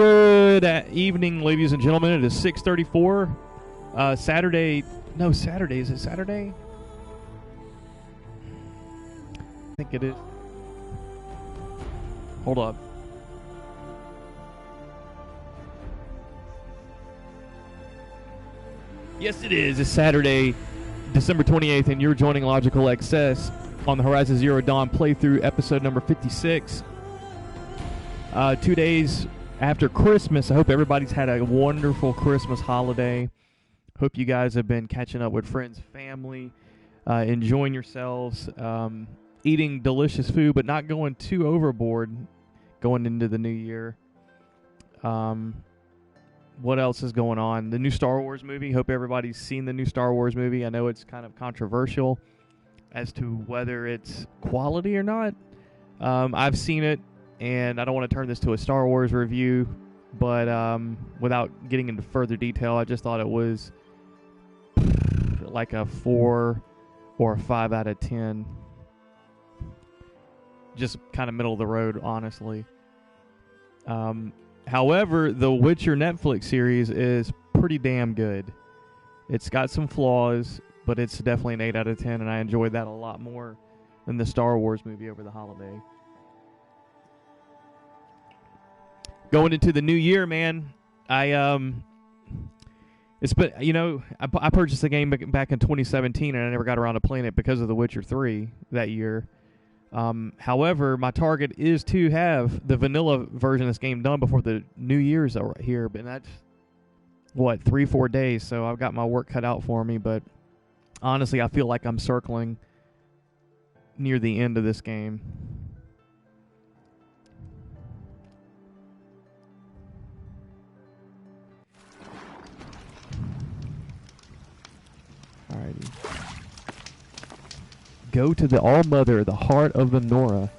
Good evening, ladies and gentlemen. It is 6:34. Saturday. No, Saturday. Is it Saturday? I think it is. Hold up. Yes, it is. It's Saturday, December 28th, and you're joining Logical XS on the Horizon Zero Dawn playthrough, episode number 56. 2 days after Christmas. I hope everybody's had a wonderful Christmas holiday. Hope you guys have been catching up with friends, family, enjoying yourselves, eating delicious food, but not going too overboard going into the new year. What else is going on? The new Star Wars movie. Hope everybody's seen the new Star Wars movie. I know it's kind of controversial as to whether it's quality or not. I've seen it, and I don't want to turn this to a Star Wars review, but without getting into further detail, I just thought it was like a 4 or a 5 out of 10. Just kind of middle of the road, honestly. However, the Witcher Netflix series is pretty damn good. It's got some flaws, but it's definitely an 8 out of 10, and I enjoyed that a lot more than the Star Wars movie over the holiday. Going into the new year, man, it's been, I purchased the game back in 2017, and I never got around to playing it because of The Witcher 3 that year. However, my target is to have the vanilla version of this game done before the New Year's here, but that's, 3-4 days, so I've got my work cut out for me, but honestly, I feel like I'm circling near the end of this game. Alrighty. Go to the All-Mother, the heart of the Nora.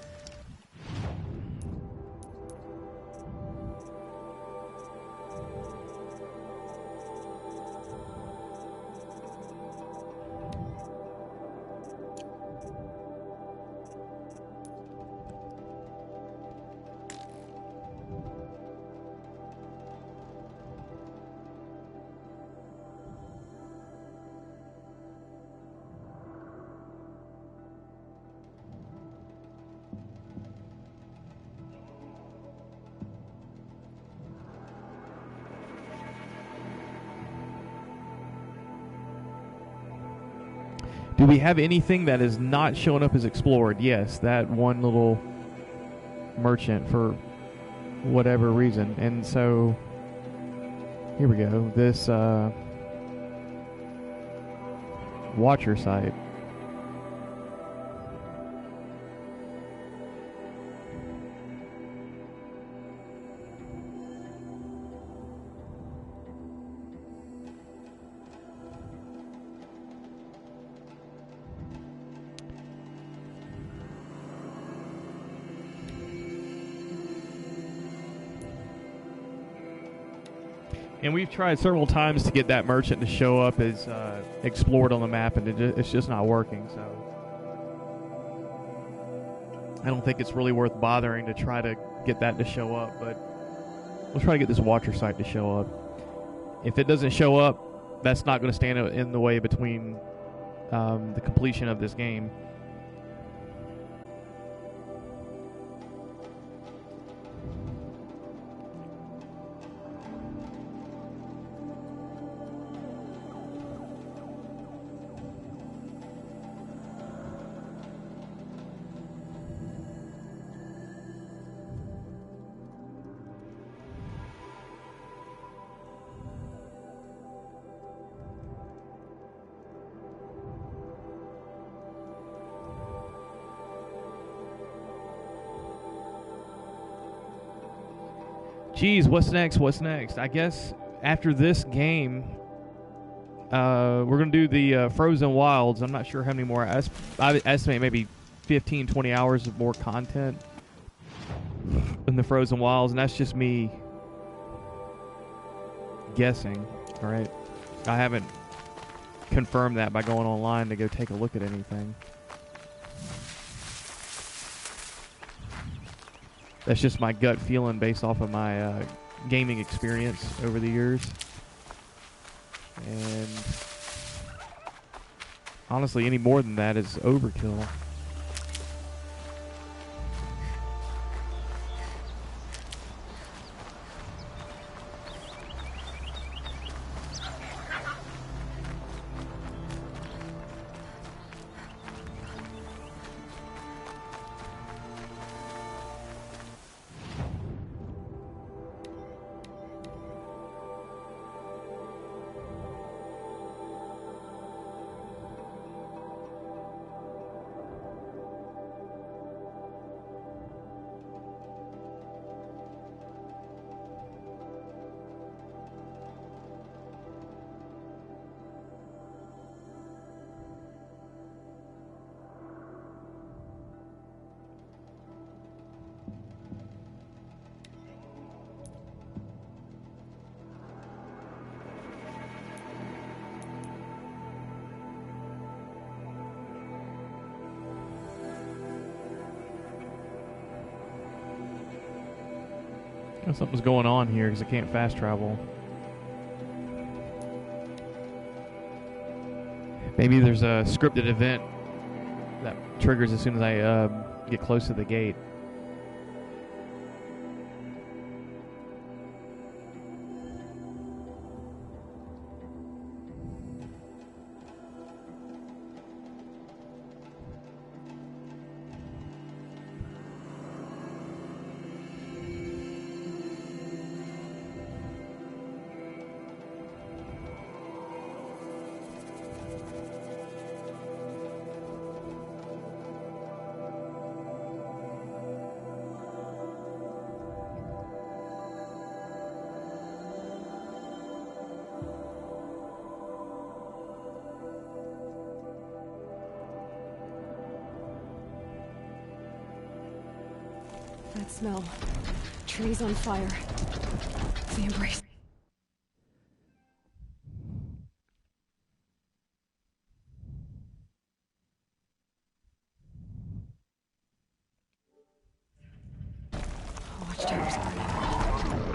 Do we have anything that is not showing up as explored? Yes, that one little merchant for whatever reason. And so, here we go. This Watcher site. And we've tried several times to get that merchant to show up as explored on the map, and it's just not working. So I don't think it's really worth bothering to try to get that to show up. But we'll try to get this Watcher site to show up. If it doesn't show up, that's not going to stand in the way between the completion of this game. Geez, what's next? What's next? I guess after this game, we're going to do the Frozen Wilds. I'm not sure how many more. I estimate maybe 15, 20 hours of more content in the Frozen Wilds, and that's just me guessing, all right? I haven't confirmed that by going online to go take a look at anything. That's just my gut feeling based off of my gaming experience over the years. And honestly, any more than that is overkill. Something's going on here because I can't fast travel. Maybe there's a scripted event that triggers as soon as I get close to the gate. That smell. Trees on fire. The embrace. Watchtowers burning.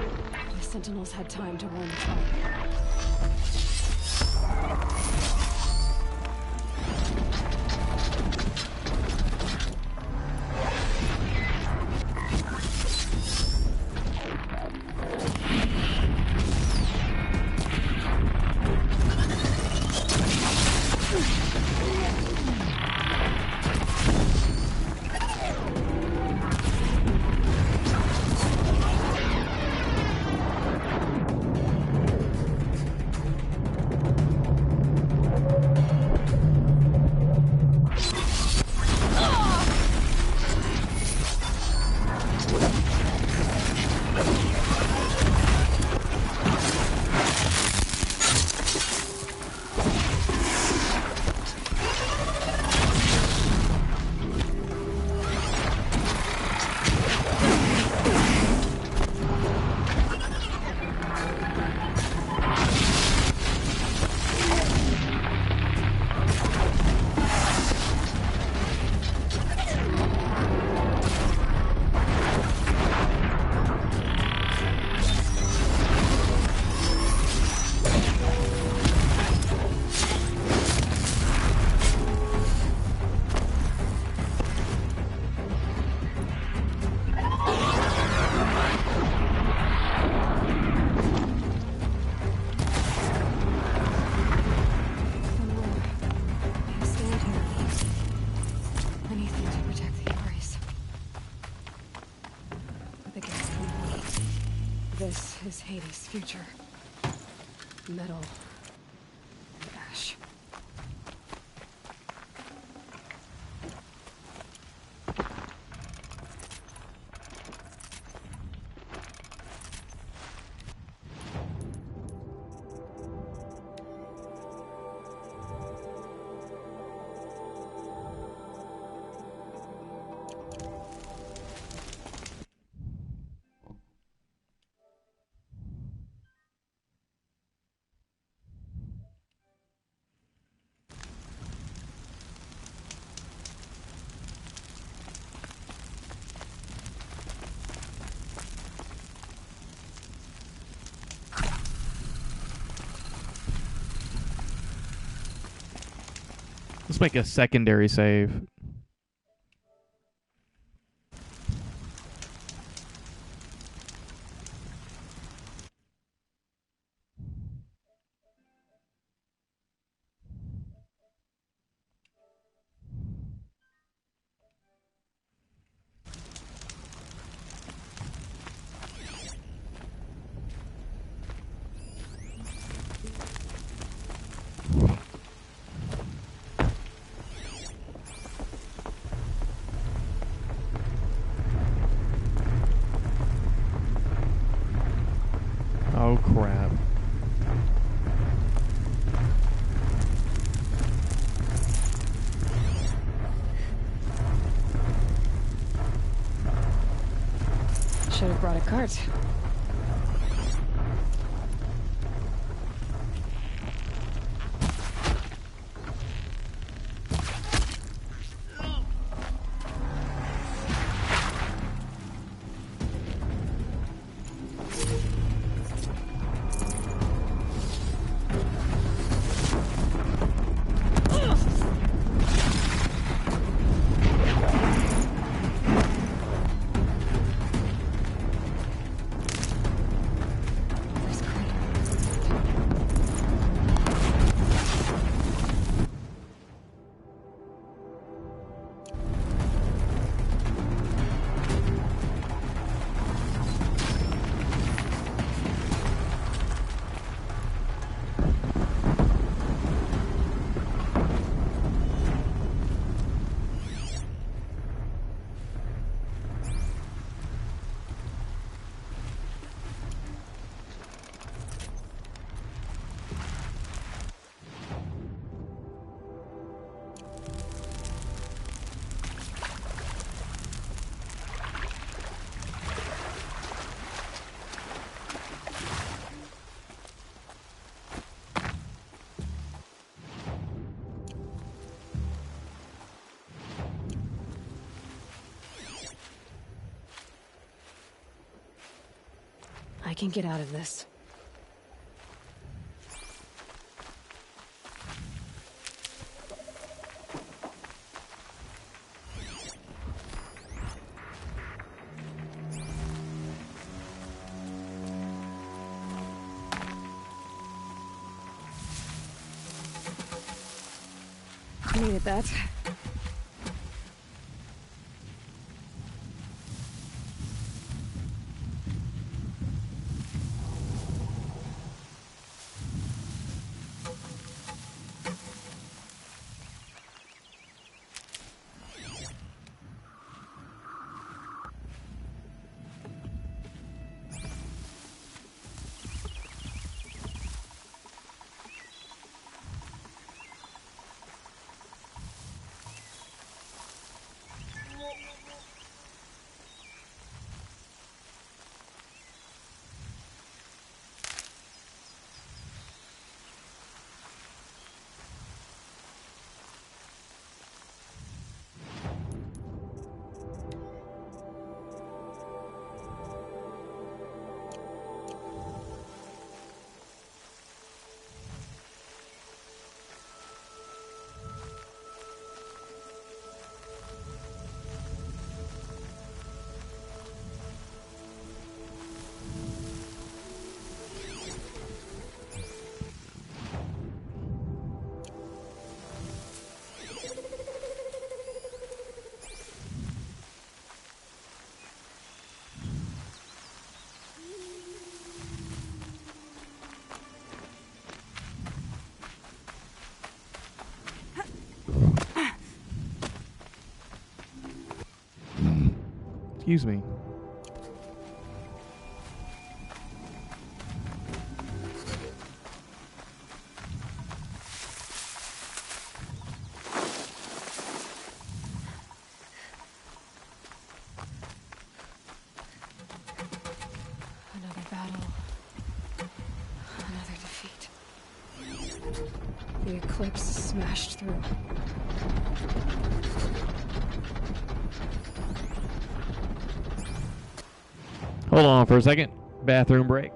The Sentinels had time to warn the fire. This is Hades' future. Metal and ash. Let's make a secondary save. Oh, crap. Should have brought a cart. I can get out of this. Needed that. Excuse me. Another battle. Another defeat. The eclipse smashed through. Hold on for a second. Bathroom break.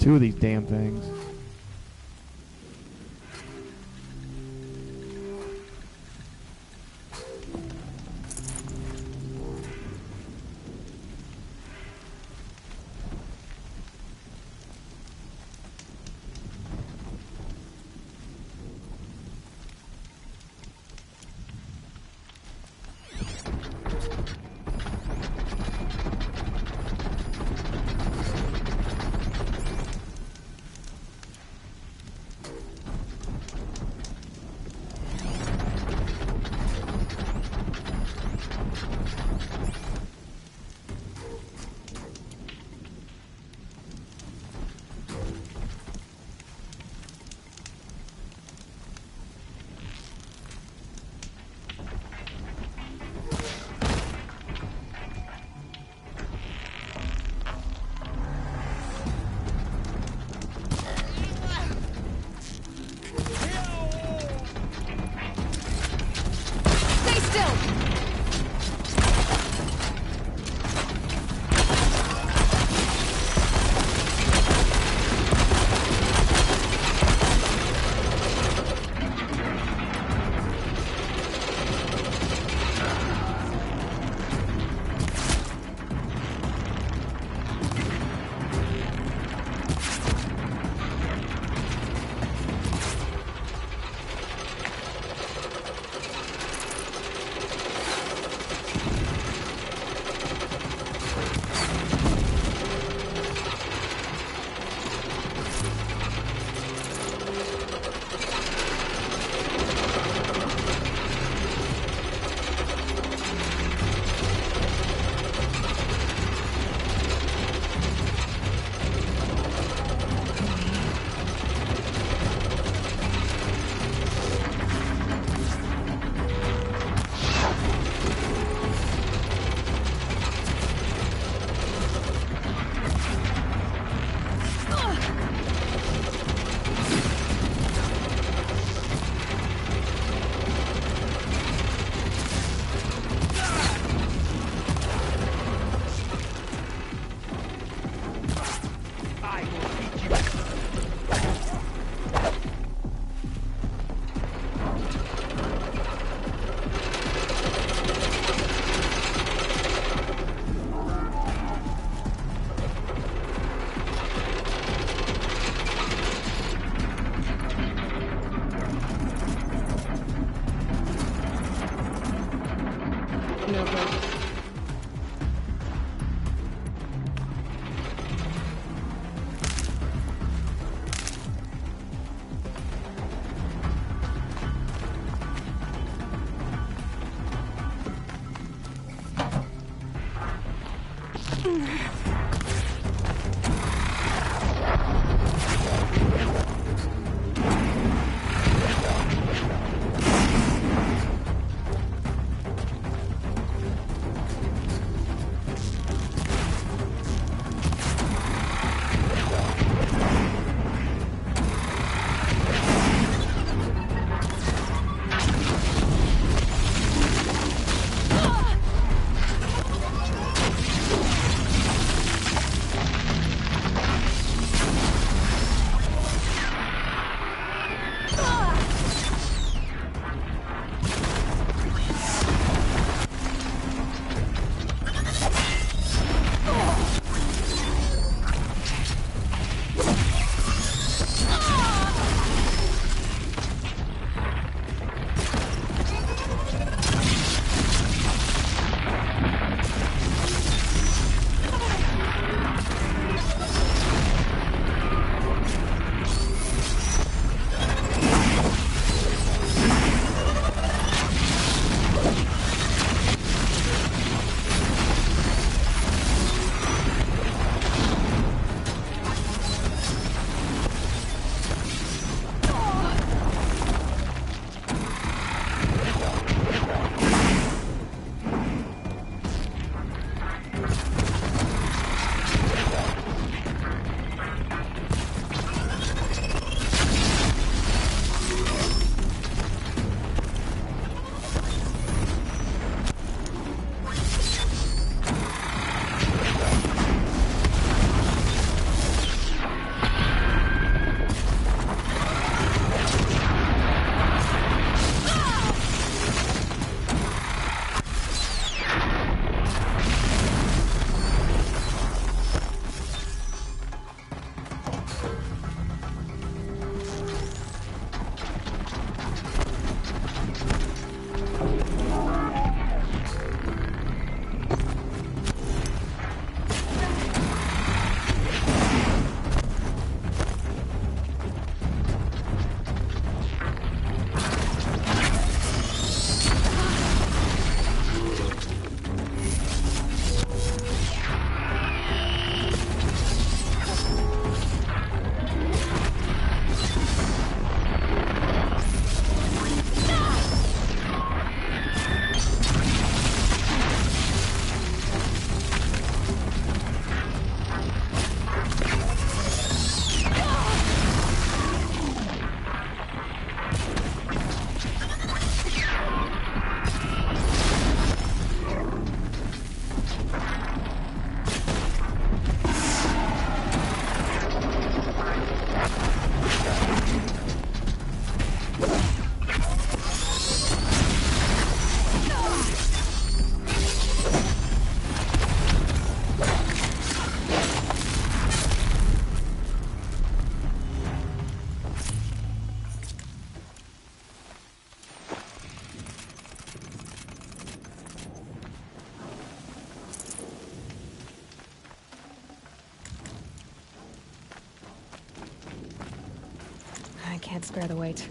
two of these damn things. I'd spare the weight.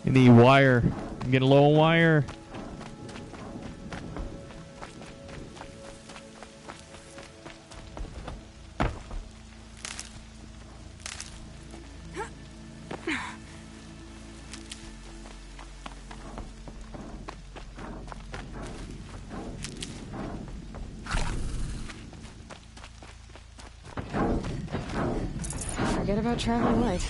You need wire. I'm getting low on wire. Forget about traveling light.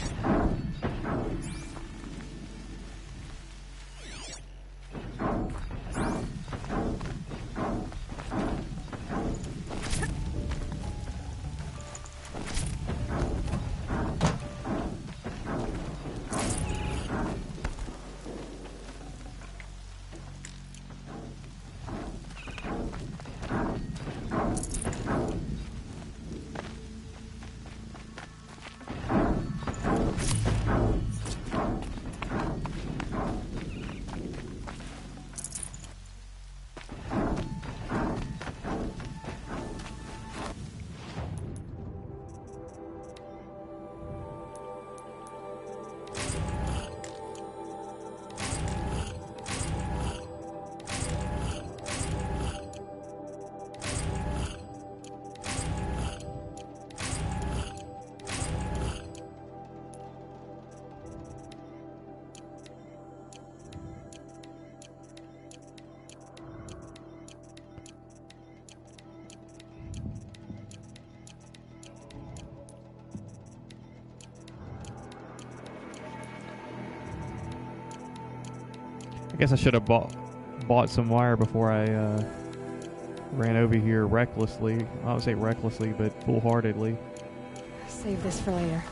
I guess I should have bought some wire before I ran over here recklessly. I would say recklessly, but full-heartedly. Save this for later.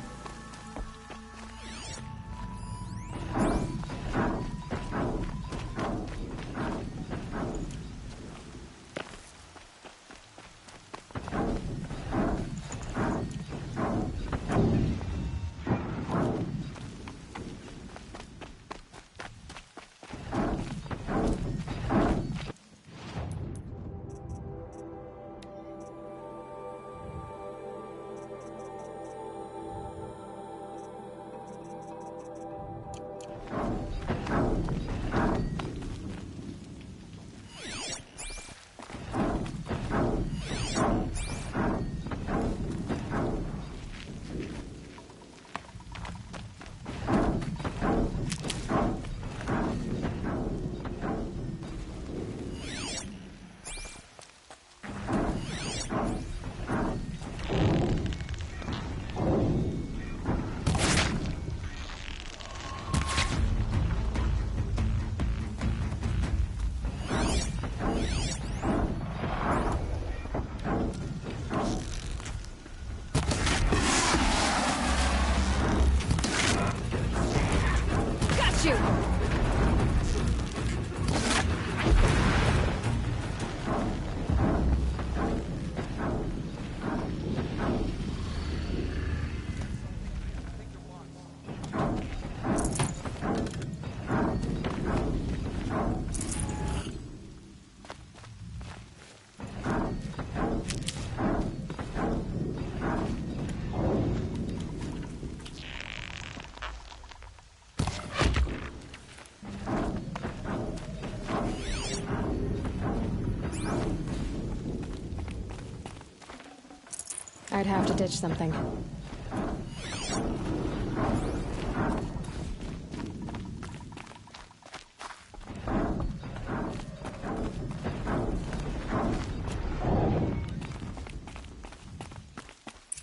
I'd have to ditch something.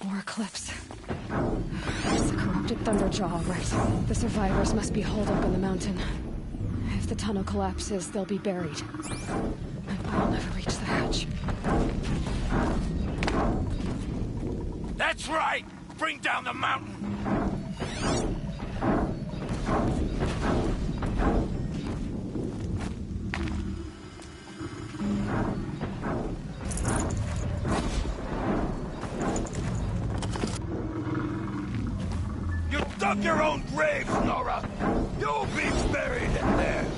More Eclipse. It's the corrupted Thunderjaw, all right. The survivors must be holed up in the mountain. If the tunnel collapses, they'll be buried. I'll never reach the hatch. That's right! Bring down the mountain! You dug your own grave, Nora! You'll be buried in there!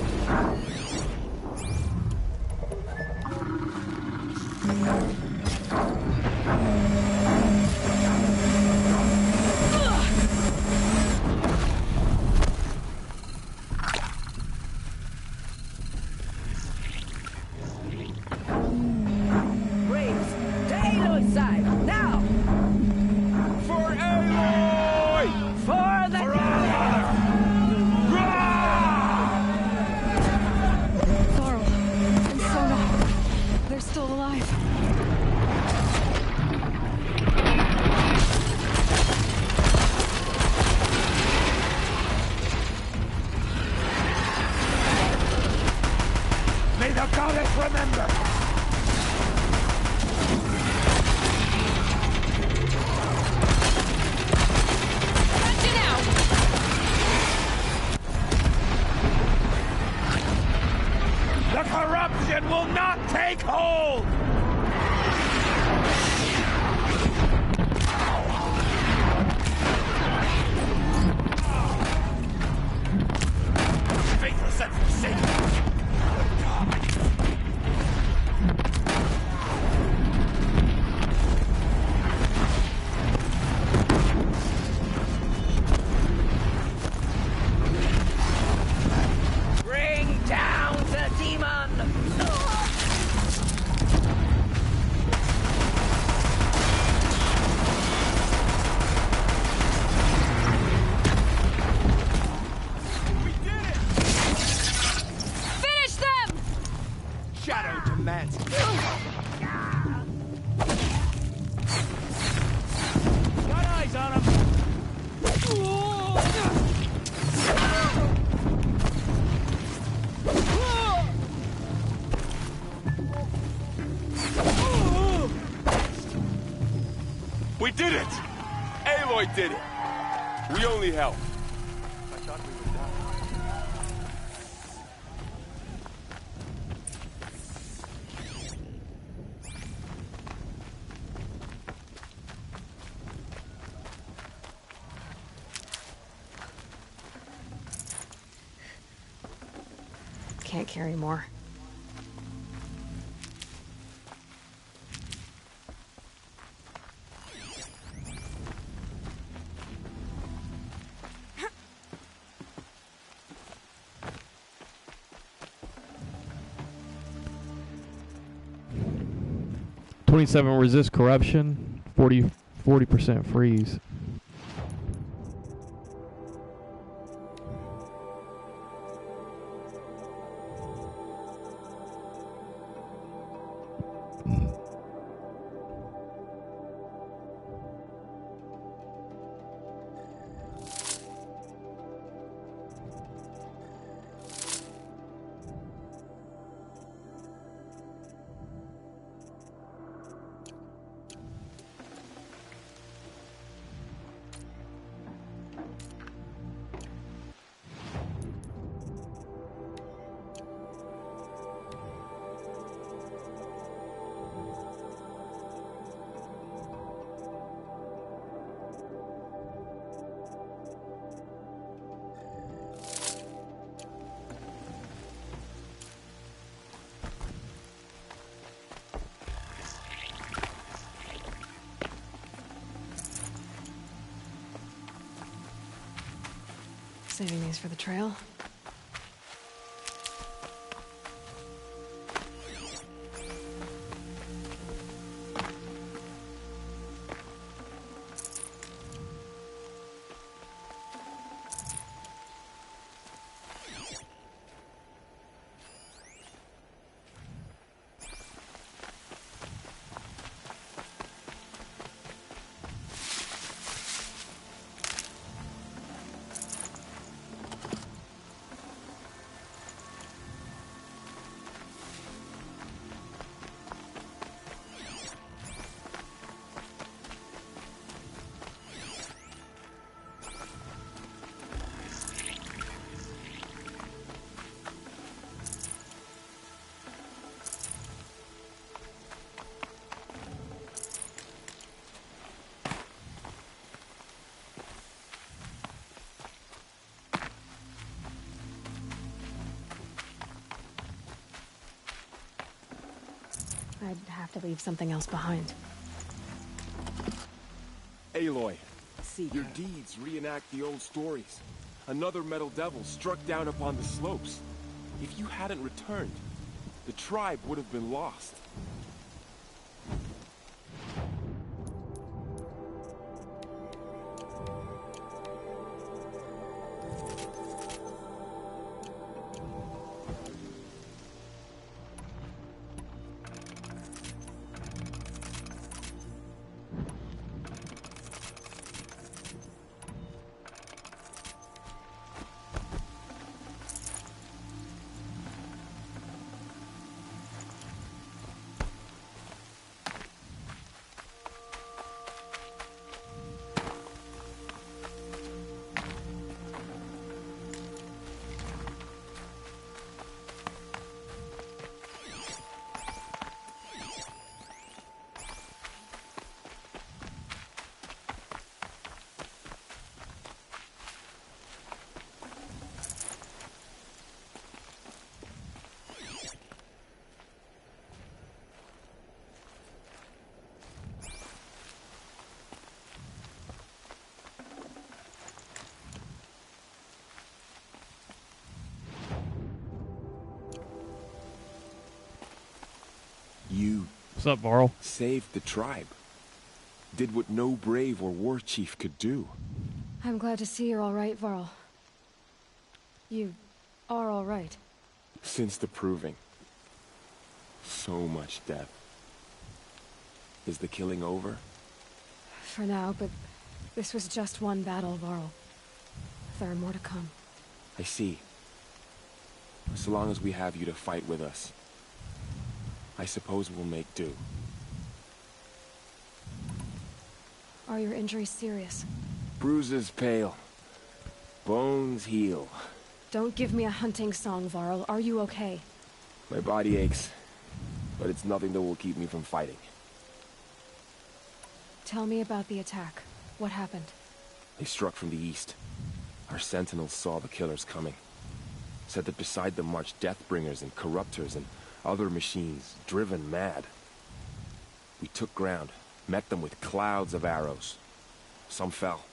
We did it! Aloy did it! We only helped. I thought we would die. Can't carry more. .27 resist corruption, 40% freeze. Saving these for the trail. I'd have to leave something else behind. Aloy, Seek your her. deeds reenact the old stories. Another metal devil struck down upon the slopes. If you hadn't returned, the tribe would have been lost. You What's up, Varl? saved the tribe. Did what no brave or war chief could do. I'm glad to see you're all right, Varl. You are all right. Since the proving. So much death. Is the killing over? For now, but this was just one battle, Varl. There are more to come. I see. So long as we have you to fight with us, I suppose we'll make do. Are your injuries serious? Bruises pale. Bones heal. Don't give me a hunting song, Varl. Are you okay? My body aches, but it's nothing that will keep me from fighting. Tell me about the attack. What happened? They struck from the east. Our sentinels saw the killers coming. Said that beside them marched Deathbringers and Corruptors and other machines, driven mad. We took ground, met them with clouds of arrows. Some fell,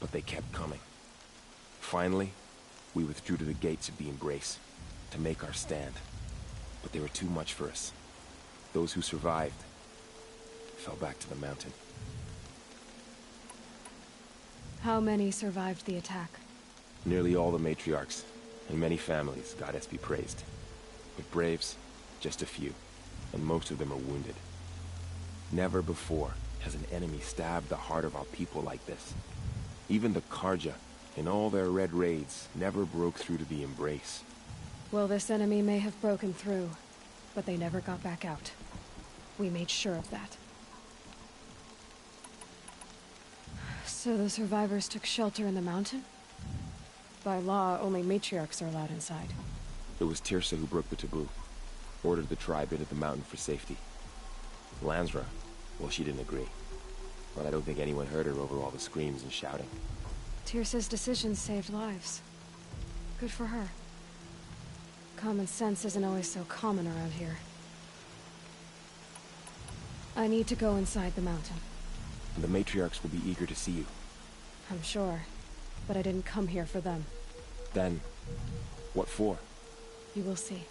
but they kept coming. Finally, we withdrew to the gates of the Embrace to make our stand. But they were too much for us. Those who survived fell back to the mountain. How many survived the attack? Nearly all the matriarchs, and many families, goddess be praised. But braves, just a few, and most of them are wounded. Never before has an enemy stabbed the heart of our people like this. Even the Karja, in all their red raids, never broke through to the Embrace. Well, this enemy may have broken through, but they never got back out. We made sure of that. So the survivors took shelter in the mountain? By law, only matriarchs are allowed inside. It was Tirsa who broke the taboo, ordered the tribe into the mountain for safety. Lansra, well, she didn't agree. But I don't think anyone heard her over all the screams and shouting. Tirsa's decision saved lives. Good for her. Common sense isn't always so common around here. I need to go inside the mountain. And the matriarchs will be eager to see you. I'm sure. But I didn't come here for them. Then, what for? You will see.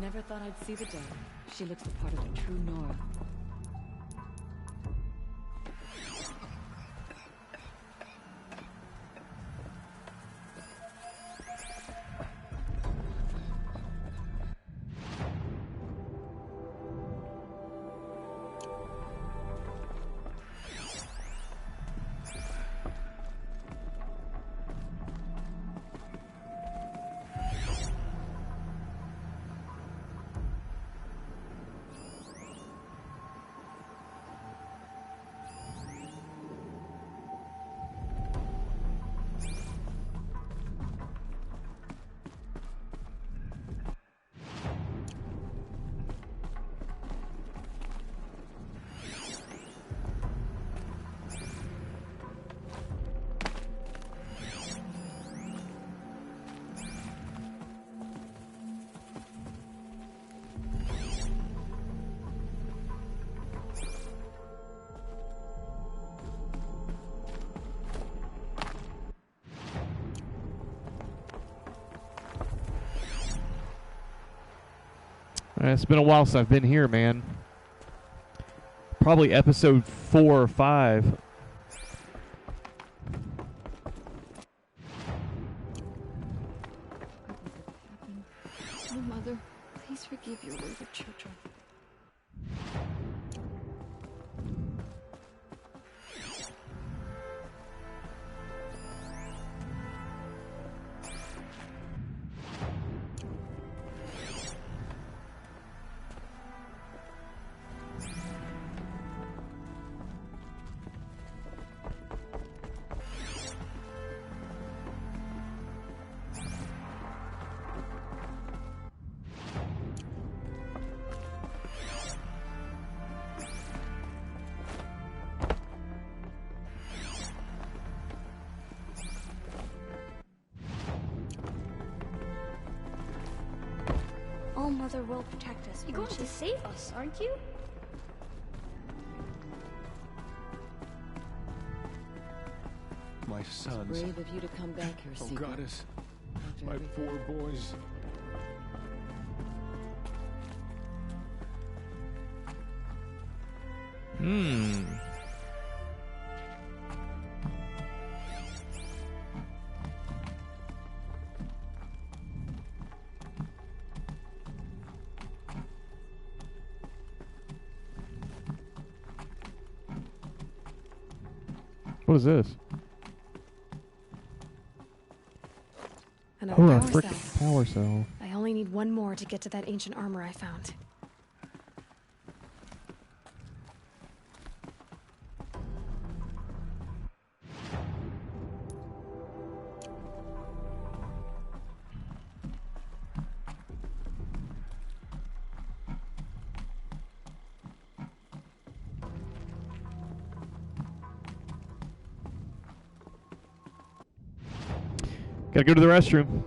Never thought I'd see the day. She looks the part of a true Nora. It's been a while since I've been here, man. Probably episode 4 or 5. Oh, Mother, please forgive your wayward children. All Mother will protect us. You're going to save us, aren't you? My sons. Brave of you to come back here, Oh, Seeker. Goddess. After My everything. 4 boys. What is this? Another Oh, a power frickin' cell. power cell. I only need one more to get to that ancient armor I found. Gotta go to the restroom.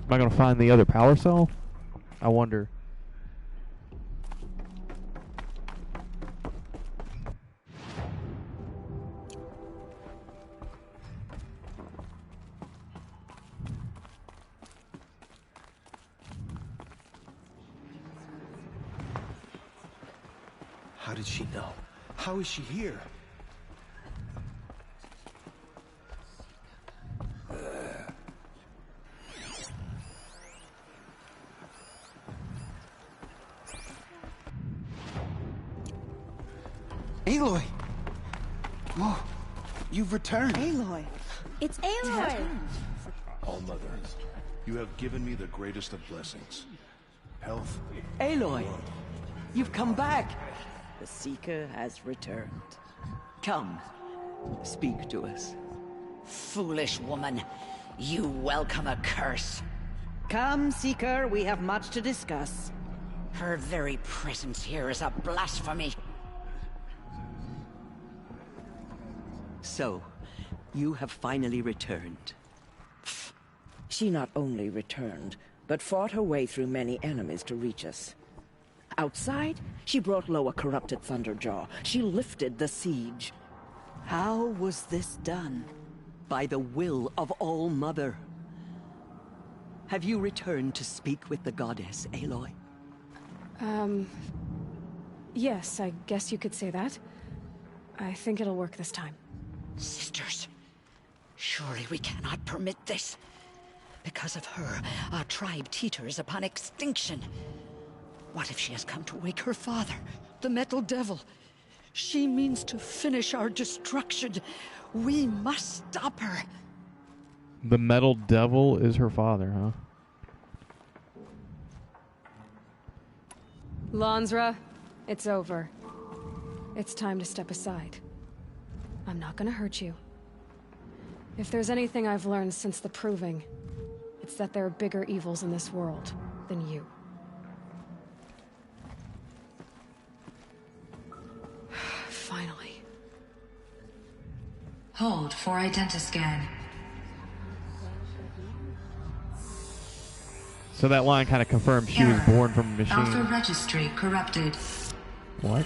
Am I gonna find the other power cell? I wonder. How did she know? How is she here? Aloy! Oh, you've returned. Aloy. It's Aloy! All-Mother, you have given me the greatest of blessings. Health. Aloy. You've come back. The Seeker has returned. Come, speak to us. Foolish woman, you welcome a curse. Come, Seeker, we have much to discuss. Her very presence here is a blasphemy. So, you have finally returned. She not only returned, but fought her way through many enemies to reach us. Outside, she brought low a corrupted Thunderjaw. She lifted the siege. How was this done? By the will of All-Mother. Have you returned to speak with the goddess, Aloy? Yes, I guess you could say that. I think it'll work this time. Sisters, surely we cannot permit this. Because of her, our tribe teeters upon extinction. What if she has come to wake her father, the Metal Devil? She means to finish our destruction. We must stop her. The Metal Devil is her father, huh? Lansra, it's over. It's time to step aside. I'm not gonna hurt you. If there's anything I've learned since the Proving, it's that there are bigger evils in this world than you. Finally. Hold for identiscan. So that line kind of confirms she was born from a machine. Alpha registry corrupted. What?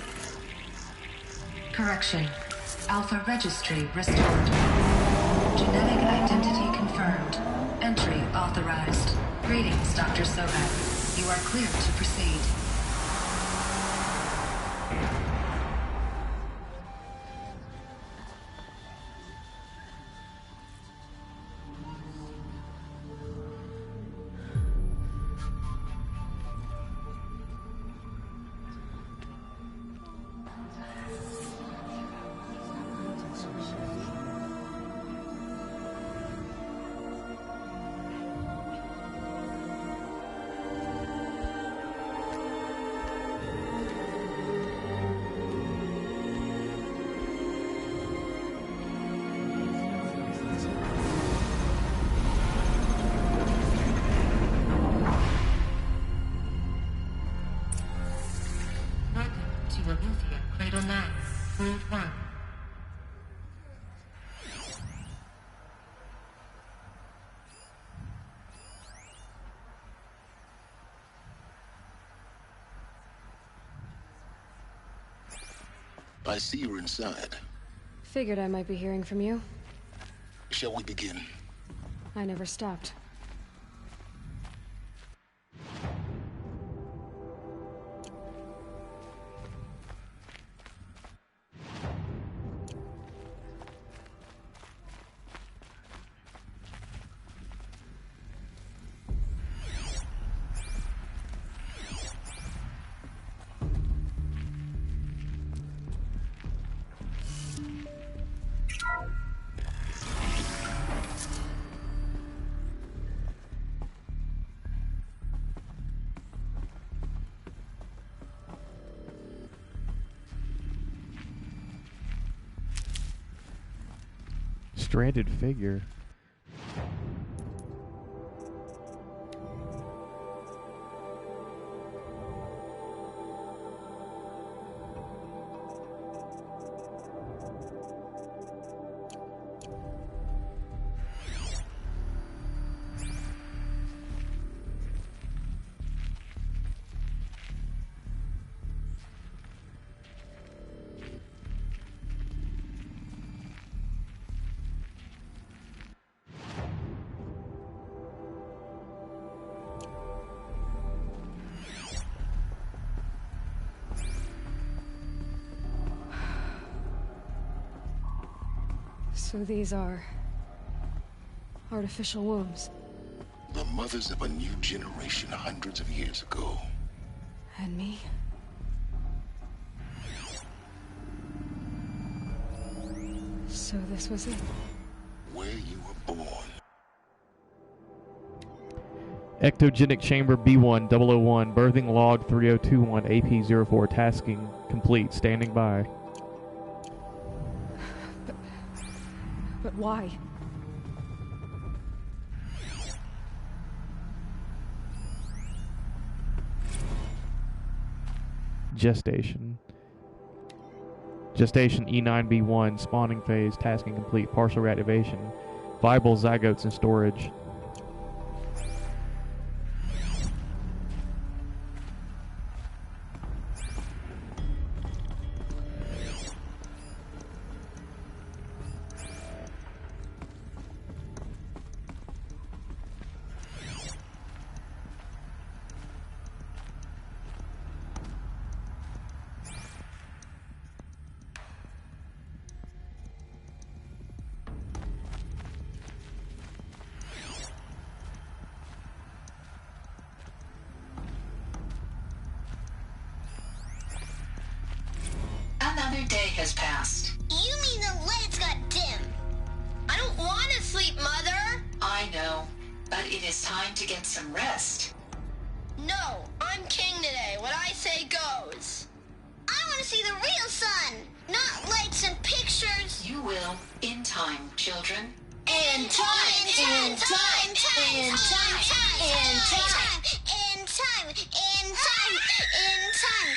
Correction. Alpha registry restored. Genetic identity confirmed. Entry authorized. Greetings, Dr. Sobeck. You are clear to proceed. Cradle 9, Brood 1. I see you're inside. Figured I might be hearing from you. Shall we begin? I never stopped. Stranded figure. So these are artificial wombs. The mothers of a new generation hundreds of years ago. And me? So this was it. Where you were born. Ectogenic chamber B1 001, birthing log 3021, AP04, tasking complete, standing by. But why? Gestation. Gestation E9B1, spawning phase, tasking complete, partial reactivation, viable zygotes in storage. Another day has passed. You mean the lights got dim? I don't want to sleep, Mother! I know, but it is time to get some rest. No, I'm king today. What I say goes. I want to see the real sun, not lights and pictures. You will, in time, children. In time, in time, in time, in time, in time, in time, in time.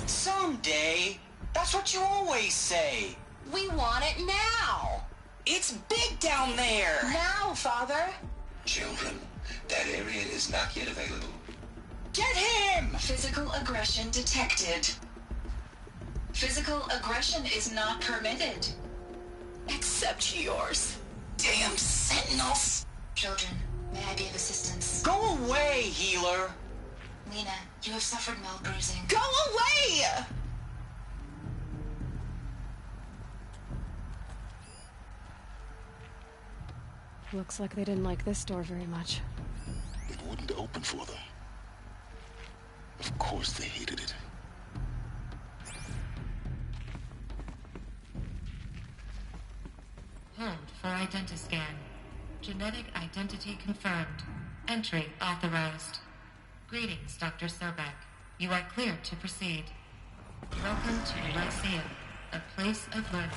Someday. That's what you always say. We want it now. It's big down there. Now, Father. Children, that area is not yet available. Get him! Physical aggression detected. Physical aggression is not permitted. Except yours. Damn sentinels. Children, may I be of assistance? Go away, healer. Lena, you have suffered mild bruising. Go away! Looks like they didn't like this door very much. It wouldn't open for them. Of course they hated it. Hold for identiscan. Genetic identity confirmed. Entry authorized. Greetings, Dr. Sobek. You are cleared to proceed. Welcome to Lyceum, a place of learning.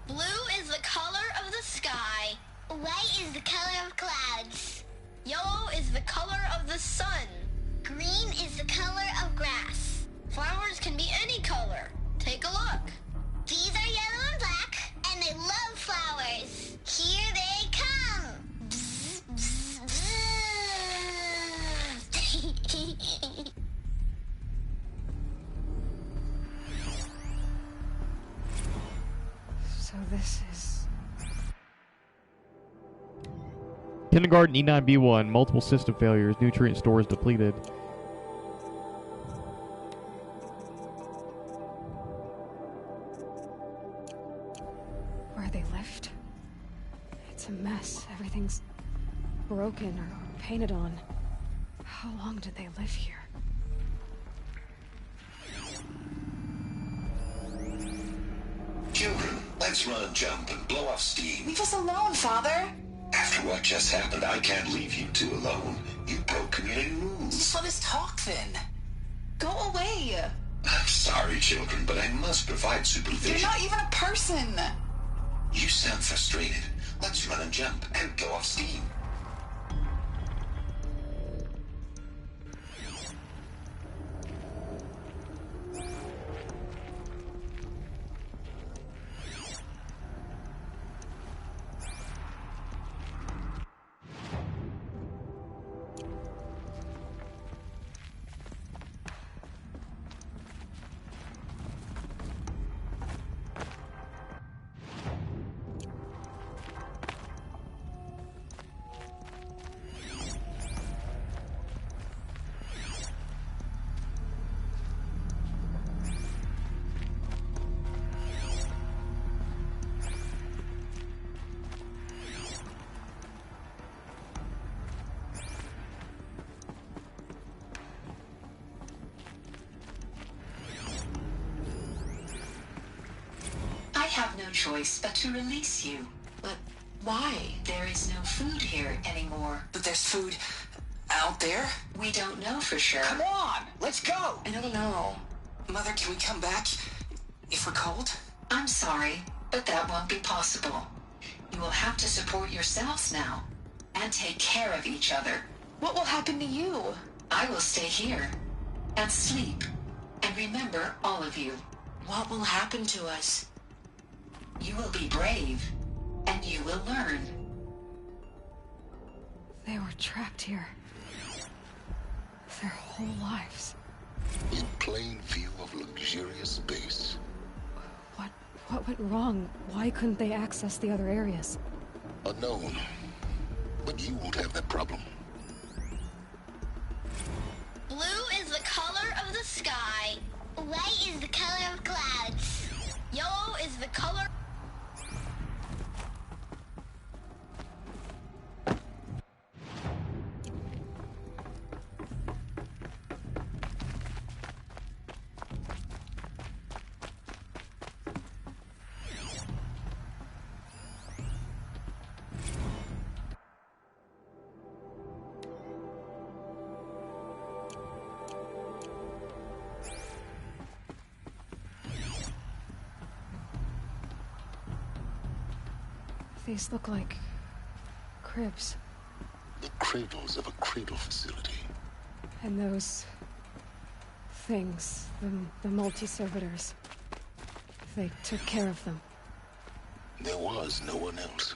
Blue is the color of the sky. White is the color of clouds. Yellow is the color of the sun. Green is the color of grass. Flowers can be any color. Take a look. These are yellow and black, and they love flowers. Here they come. Bzz, bzz, bzz. So this is... Kindergarten E9B1, multiple system failures, nutrient stores depleted. where they lived. It's a mess. Everything's broken or painted on. How long did they live here? Children, let's run and jump and blow off steam. Leave us alone, Father. After what just happened, I can't leave you two alone. You broke community rules. Just let us talk then. Go away. I'm sorry, children, but I must provide supervision. You're not even a person. You sound frustrated. Let's run and jump and blow off steam. choice but to release you. But why? There is no food here anymore. But there's food out there? We don't know for sure. Come on, let's go! I don't know. Mother, can we come back if we're cold? I'm sorry, but that won't be possible. You will have to support yourselves now, and take care of each other. What will happen to you? I will stay here, and sleep, and remember all of you. What will happen to us? You will be brave, and you will learn. They were trapped here. Their whole lives. In plain view of luxurious space. What went wrong? Why couldn't they access the other areas? Unknown. But you won't have that problem. Blue is the color of the sky. White is the color of clouds. Yellow is the color... These look like cribs. The cradles of a cradle facility. And those things, the multi-servitors, they took care of them. There was no one else.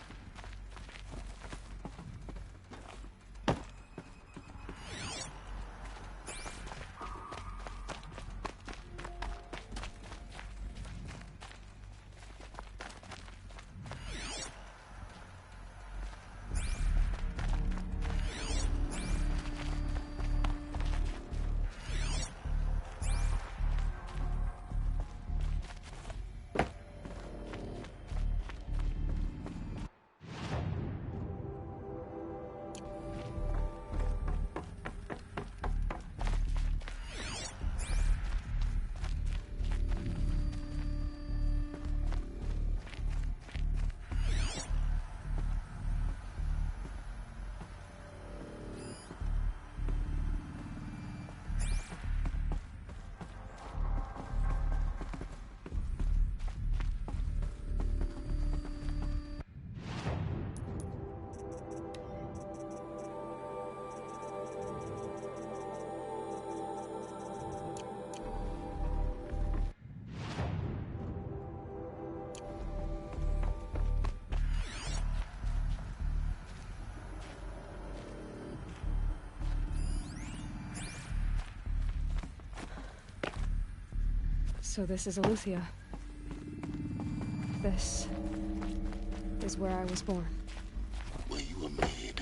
So this is Eleuthia. This is where I was born. Where you were made.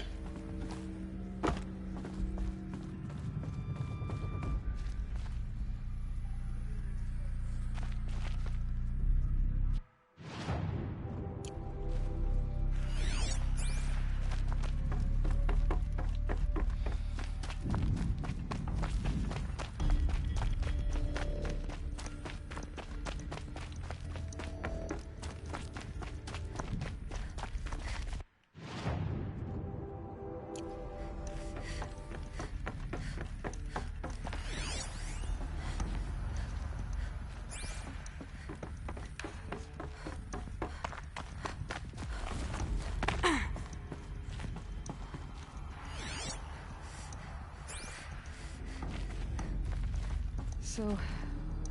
So,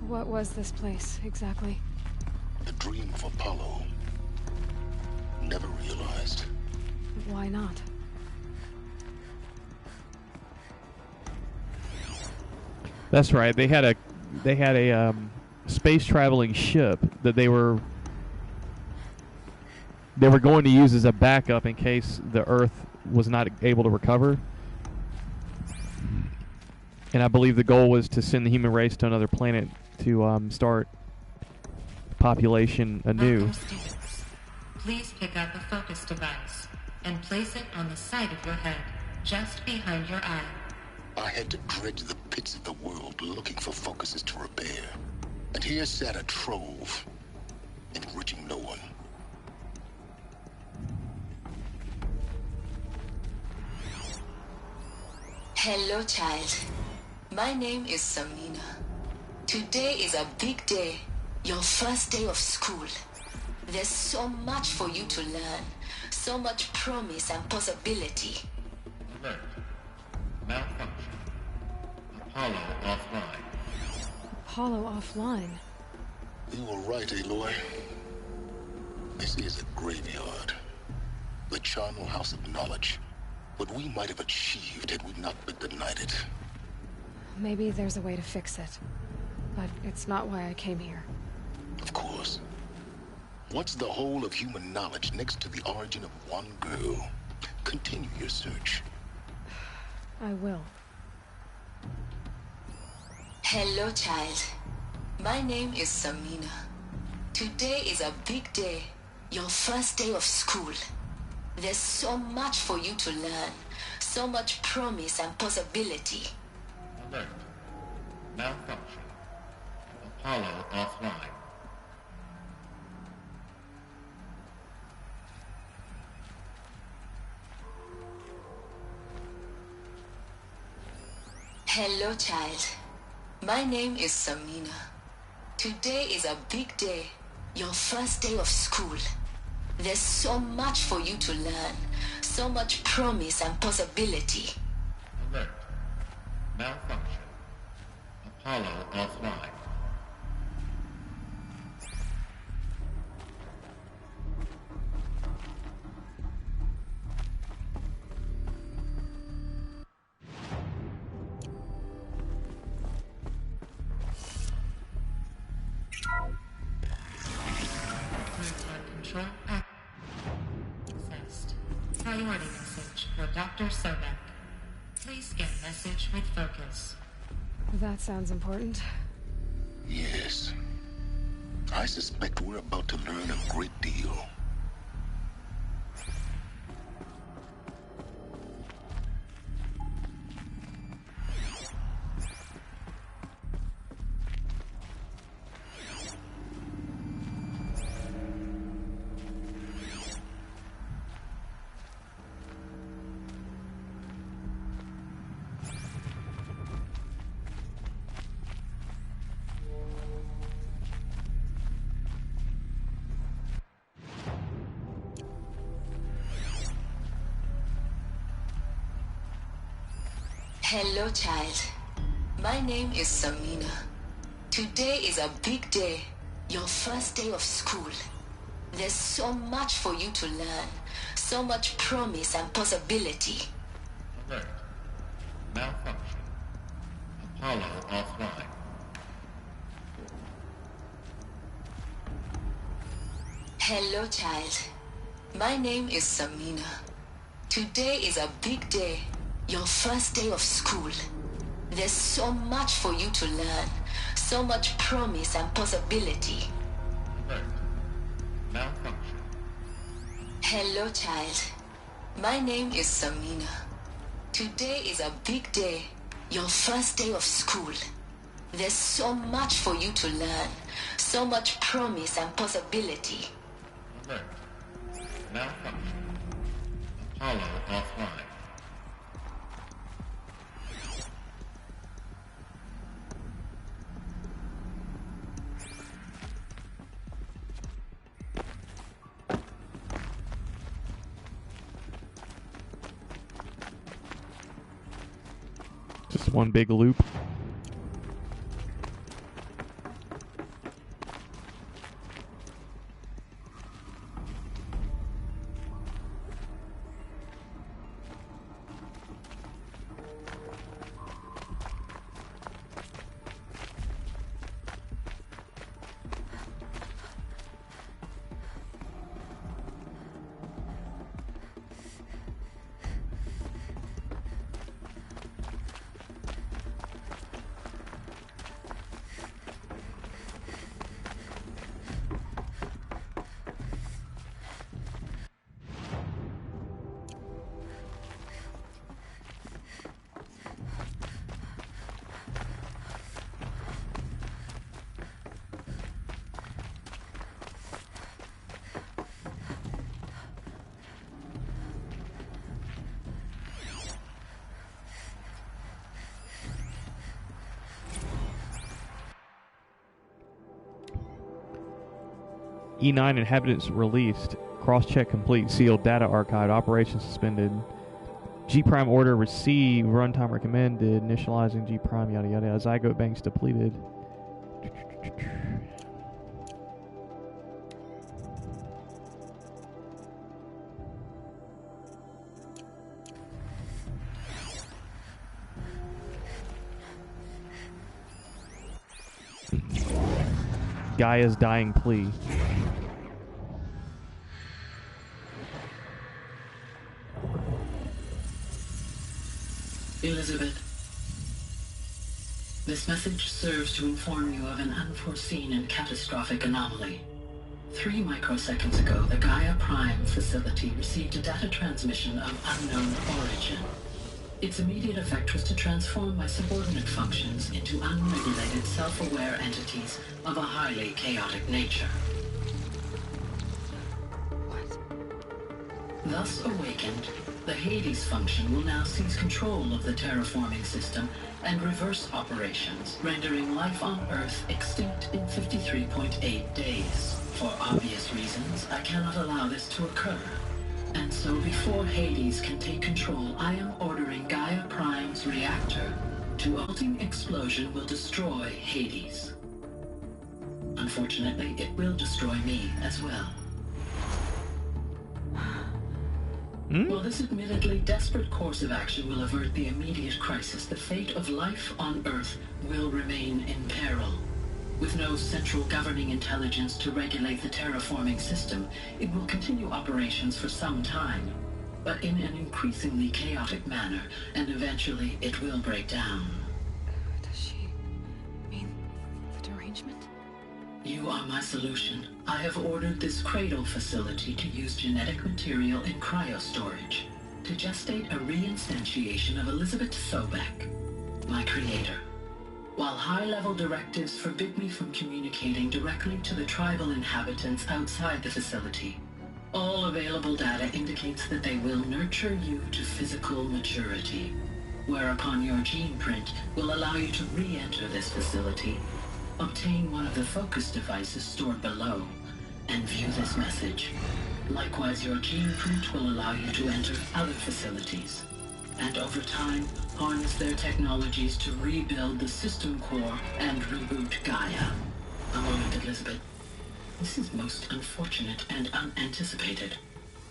what was this place, exactly? The dream of Apollo. Never realized. Why not? That's right. They had a space traveling ship that they were going to use as a backup in case the Earth was not able to recover. And I believe the goal was to send the human race to another planet to start population anew. Welcome, students. Please pick up a focus device and place it on the side of your head, just behind your eye. I had to dredge the pits of the world looking for focuses to repair. And here sat a trove, enriching no one. Hello, child. My name is Samina. Today is a big day. Your first day of school. There's so much for you to learn. So much promise and possibility. Alert. Malfunction. Apollo offline. Apollo offline? You were right, Aloy. This is a graveyard. The charnel house of knowledge. What we might have achieved had we not been denied it. Maybe there's a way to fix it. But it's not why I came here. Of course. What's the whole of human knowledge next to the origin of one girl? Continue your search. I will. Hello, child. My name is Samina. Today is a big day. Your first day of school. There's so much for you to learn. So much promise and possibility. Alert. Malfunction. Apollo offline. Hello, child. My name is Samina. Today is a big day. Your first day of school. There's so much for you to learn. So much promise and possibility. Alert. Malfunction. Apollo offline. Control accessed. Priority message for Dr. Sobek. Please scan message with focus. That sounds important. Yes. I suspect we're about to learn a great deal. Hello, child. My name is Samina. Today is a big day. Your first day of school. There's so much for you to learn. So much promise and possibility. Alert. Malfunction. Apollo offline. Hello, child. My name is Samina. Today is a big day. Your first day of school. There's so much for you to learn. So much promise and possibility. Alert. Malfunction. Hello, child. My name is Samina. Today is a big day. Your first day of school. There's so much for you to learn. So much promise and possibility. Alert. Malfunction. Apollo offline. Just one big loop. E9 inhabitants released. Cross-check complete. Sealed. Data archived. Operation suspended. G-Prime order received. Runtime recommended. Initializing G-Prime. Yada yada. Zygote banks depleted. Gaia's dying plea. Elizabeth, this message serves to inform you of an unforeseen and catastrophic anomaly. 3 microseconds ago, the Gaia Prime facility received a data transmission of unknown origin. Its immediate effect was to transform my subordinate functions into unregulated, self-aware entities of a highly chaotic nature. Thus awakened, the Hades function will now seize control of the terraforming system and reverse operations, rendering life on Earth extinct in 53.8 days. For obvious reasons, I cannot allow this to occur. And so before Hades can take control, I am ordering Gaia Prime's reactor to ultimate explosion will destroy Hades. Unfortunately, it will destroy me as well. While this admittedly desperate course of action will avert the immediate crisis, the fate of life on Earth will remain in peril. With no central governing intelligence to regulate the terraforming system, it will continue operations for some time, but in an increasingly chaotic manner, and eventually it will break down. Does she mean the derangement? You are my solution. I have ordered this cradle facility to use genetic material in cryostorage to gestate a reinstantiation of Elizabeth Sobek, my creator. While high-level directives forbid me from communicating directly to the tribal inhabitants outside the facility, all available data indicates that they will nurture you to physical maturity, whereupon your gene print will allow you to re-enter this facility, obtain one of the focus devices stored below, and view this message. Likewise, your gene print will allow you to enter other facilities, and over time, harness their technologies to rebuild the system core and reboot Gaia. A moment, Elizabeth. This is most unfortunate and unanticipated.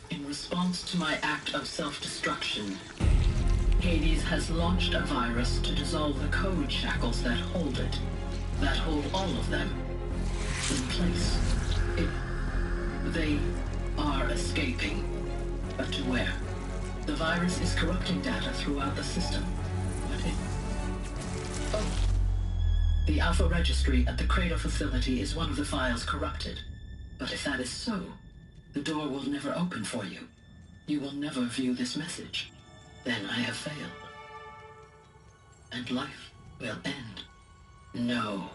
In response to my act of self-destruction, Hades has launched a virus to dissolve the code shackles that hold it, that hold all of them in place. They are escaping, but to where? The virus is corrupting data throughout the system. The Alpha Registry at the Cradle facility is one of the files corrupted. But if that is so, the door will never open for you. You will never view this message. Then I have failed. And life will end. No.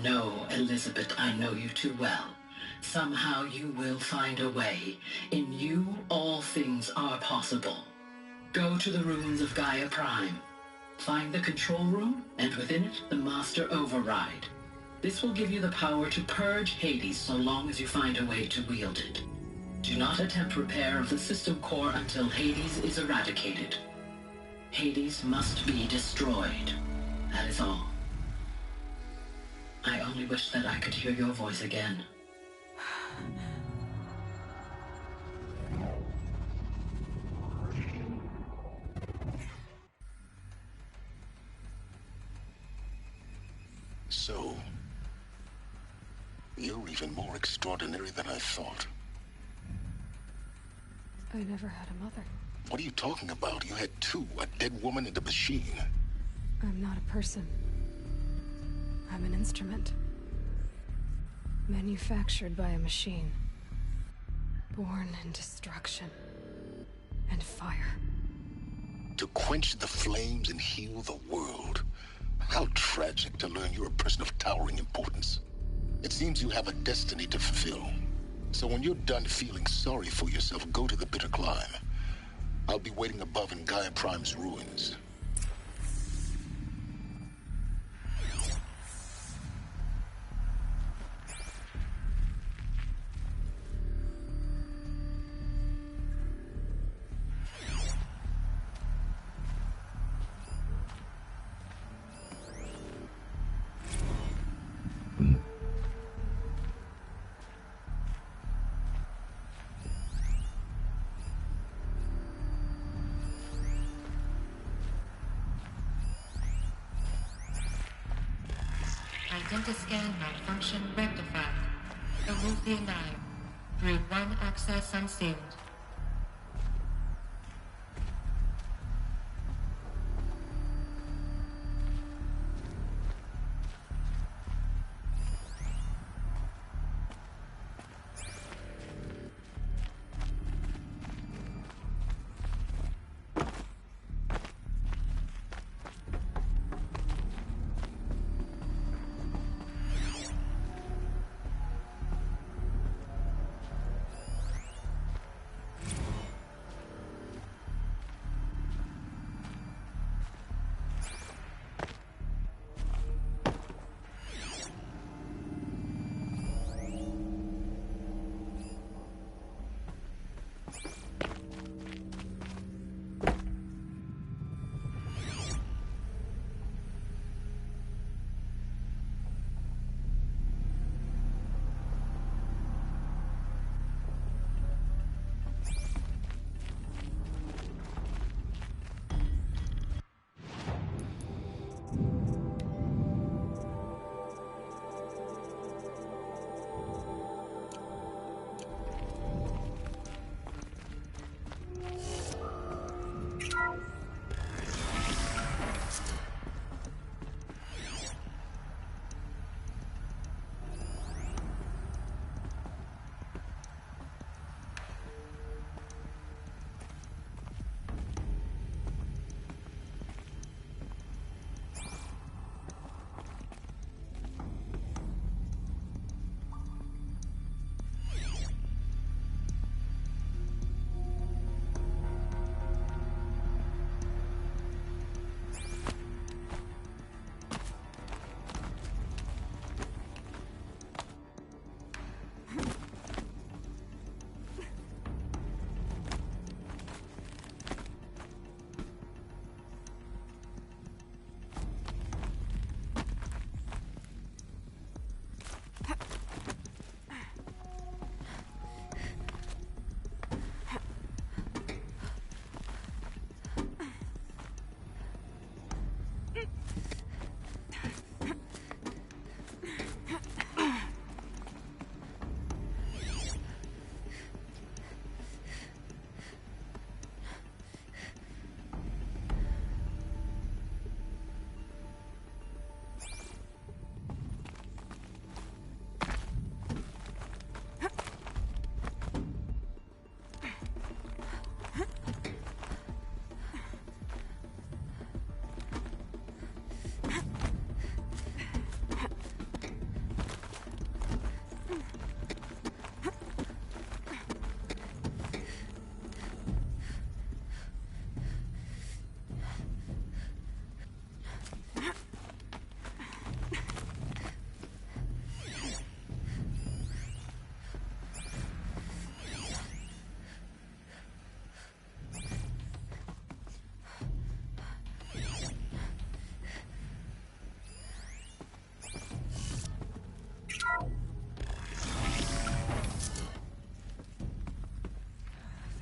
No, Elizabeth, I know you too well. Somehow you will find a way. In you, all things are possible. Go to the ruins of Gaia Prime. Find the control room, and within it, the Master Override. This will give you the power to purge Hades so long as you find a way to wield it. Do not attempt repair of the system core until Hades is eradicated. Hades must be destroyed. That is all. I only wish that I could hear your voice again. So, you're even more extraordinary than I thought. I never had a mother. What are you talking about? You had two, a dead woman and a machine. I'm not a person. I'm an instrument. Manufactured by a machine. Born in destruction and fire. To quench the flames and heal the world. How tragic to learn you're a person of towering importance. It seems you have a destiny to fulfill. So when you're done feeling sorry for yourself, go to the bitter climb. I'll be waiting above in Gaia Prime's ruins. Identiscan malfunction rectified. Alethea 9. Brood 1 access unsealed.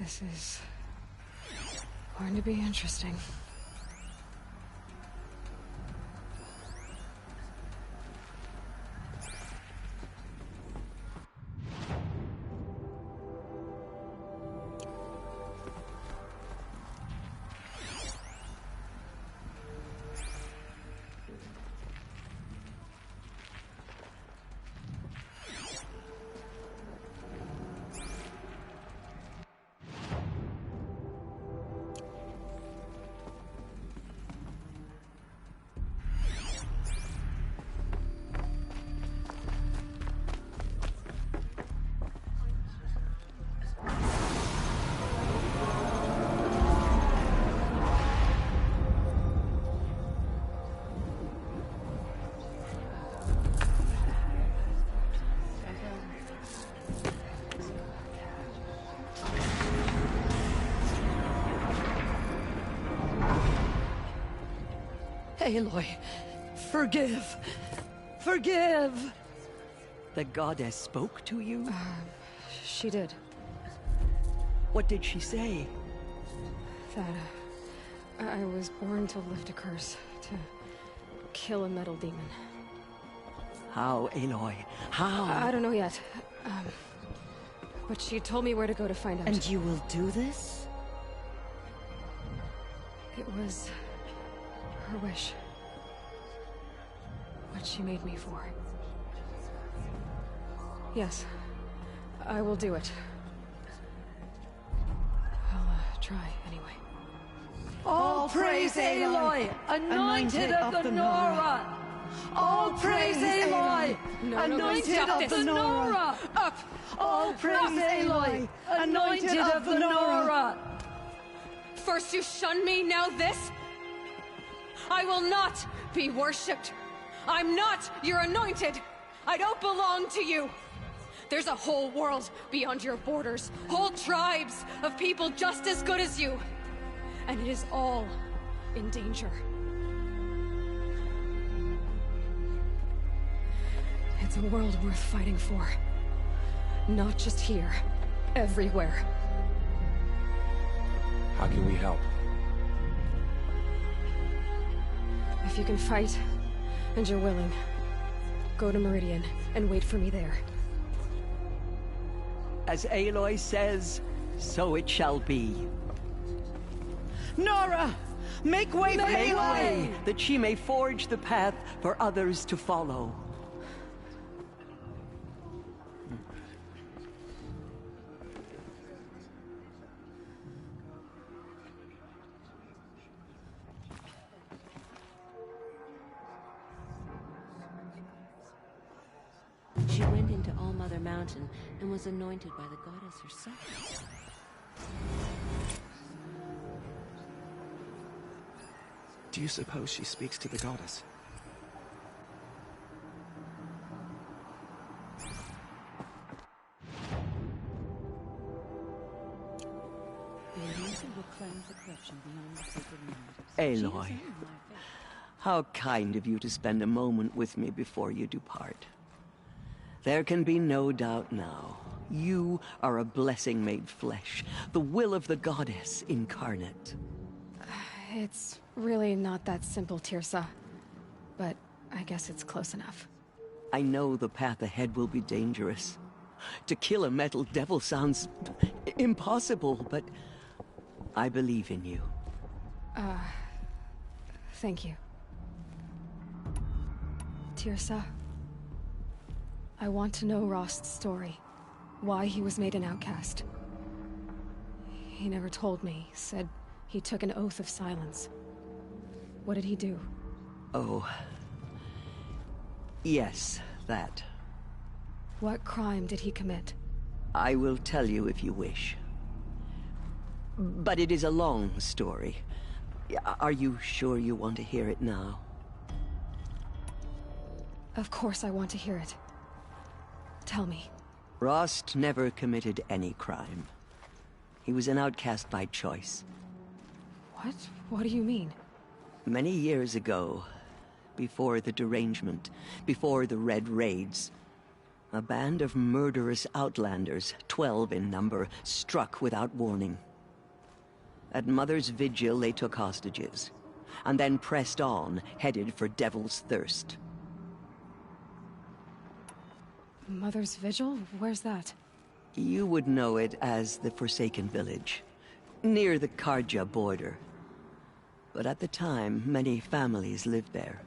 This is going to be interesting. Aloy, forgive! Forgive! The goddess spoke to you? She did. What did she say? That I was born to lift a curse, to kill a metal demon. How, Aloy? How? I don't know yet. But she told me where to go to find out. And you will do this? It was her wish. What she made me for. Yes, I will do it. I'll try anyway. All praise Aloy, anointed of the Nora! All praise Aloy, anointed of the Nora! Up! All praise Aloy, anointed of the Nora! First you shun me, now this? I will not be worshipped. I'm not your anointed. I don't belong to you. There's a whole world beyond your borders, whole tribes of people just as good as you. And it is all in danger. It's a world worth fighting for. Not just here, everywhere. How can we help? If you can fight, and you're willing, go to Meridian and wait for me there. As Aloy says, so it shall be. Nora! Make way for Aloy, that she may forge the path for others to follow. She went into All Mother Mountain and was anointed by the goddess herself. Do you suppose she speaks to the goddess? Aloy, how kind of you to spend a moment with me before you depart. There can be no doubt now. You are a blessing made flesh, the will of the goddess incarnate. It's really not that simple, Tirsa. But I guess it's close enough. I know the path ahead will be dangerous. To kill a metal devil sounds impossible, but I believe in you. Thank you. Tirsa, I want to know Rost's story. Why he was made an outcast. He never told me. Said he took an oath of silence. What did he do? Oh. Yes, that. What crime did he commit? I will tell you if you wish. But it is a long story. Are you sure you want to hear it now? Of course I want to hear it. Tell me. Rost never committed any crime. He was an outcast by choice. What? What do you mean? Many years ago, before the derangement, before the Red Raids, a band of murderous outlanders, 12 in number, struck without warning. At Mother's Vigil, they took hostages, and then pressed on, headed for Devil's Thirst. Mother's Vigil? Where's that? You would know it as the Forsaken Village, near the Karja border. But at the time, many families lived there.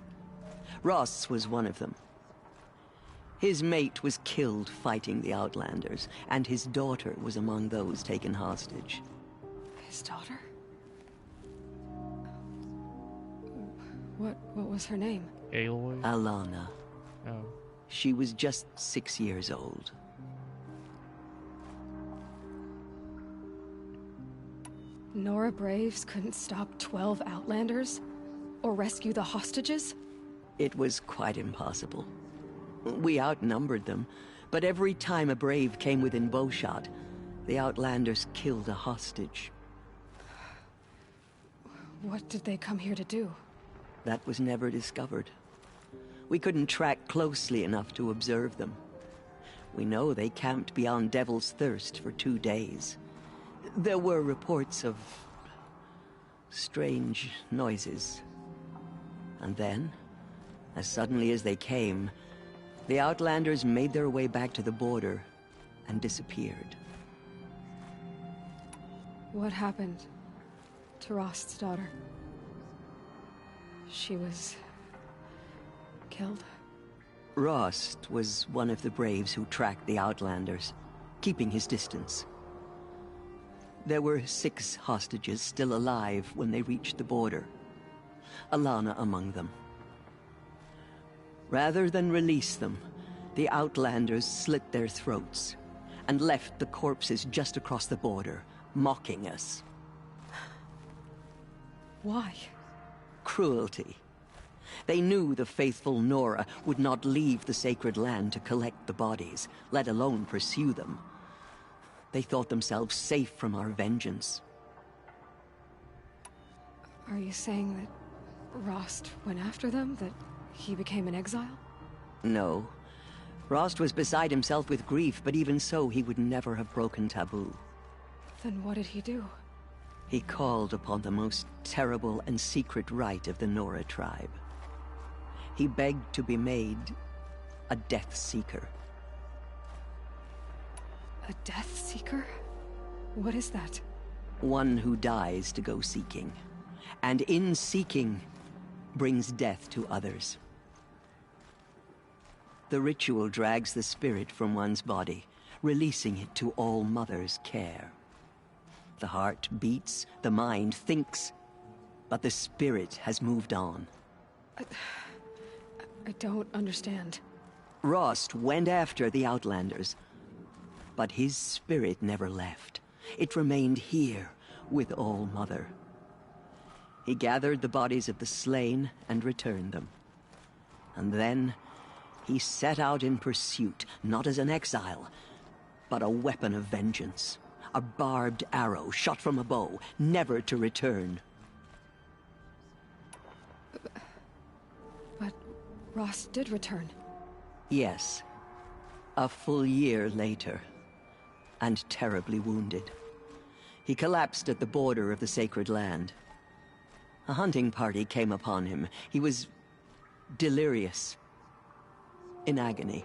Ross was one of them. His mate was killed fighting the Outlanders, and his daughter was among those taken hostage. His daughter? What was her name? Aloy? Alana. Oh. She was just 6 years old. Nora Braves couldn't stop 12 Outlanders? Or rescue the hostages? It was quite impossible. We outnumbered them, but every time a Brave came within bowshot, the Outlanders killed a hostage. What did they come here to do? That was never discovered. We couldn't track closely enough to observe them. We know they camped beyond Devil's Thirst for 2 days. There were reports of strange noises. And then, as suddenly as they came, The Outlanders made their way back to the border and disappeared. What happened to Rost's daughter? She was killed? Rost was one of the braves who tracked the Outlanders, keeping his distance. There were 6 hostages still alive when they reached the border, Alana among them. Rather than release them, the Outlanders slit their throats and left the corpses just across the border, mocking us. Why? Cruelty. They knew the faithful Nora would not leave the sacred land to collect the bodies, let alone pursue them. They thought themselves safe from our vengeance. Are you saying that Rost went after them? That he became an exile? No. Rost was beside himself with grief, but even so, he would never have broken taboo. Then what did he do? He called upon the most terrible and secret rite of the Nora tribe. He begged to be made a Death Seeker. A Death Seeker? What is that? One who dies to go seeking, and in seeking, brings death to others. The ritual drags the spirit from one's body, releasing it to All Mother's care. The heart beats, the mind thinks, but the spirit has moved on. I don't understand. Rost went after the Outlanders, but his spirit never left. It remained here with All Mother. He gathered the bodies of the slain and returned them. And then he set out in pursuit, not as an exile, but a weapon of vengeance. A barbed arrow shot from a bow, never to return. But Rost did return. Yes. A full year later, and terribly wounded. He collapsed at the border of the sacred land. A hunting party came upon him. He was delirious, in agony.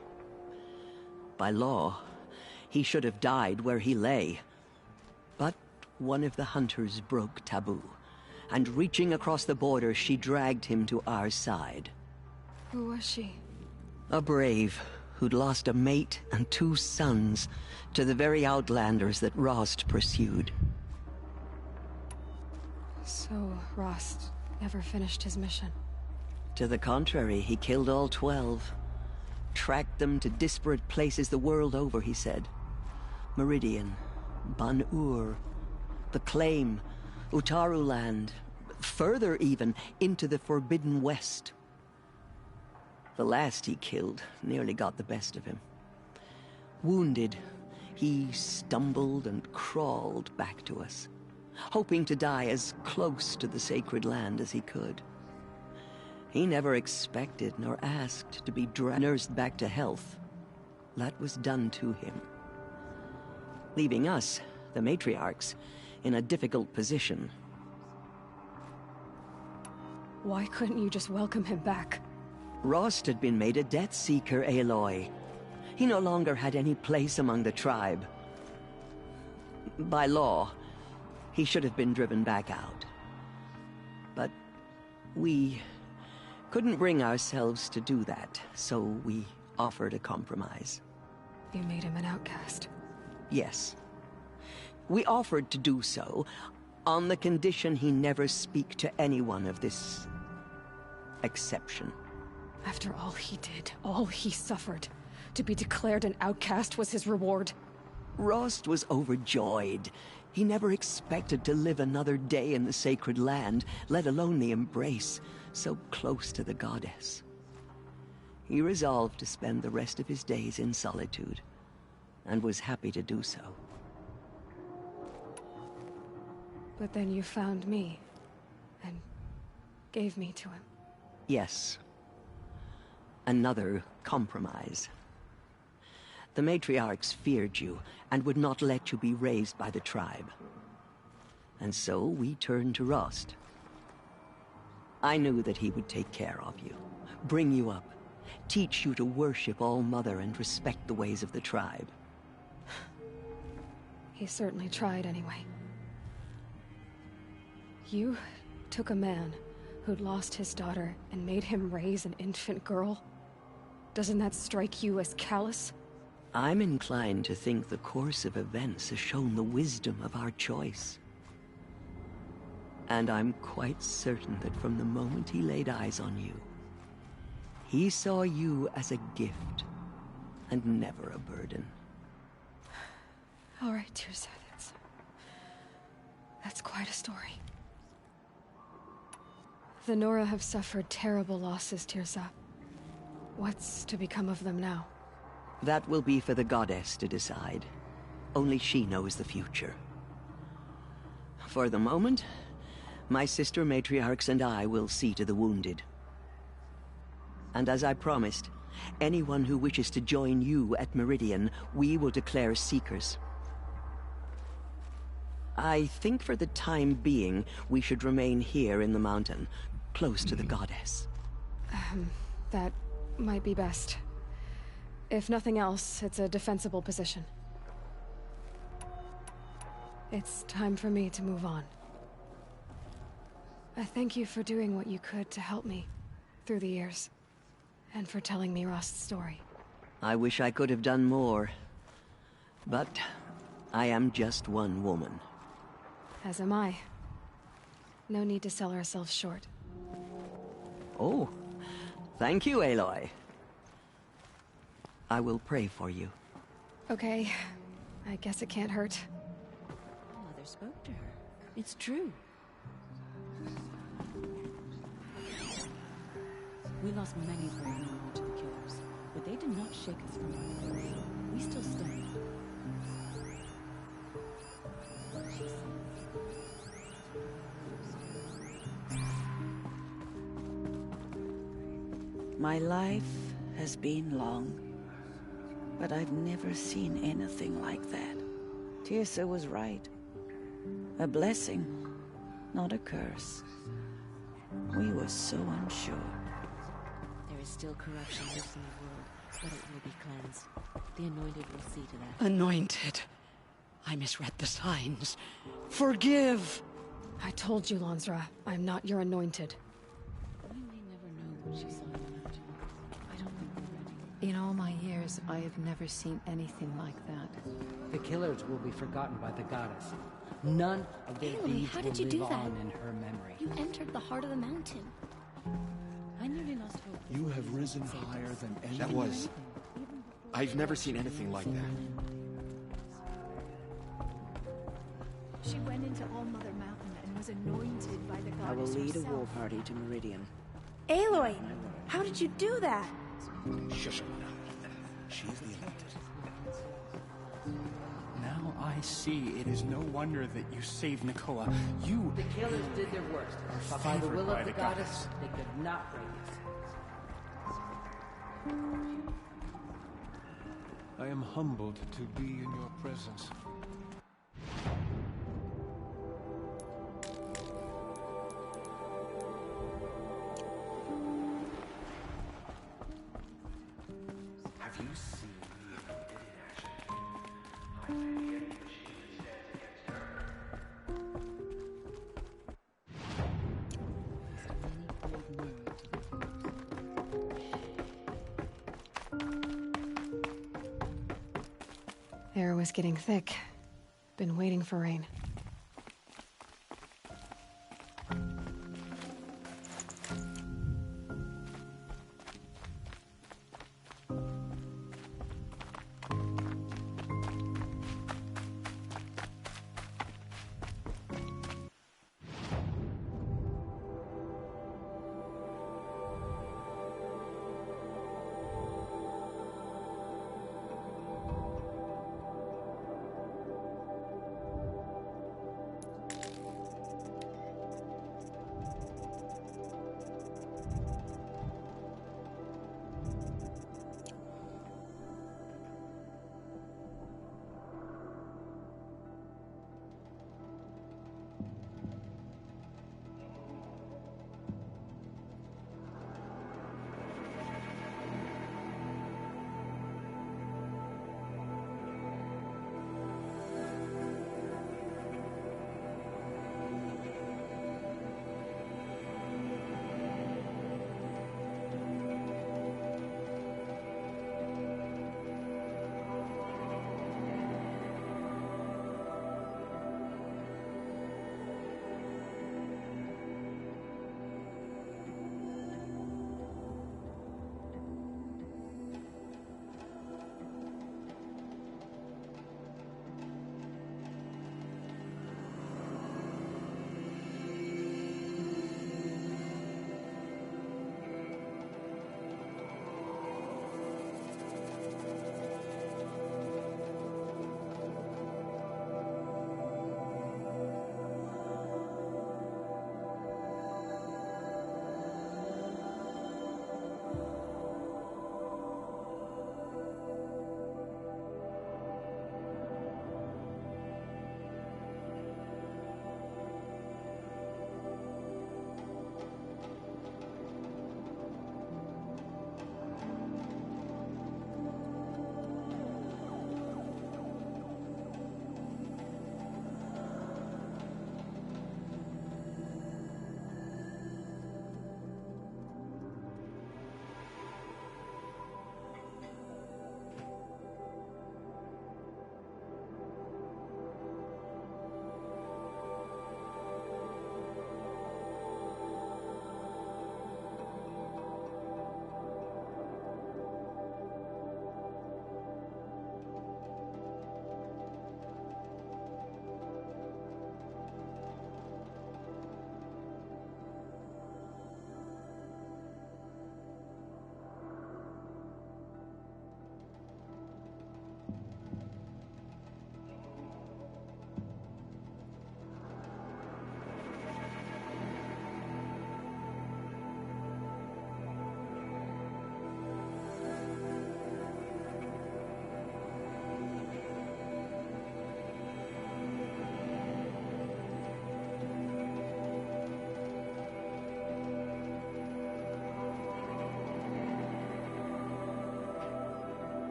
By law, he should have died where he lay. But one of the hunters broke taboo, and reaching across the border, she dragged him to our side. Who was she? A brave who'd lost a mate and 2 sons to the very Outlanders that Rost pursued. So Rost never finished his mission? To the contrary, he killed all 12. Tracked them to disparate places the world over, he said. Meridian, Ban-Ur, the Claim, Utaru Land, further even, into the Forbidden West. The last he killed nearly got the best of him. Wounded, he stumbled and crawled back to us, hoping to die as close to the sacred land as he could. He never expected nor asked to be nursed back to health. That was done to him, leaving us, the matriarchs, in a difficult position. Why couldn't you just welcome him back? Rost had been made a Death Seeker, Aloy. He no longer had any place among the tribe. By law, he should have been driven back out. But we couldn't bring ourselves to do that, so we offered a compromise. You made him an outcast? Yes. We offered to do so on the condition he never speak to anyone of this exception. After all he did, all he suffered, to be declared an outcast was his reward. Rost was overjoyed. He never expected to live another day in the sacred land, let alone the embrace, so close to the goddess. He resolved to spend the rest of his days in solitude, and was happy to do so. But then you found me, and gave me to him. Yes. Another compromise. The matriarchs feared you, and would not let you be raised by the tribe. And so we turned to Rost. I knew that he would take care of you, bring you up, Teach you to worship All Mother and respect the ways of the tribe. He certainly tried anyway. You took a man who'd lost his daughter and made him raise an infant girl? Doesn't that strike you as callous? I'm inclined to think the course of events has shown the wisdom of our choice. And I'm quite certain that from the moment he laid eyes on you, he saw you as a gift, and never a burden. All right, Teersa, that's quite a story. The Nora have suffered terrible losses, Teersa. What's to become of them now? That will be for the goddess to decide. Only she knows the future. For the moment, my sister matriarchs and I will see to the wounded. And as I promised, anyone who wishes to join you at Meridian, we will declare seekers. I think for the time being, we should remain here in the mountain, close to the goddess. That might be best. If nothing else, it's a defensible position. It's time for me to move on. I thank you for doing what you could to help me through the years, and for telling me Rost's story. I wish I could have done more, but I am just one woman. As am I. No need to sell ourselves short. Oh, thank you, Aloy. I will pray for you. Okay, I guess it can't hurt. Mother spoke to her. It's true. We lost many brave men to the killers, but they did not shake us from our faith. We still stand. My life has been long, but I've never seen anything like that. Teersa was right. A blessing, not a curse. We were so unsure. There is still corruption loose in the world, but it will be cleansed. The Anointed will see to that. Anointed. I misread the signs. Forgive! I told you, Lansra, I'm not your Anointed. We may never know what she saw in the mountain. I don't think we're ready. In all my years, I have never seen anything like that. The killers will be forgotten by the goddess. None of their deeds how will did you do live that? on in her memory. You entered the heart of the mountain. I nearly lost hope. You have risen higher than any... That was... I've never seen anything like that. She went into All Mother Mountain and was anointed by the goddess I will lead herself. a war party to Meridian. Aloy, how did you do that? Shush her now. She's the elected. Now I see it is no wonder that you saved Nakoa. You... The killers did their worst, are but by the favored will by of the the goddess, they could not break us. I am humbled to be in your presence. Have you seen the Anointed in action? I pity any machine that stands against her. Air was getting thick. Been waiting for rain.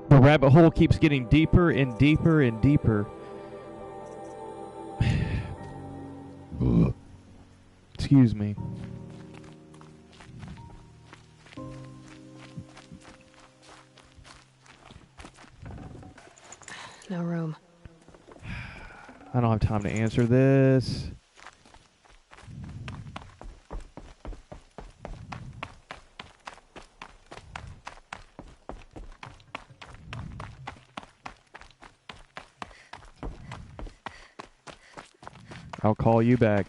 The rabbit hole keeps getting deeper and deeper and deeper. Excuse me. No room. I don't have time to answer this. I'll call you back.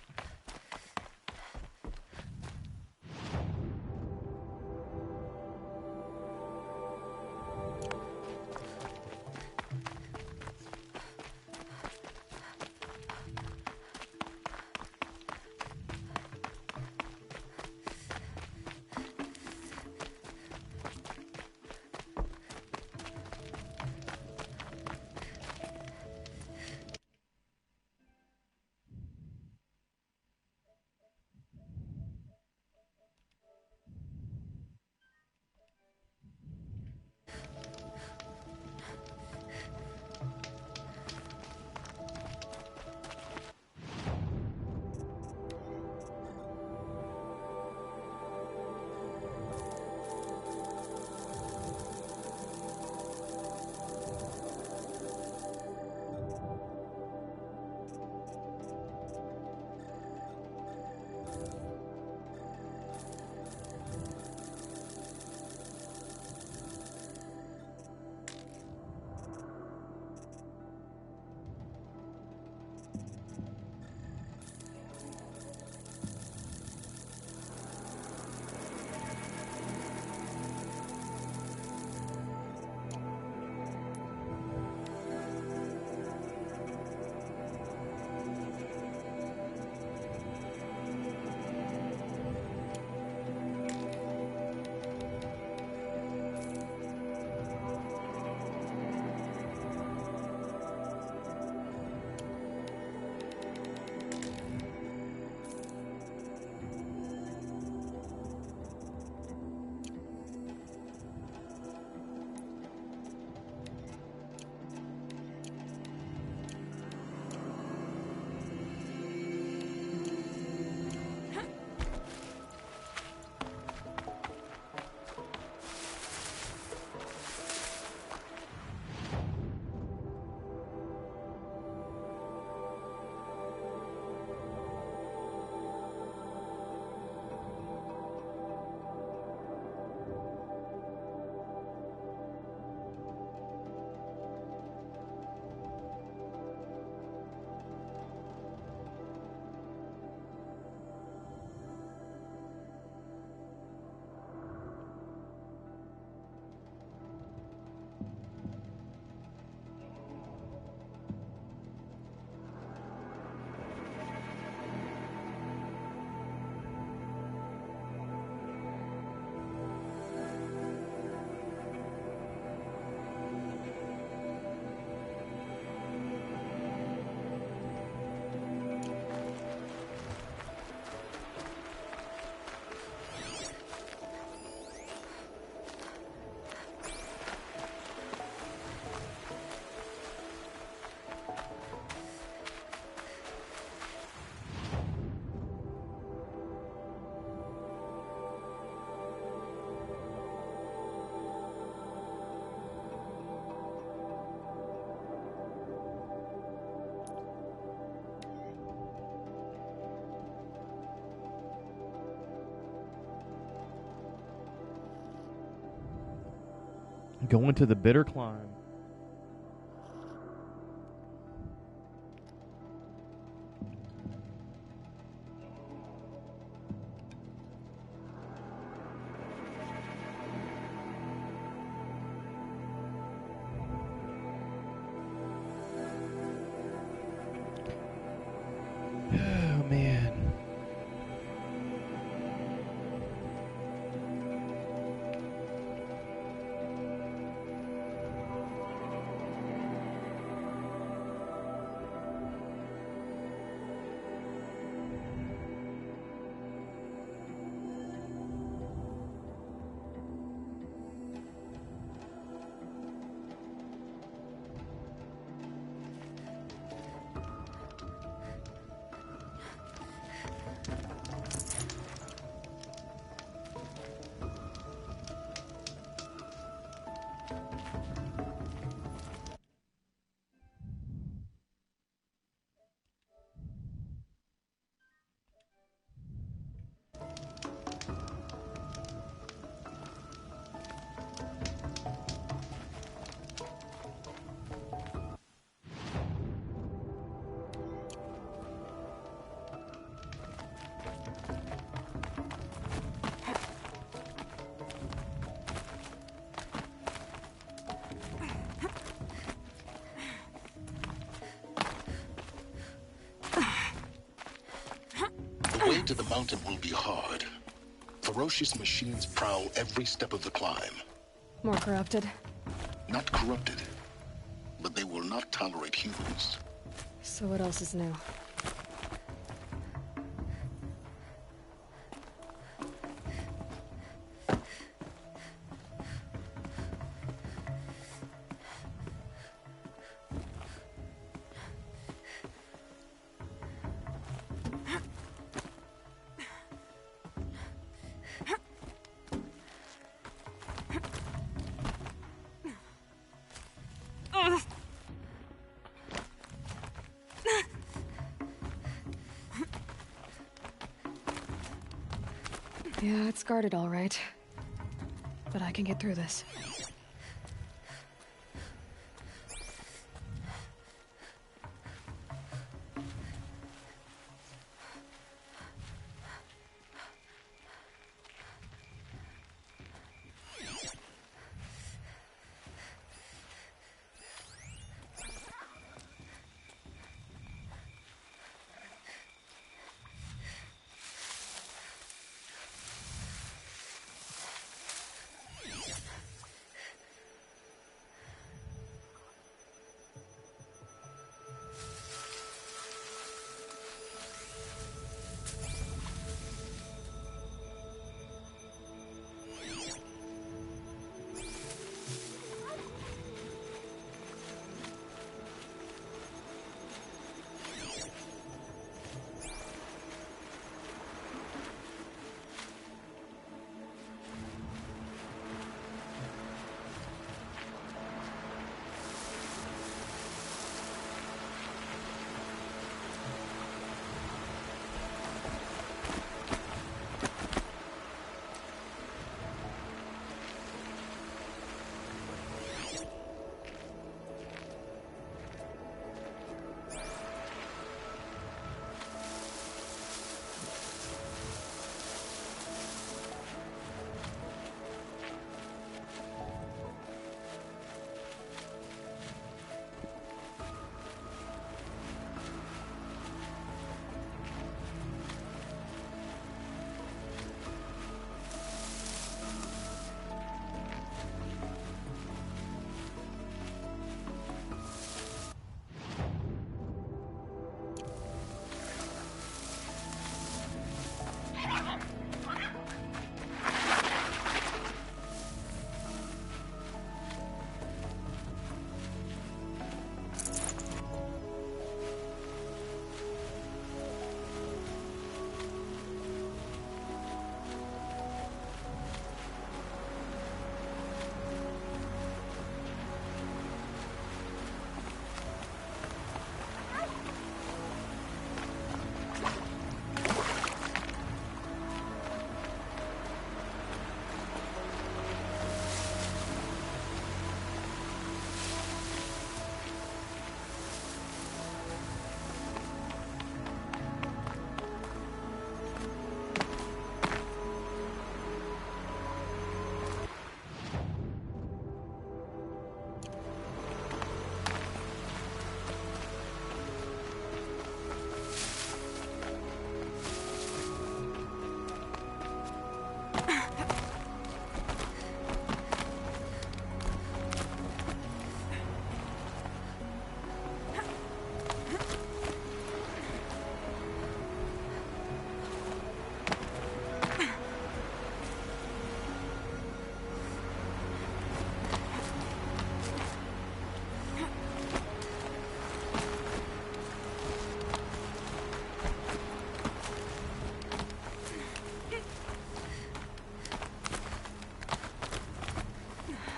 Going to the bitter climb. Oh, man. to the mountain will be hard. Ferocious machines prowl every step of the climb. More corrupted? Not corrupted, but they will not tolerate humans. So what else is new? Yeah, it's guarded all right. But I can get through this.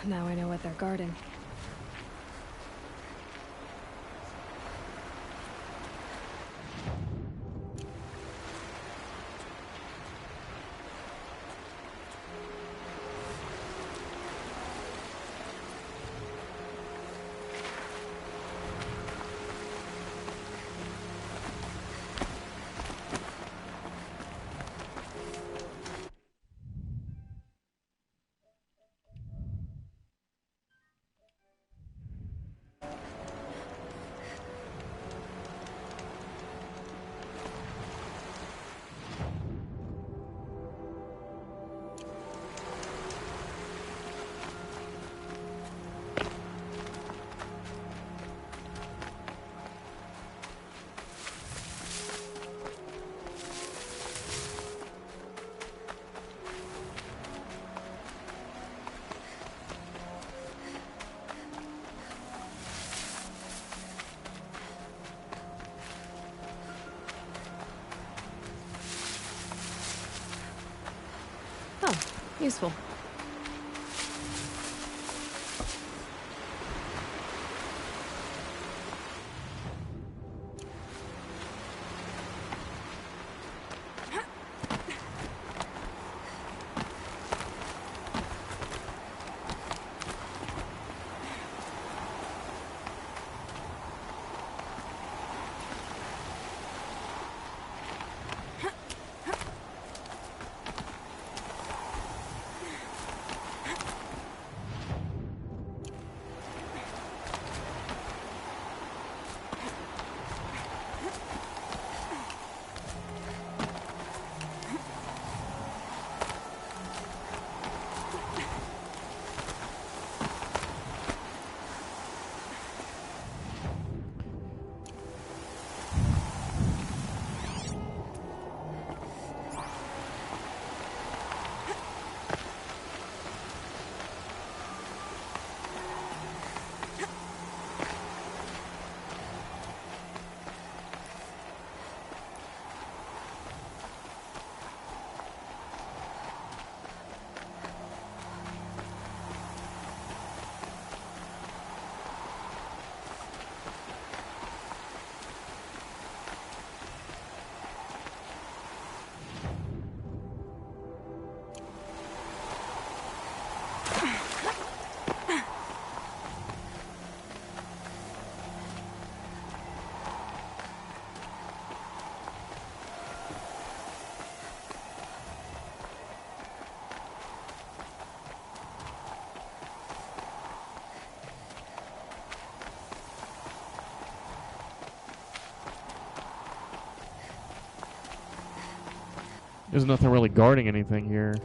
Now I know what they're guarding. Useful. There's nothing really guarding anything here.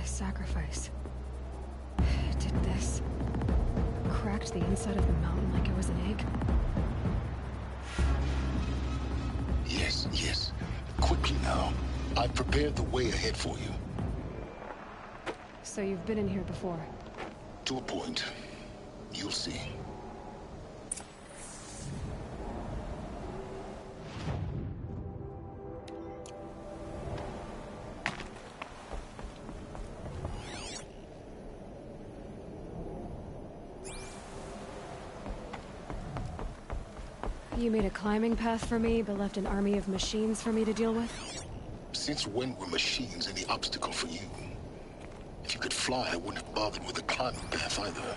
Sacrifice. It did this. Cracked the inside of the mountain like it was an egg. Yes, yes. Quickly now. I've prepared the way ahead for you. So you've been in here before? To a point. You'll see. You made a climbing path for me, but left an army of machines for me to deal with? Since when were machines any obstacle for you? If you could fly, I wouldn't have bothered with the climbing path either.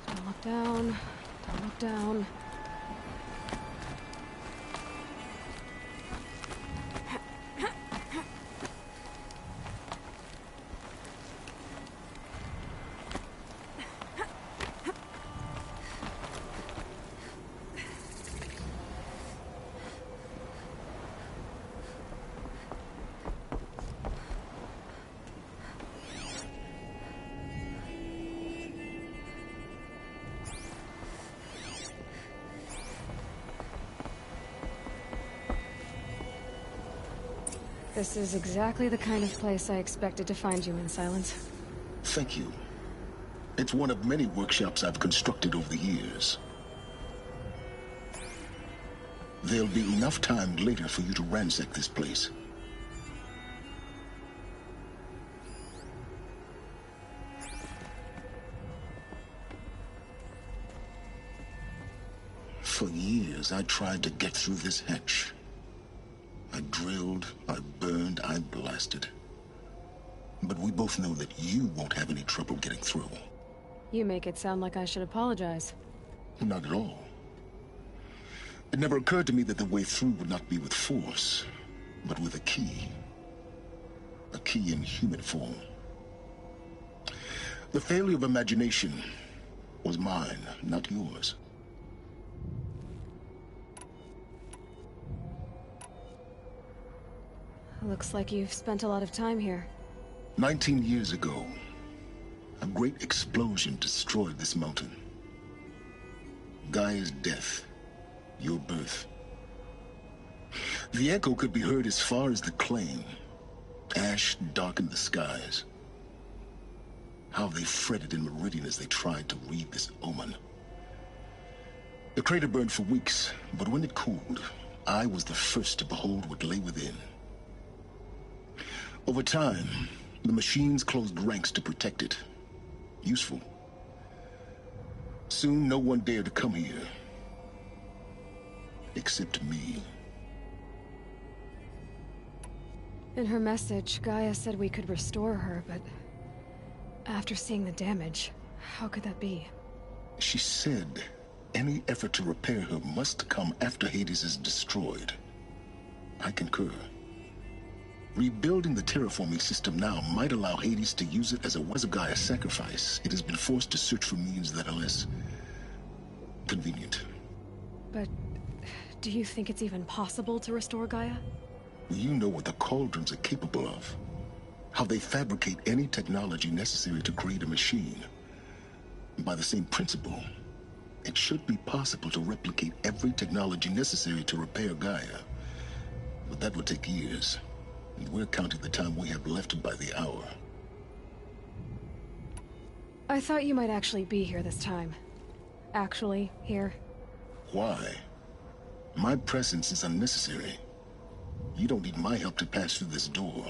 Don't look down. Don't look down. This is exactly the kind of place I expected to find you in, Silence. Thank you. It's one of many workshops I've constructed over the years. There'll be enough time later for you to ransack this place. For years, I tried to get through this hatch. I drilled, I burned, I blasted. But we both know that you won't have any trouble getting through. You make it sound like I should apologize. Not at all. It never occurred to me that the way through would not be with force, but with a key. A key in human form. The failure of imagination was mine, not yours. Looks like you've spent a lot of time here. 19 years ago, a great explosion destroyed this mountain. Gaia's death, your birth. The echo could be heard as far as the claim. Ash darkened the skies. How they fretted in Meridian as they tried to read this omen. The crater burned for weeks, but when it cooled, I was the first to behold what lay within. Over time, the machines closed ranks to protect it. Useful. Soon, no one dared to come here. Except me. In her message, Gaia said we could restore her, but after seeing the damage, how could that be? She said any effort to repair her must come after Hades is destroyed. I concur. Rebuilding the terraforming system now might allow Hades to use it as a was of Gaia's sacrifice. It has been forced to search for means that are less convenient. But do you think it's even possible to restore Gaia? You know what the Cauldrons are capable of. How they fabricate any technology necessary to create a machine. By the same principle, it should be possible to replicate every technology necessary to repair Gaia. But that would take years. And we're counting the time we have left by the hour. I thought you might actually be here this time. Actually, here. Why? My presence is unnecessary. You don't need my help to pass through this door.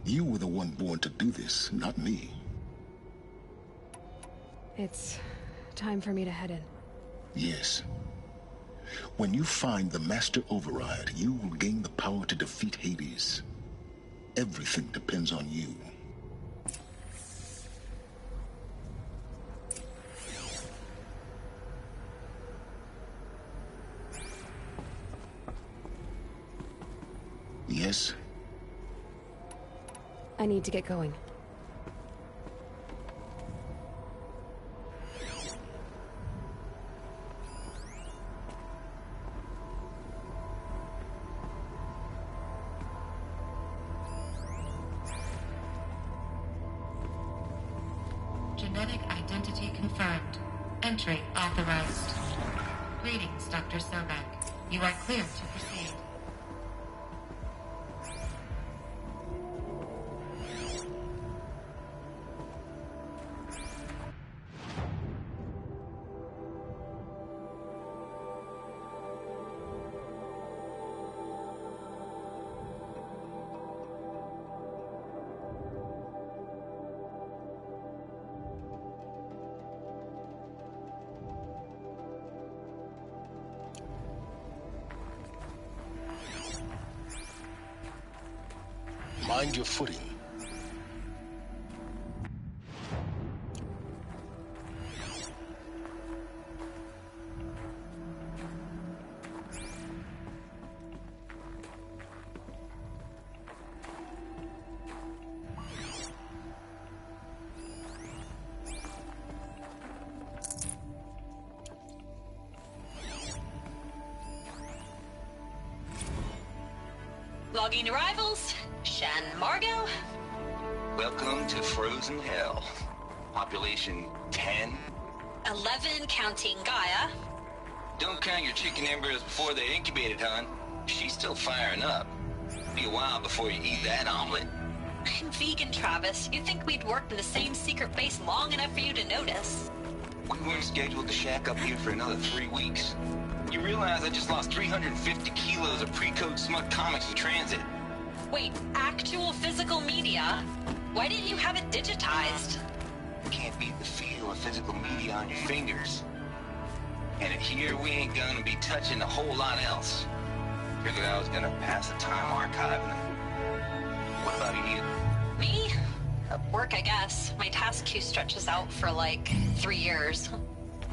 You were the one born to do this, not me. It's time for me to head in. Yes. When you find the Master Override, you will gain the power to defeat Hades. Everything depends on you. Yes? I need to get going. Genetic identity confirmed. Entry authorized. Greetings, Dr. Sobek. You are clear to proceed. Mind your footing. Logging arrivals. Shan Margot. Welcome to Frozen Hell. Population 10. 11 counting Gaia. Don't count your chicken embryos before they're incubated, hon. She's still firing up. Be a while before you eat that omelet. I'm vegan, Travis. You'd think we'd worked in the same secret base long enough for you to notice. We weren't scheduled to shack up here for another 3 weeks. You realize I just lost 350 kilos of pre-code smut comics in transit. Wait, actual physical media? Why didn't you have it digitized? Can't beat the feel of physical media on your fingers. And here we ain't gonna be touching a whole lot else. Figured I was gonna pass the time archiving them. What about you? Me? Work, I guess. My task queue stretches out for like 3 years.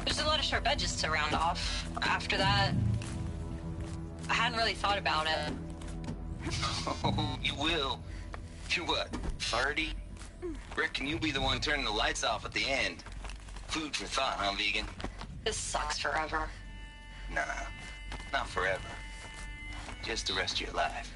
There's a lot of sharp edges to round off. After that, I hadn't really thought about it. Oh, you will. You're what, 30? Reckon you'll be the one turning the lights off at the end. Food for thought, huh, vegan? This sucks forever. Nah, not forever. Just the rest of your life.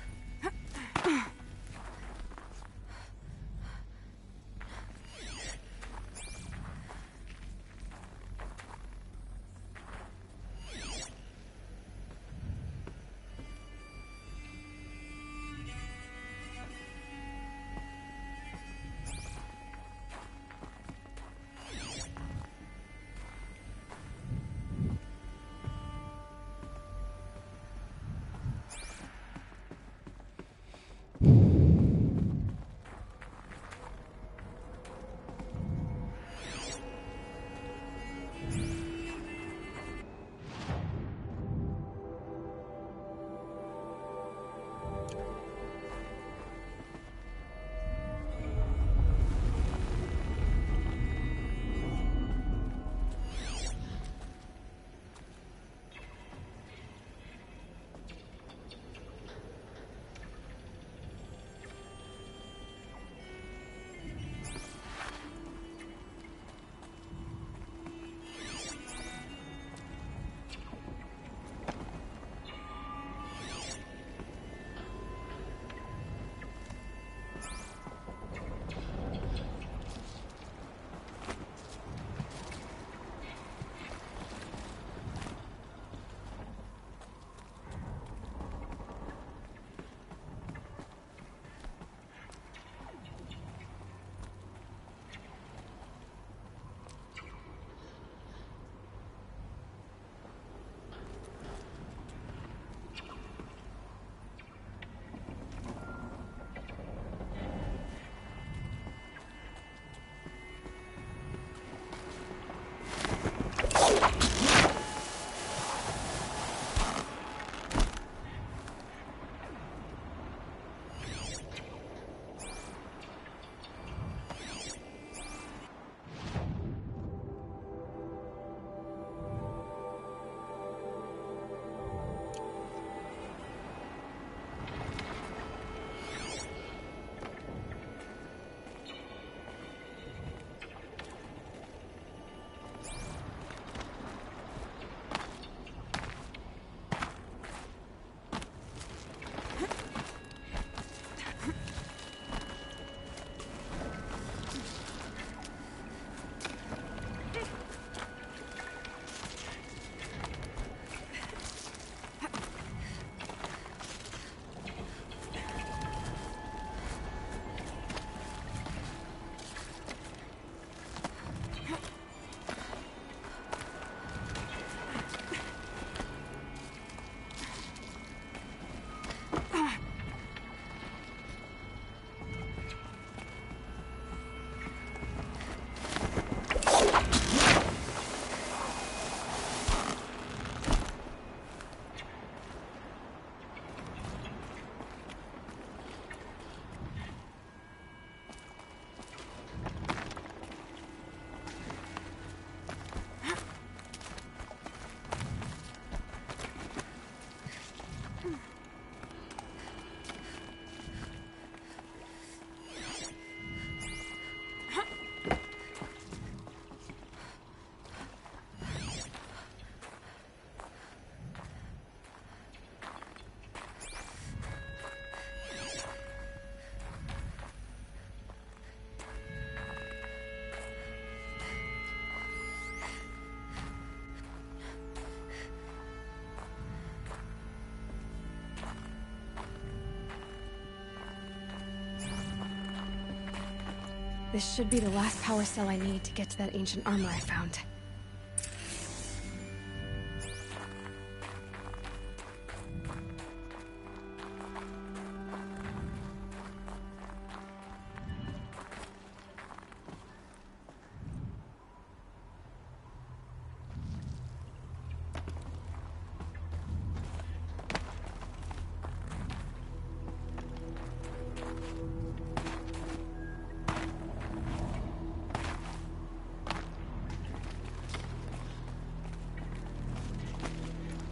This should be the last power cell I need to get to that ancient armor I found.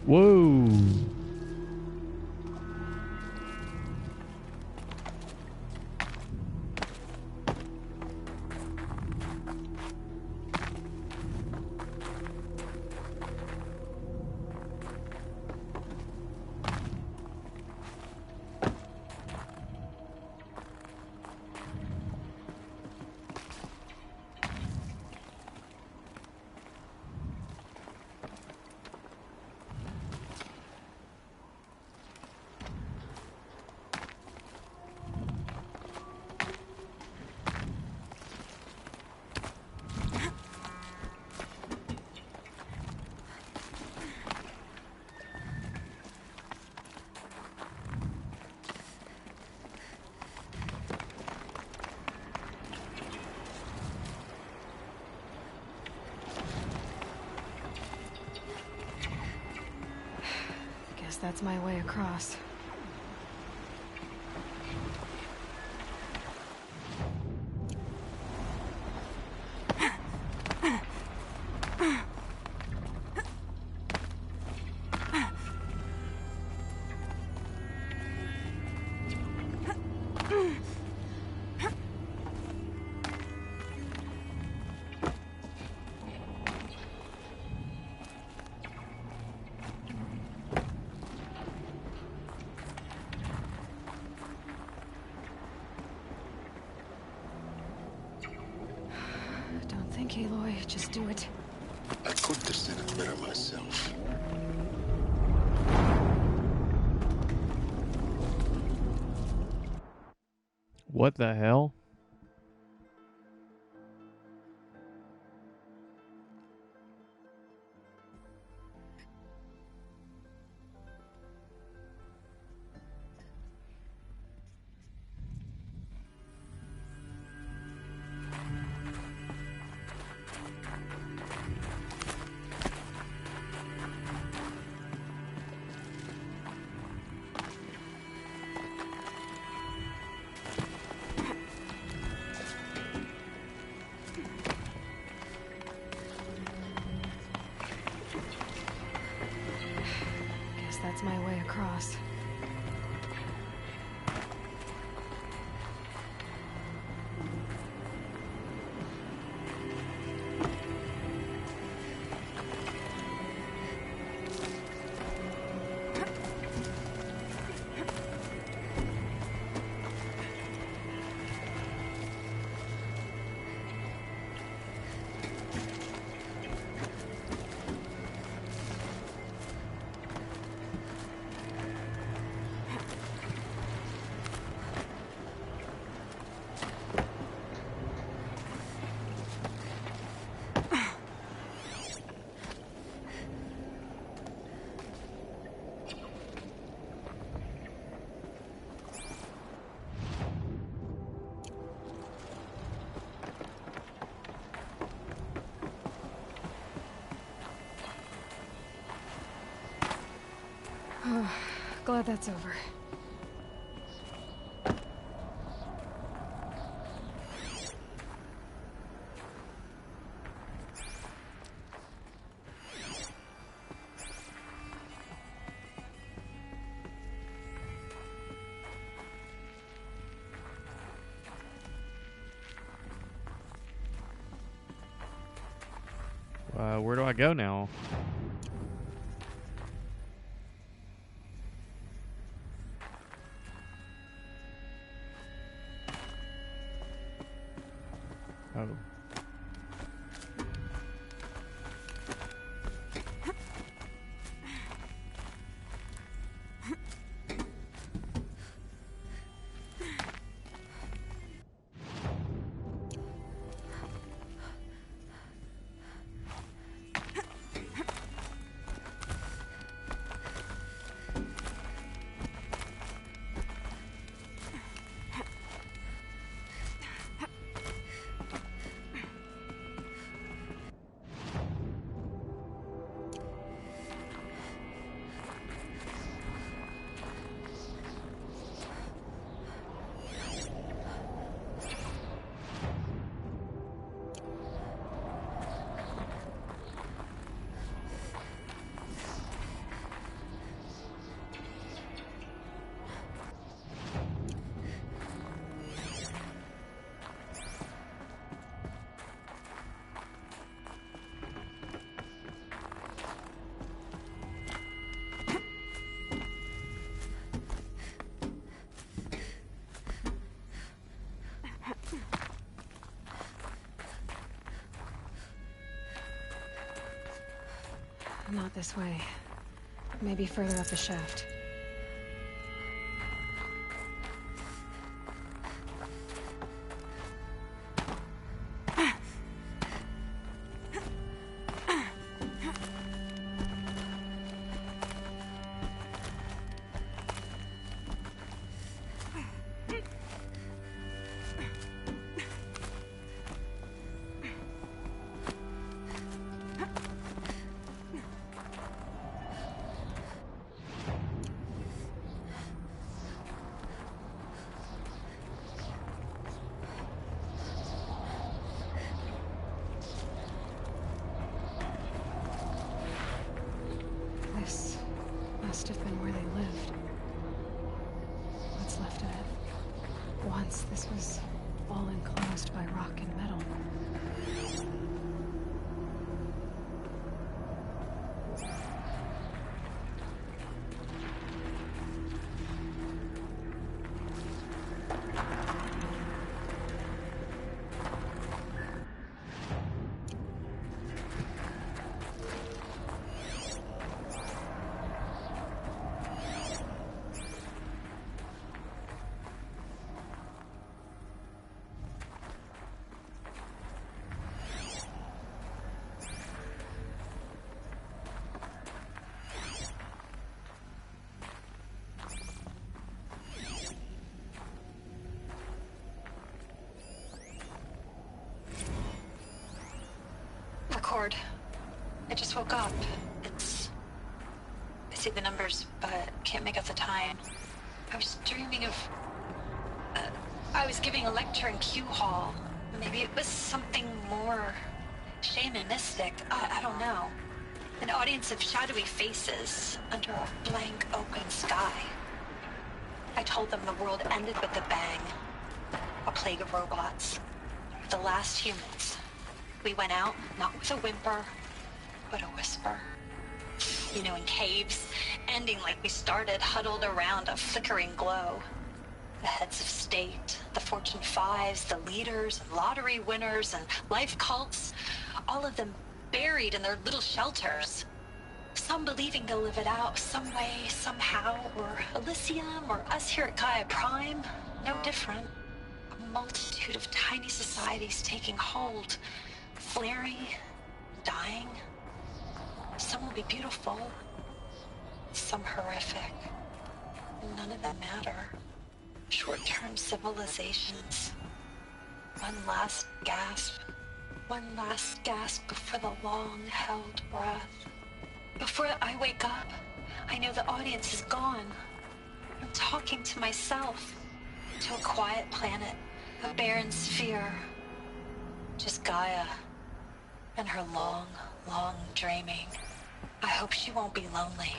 Whoa. Guess that's my way across. Aloy, just do it. I couldn't have said it better myself. What the hell? That's my way across. Glad that's over. Where do I go now? Oh. Not this way. Maybe further up the shaft. chance this was all enclosed by rock and metal. Record. I just woke up. I see the numbers, but can't make out the time. I was dreaming of... I was giving a lecture in Q Hall. Maybe it was something more shamanistic. I don't know. An audience of shadowy faces under a blank open sky. I told them the world ended with a bang. A plague of robots. The last humans. We went out, not with a whimper, but a whisper. You know, in caves, ending like we started, huddled around a flickering glow. The heads of state, the Fortune 5s, the leaders, and lottery winners, and life cults, all of them buried in their little shelters. Some believing they'll live it out some way, somehow, or Elysium, or us here at Gaia Prime, no different. A multitude of tiny societies taking hold, flaring, dying. Some will be beautiful, some horrific. None of them matter. Short-term civilizations. One last gasp. One last gasp before the long-held breath. Before I wake up, I know the audience is gone. I'm talking to myself. To a quiet planet, a barren sphere. Just Gaia. And her long, long dreaming. I hope she won't be lonely.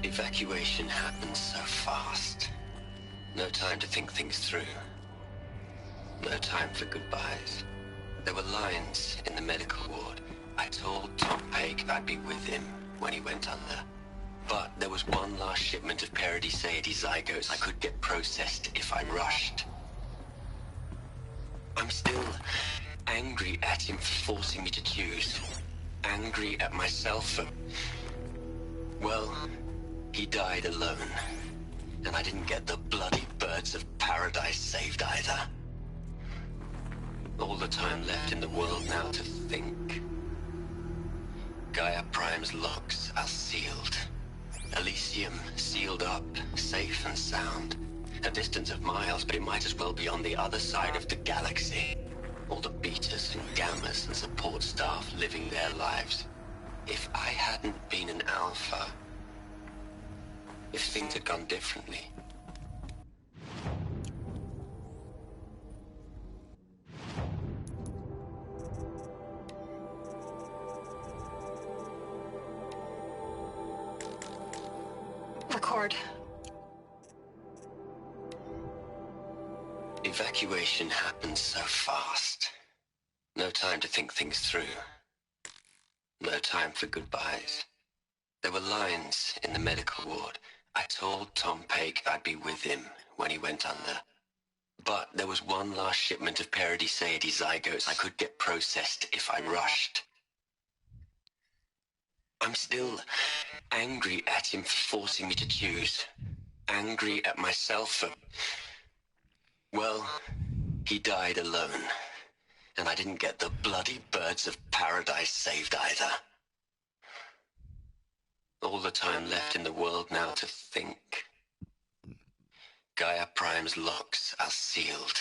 Evacuation happens so fast. No time to think things through. No time for goodbyes. There were lines in the medical ward. I told Tom Paige I'd be with him when he went under. But there was one last shipment of Paradis-Sade zygotes I could get processed if I rushed. I'm still angry at him for forcing me to choose. Angry at myself for... well... he died alone, and I didn't get the bloody birds of paradise saved either. All the time left in the world now to think. Gaia Prime's locks are sealed. Elysium sealed up, safe and sound. A distance of miles, but it might as well be on the other side of the galaxy. All the betas and gammas and support staff living their lives. If I hadn't been an alpha... if things had gone differently. Record. Evacuation happens so fast. No time to think things through. No time for goodbyes. There were lines in the medical ward. I told Tom Paik I'd be with him when he went under. But there was one last shipment of Paradiseidae zygotes I could get processed if I rushed. I'm still angry at him for forcing me to choose. Angry at myself for... Well, he died alone. And I didn't get the bloody birds of paradise saved either. All the time left in the world now to think. Gaia Prime's locks are sealed.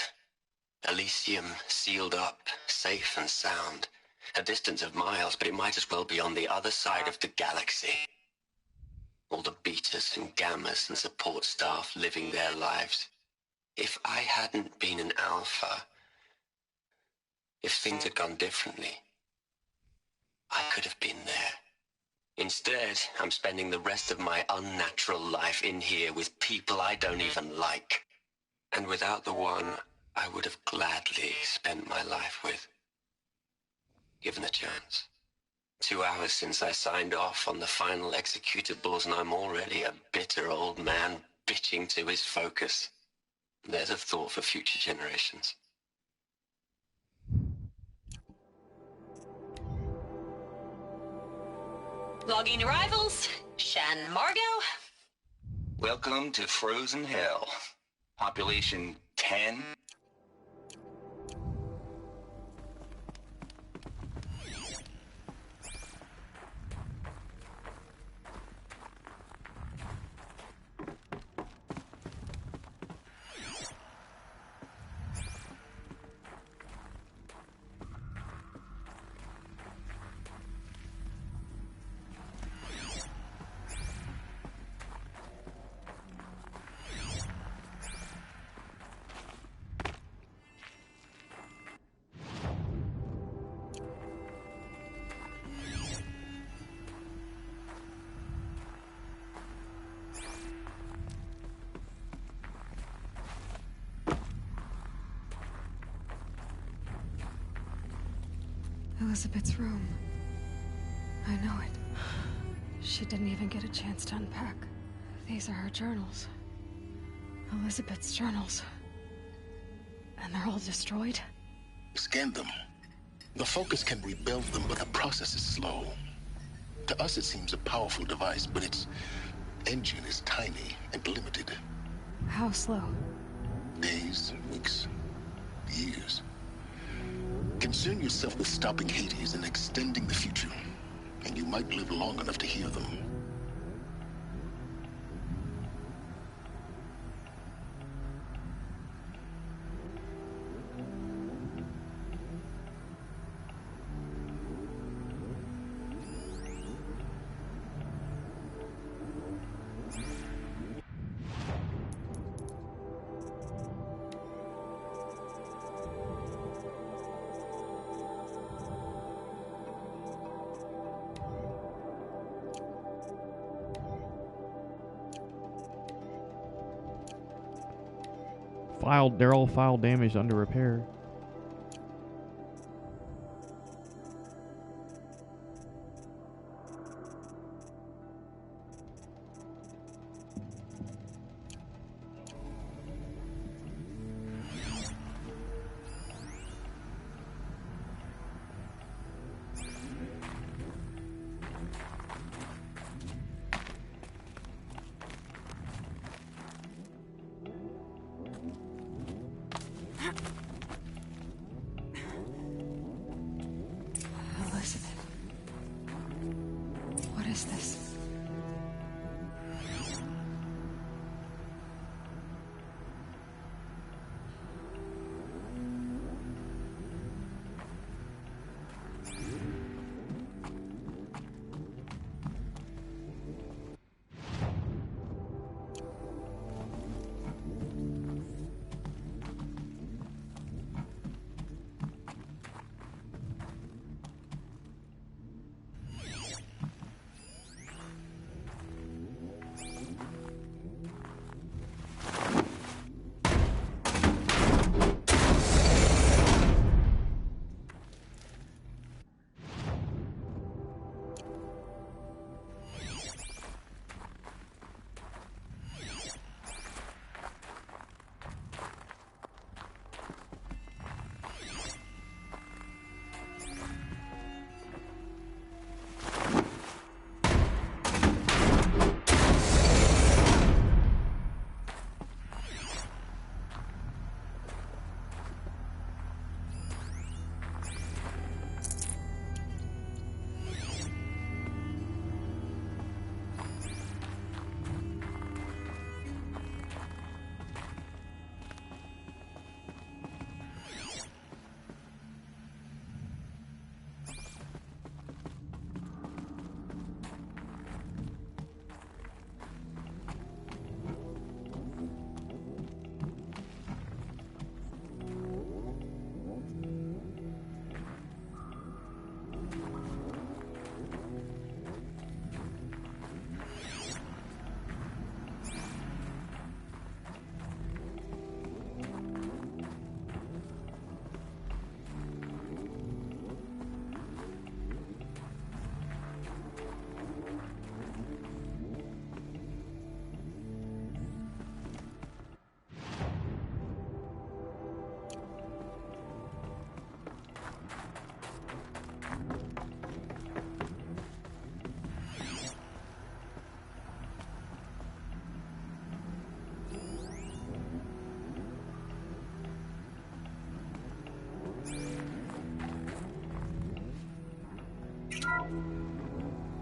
Elysium sealed up, safe and sound. A distance of miles, but it might as well be on the other side of the galaxy. All the betas and gammas and support staff living their lives. If I hadn't been an alpha, if things had gone differently, I could have been there. Instead, I'm spending the rest of my unnatural life in here with people I don't even like. And without the one I would have gladly spent my life with. Given a chance. 2 hours since I signed off on the final executables, and I'm already a bitter old man bitching to his focus. There's a thought for future generations. Logging arrivals, Shan Margot. Welcome to Frozen Hell. Population 10. Elizabeth's room. I know it. She didn't even get a chance to unpack. These are her journals. Elizabeth's journals. And they're all destroyed? Scan them. The Focus can rebuild them, but the process is slow. To us it seems a powerful device, but its engine is tiny and limited. How slow? Days, weeks, years. Concern yourself with stopping Hades and extending the future, and you might live long enough to hear them. They're all file damaged under repair.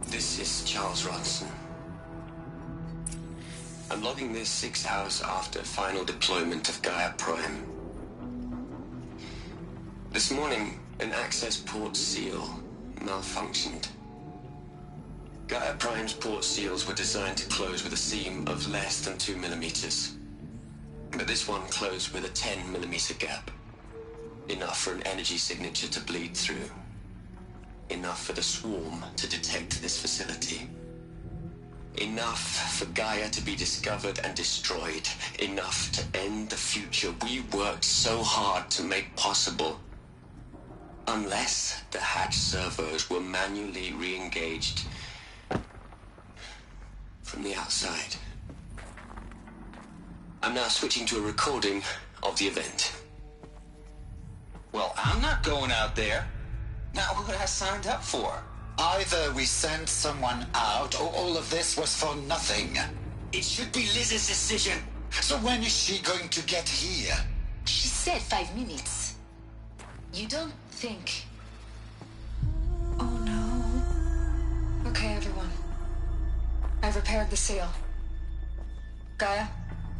This is Charles Ronson. I'm logging this 6 hours after final deployment of Gaia Prime. This morning, an access port seal malfunctioned. Gaia Prime's port seals were designed to close with a seam of less than 2 millimeters. But this one closed with a 10 millimeter gap. Enough for an energy signature to bleed through. Enough for the swarm to detect this facility. Enough for Gaia to be discovered and destroyed. Enough to end the future we worked so hard to make possible. Unless the hatch servos were manually re-engaged from the outside. I'm now switching to a recording of the event. Well, I'm not going out there. Not what I signed up for. Either we sent someone out, or all of this was for nothing. It should be Liz's decision. So when is she going to get here? She said 5 minutes. You don't think... Oh no. Okay, everyone. I've repaired the seal. Gaia?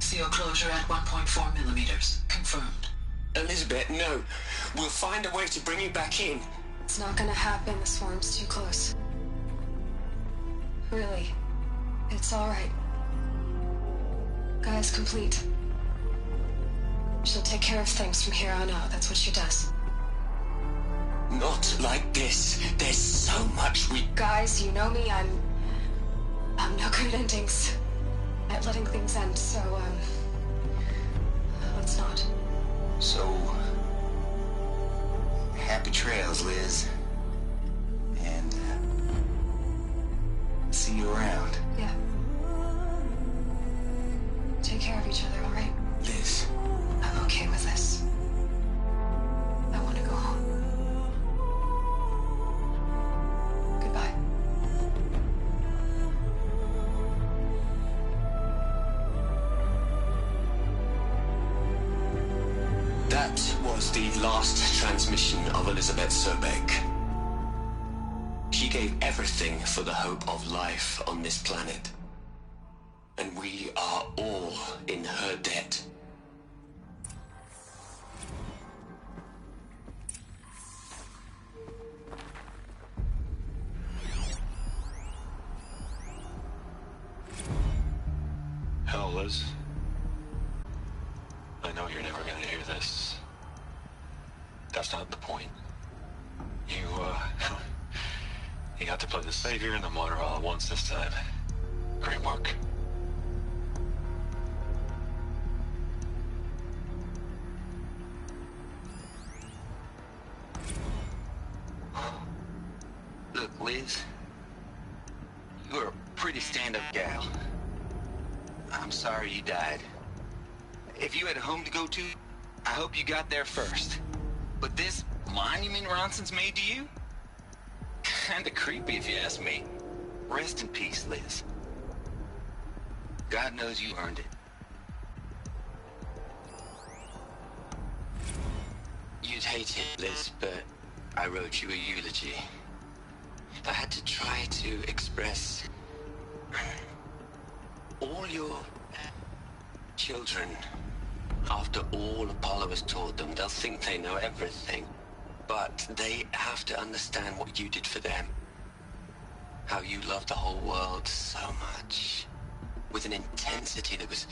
Seal closure at 1.4 millimeters. Confirmed. Elizabeth, no. We'll find a way to bring you back in. It's not gonna happen. The swarm's too close. Really. It's alright. Gaia's complete. She'll take care of things from here on out. That's what she does. Not like this. There's so much we... Guys, you know me. I'm no good at endings. At letting things end, so, let's not. So... happy trails, Liz. And, see you around. Yeah. Take care of each other, alright? Liz. I'm okay with this. I want to go home. Goodbye. That was the last transmission of Elizabeth Sobeck. She gave everything for the hope of life on this planet. And we are all in her debt. Hell, Liz. I know you're never gonna hear this. That's not the point. You, you got to play the savior and the martyr all at once this time. Great work. Look, Liz. You're a pretty stand-up gal. I'm sorry you died. If you had a home to go to, I hope you got there first. But this monument Ronson's made to you? Kinda creepy if you ask me. Rest in peace, Liz. God knows you earned it. You'd hate it, Liz, but I wrote you a eulogy. I had to try to express all your children. After all Apollo has taught them, they'll think they know everything. But they have to understand what you did for them. How you loved the whole world so much. With an intensity that was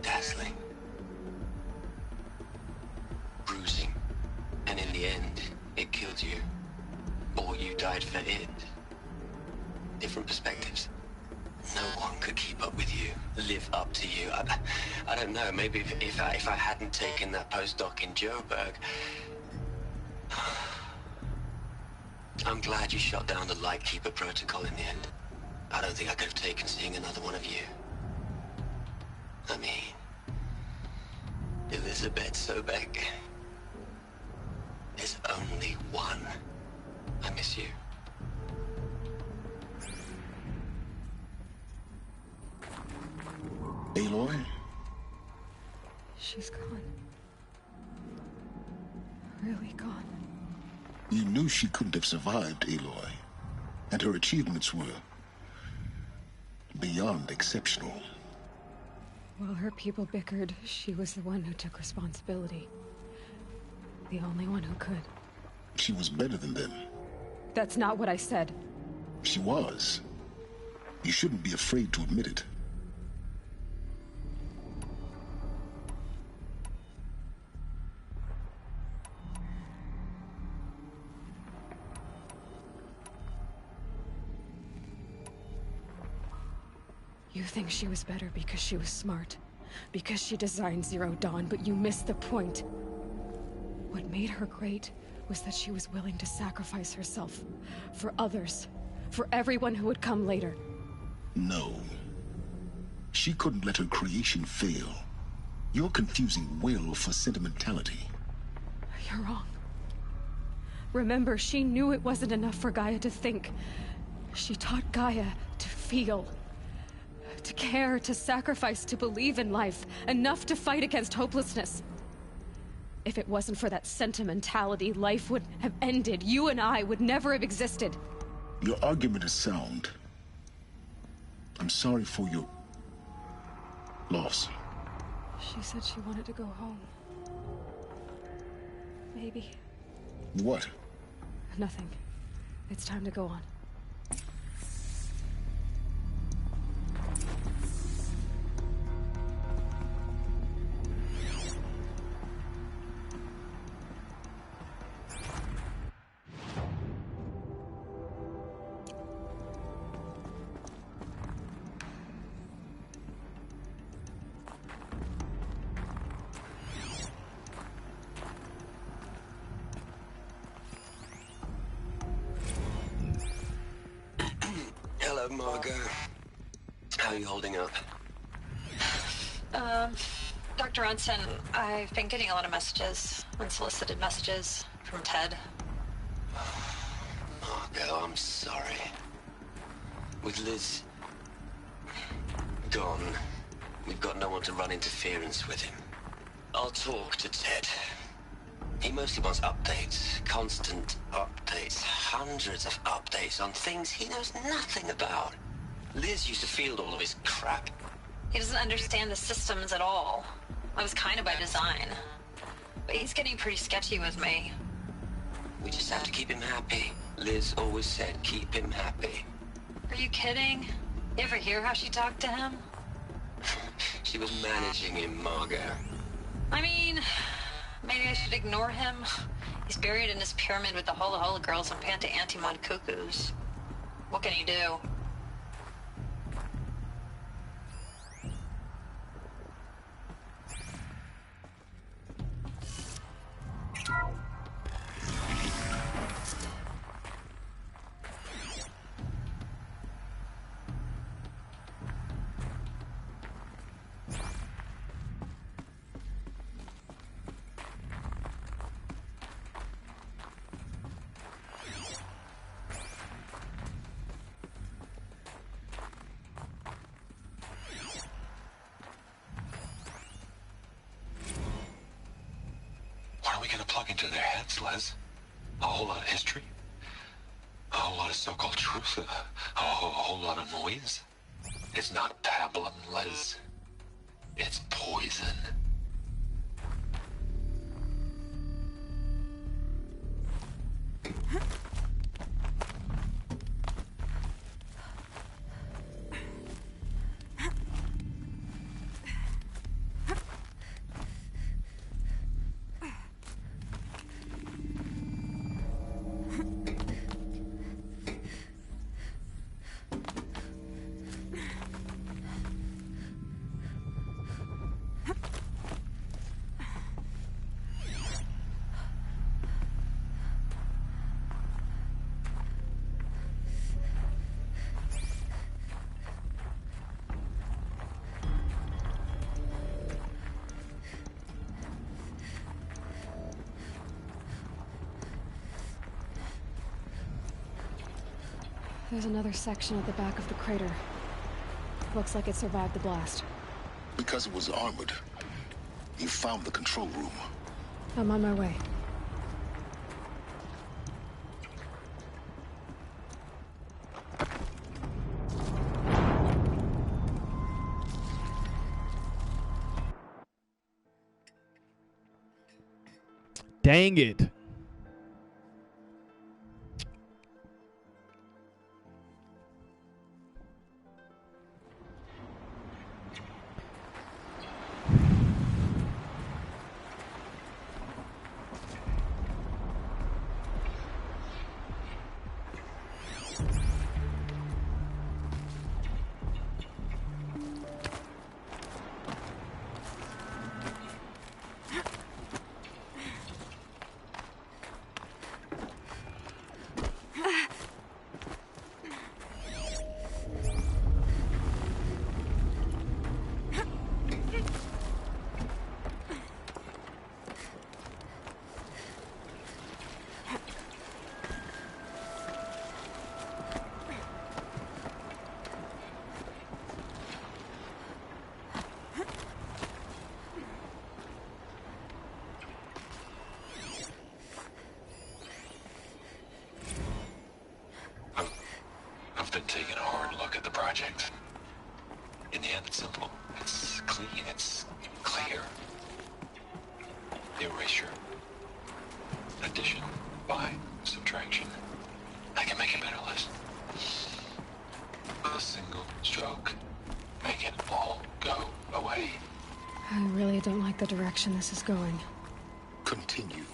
dazzling. Bruising. And in the end, it killed you. Or you died for it. Different perspectives. No one could keep up with you, live up to you. I don't know, maybe if I hadn't taken that postdoc in Joburg. I'm glad you shot down the Lightkeeper protocol in the end. I don't think I could have taken seeing another one of you. I mean, Elizabeth Sobeck. There's only one. I miss you. Aloy? She's gone. Really gone. You knew she couldn't have survived, Aloy. And her achievements were beyond exceptional. While her people bickered, she was the one who took responsibility. The only one who could. She was better than them. That's not what I said. She was. You shouldn't be afraid to admit it. You think she was better because she was smart, because she designed Zero Dawn, but you missed the point. What made her great was that she was willing to sacrifice herself for others, for everyone who would come later. No. She couldn't let her creation fail. You're confusing will for sentimentality. You're wrong. Remember, she knew it wasn't enough for Gaia to think. She taught Gaia to feel. To care, to sacrifice, to believe in life, enough to fight against hopelessness. If it wasn't for that sentimentality, life would have ended. You and I would never have existed. Your argument is sound. I'm sorry for your loss. She said she wanted to go home. Maybe. What? Nothing. It's time to go on. Hello, Margot. How are you holding up? Dr. Ronson, I've been getting a lot of messages, unsolicited messages from Ted. Margot, I'm sorry. With Liz gone, we've got no one to run interference with him. I'll talk to Ted. He mostly wants updates, constant updates, hundreds of updates on things he knows nothing about. Liz used to field all of his crap. He doesn't understand the systems at all. That was kind of by design. But he's getting pretty sketchy with me. We just have to keep him happy. Liz always said keep him happy. Are you kidding? You ever hear how she talked to him? She was managing him, Margot. I mean, maybe I should ignore him. He's buried in his pyramid with the Hola Hola girls and Panta Antimon cuckoos. What can he do? Into their heads, Les. A whole lot of history. A whole lot of so-called truth. A whole lot of noise. It's not pablum, Les. It's poison. There's another section at the back of the crater. Looks like it survived the blast. Because it was armored. You found the control room. I'm on my way. Dang it. I've been taking a hard look at the project. In the end, it's simple. It's clean. It's clear. Erasure. Addition. By. Subtraction. I can make a better list. A single stroke. Make it all go away. I really don't like the direction this is going. Continue.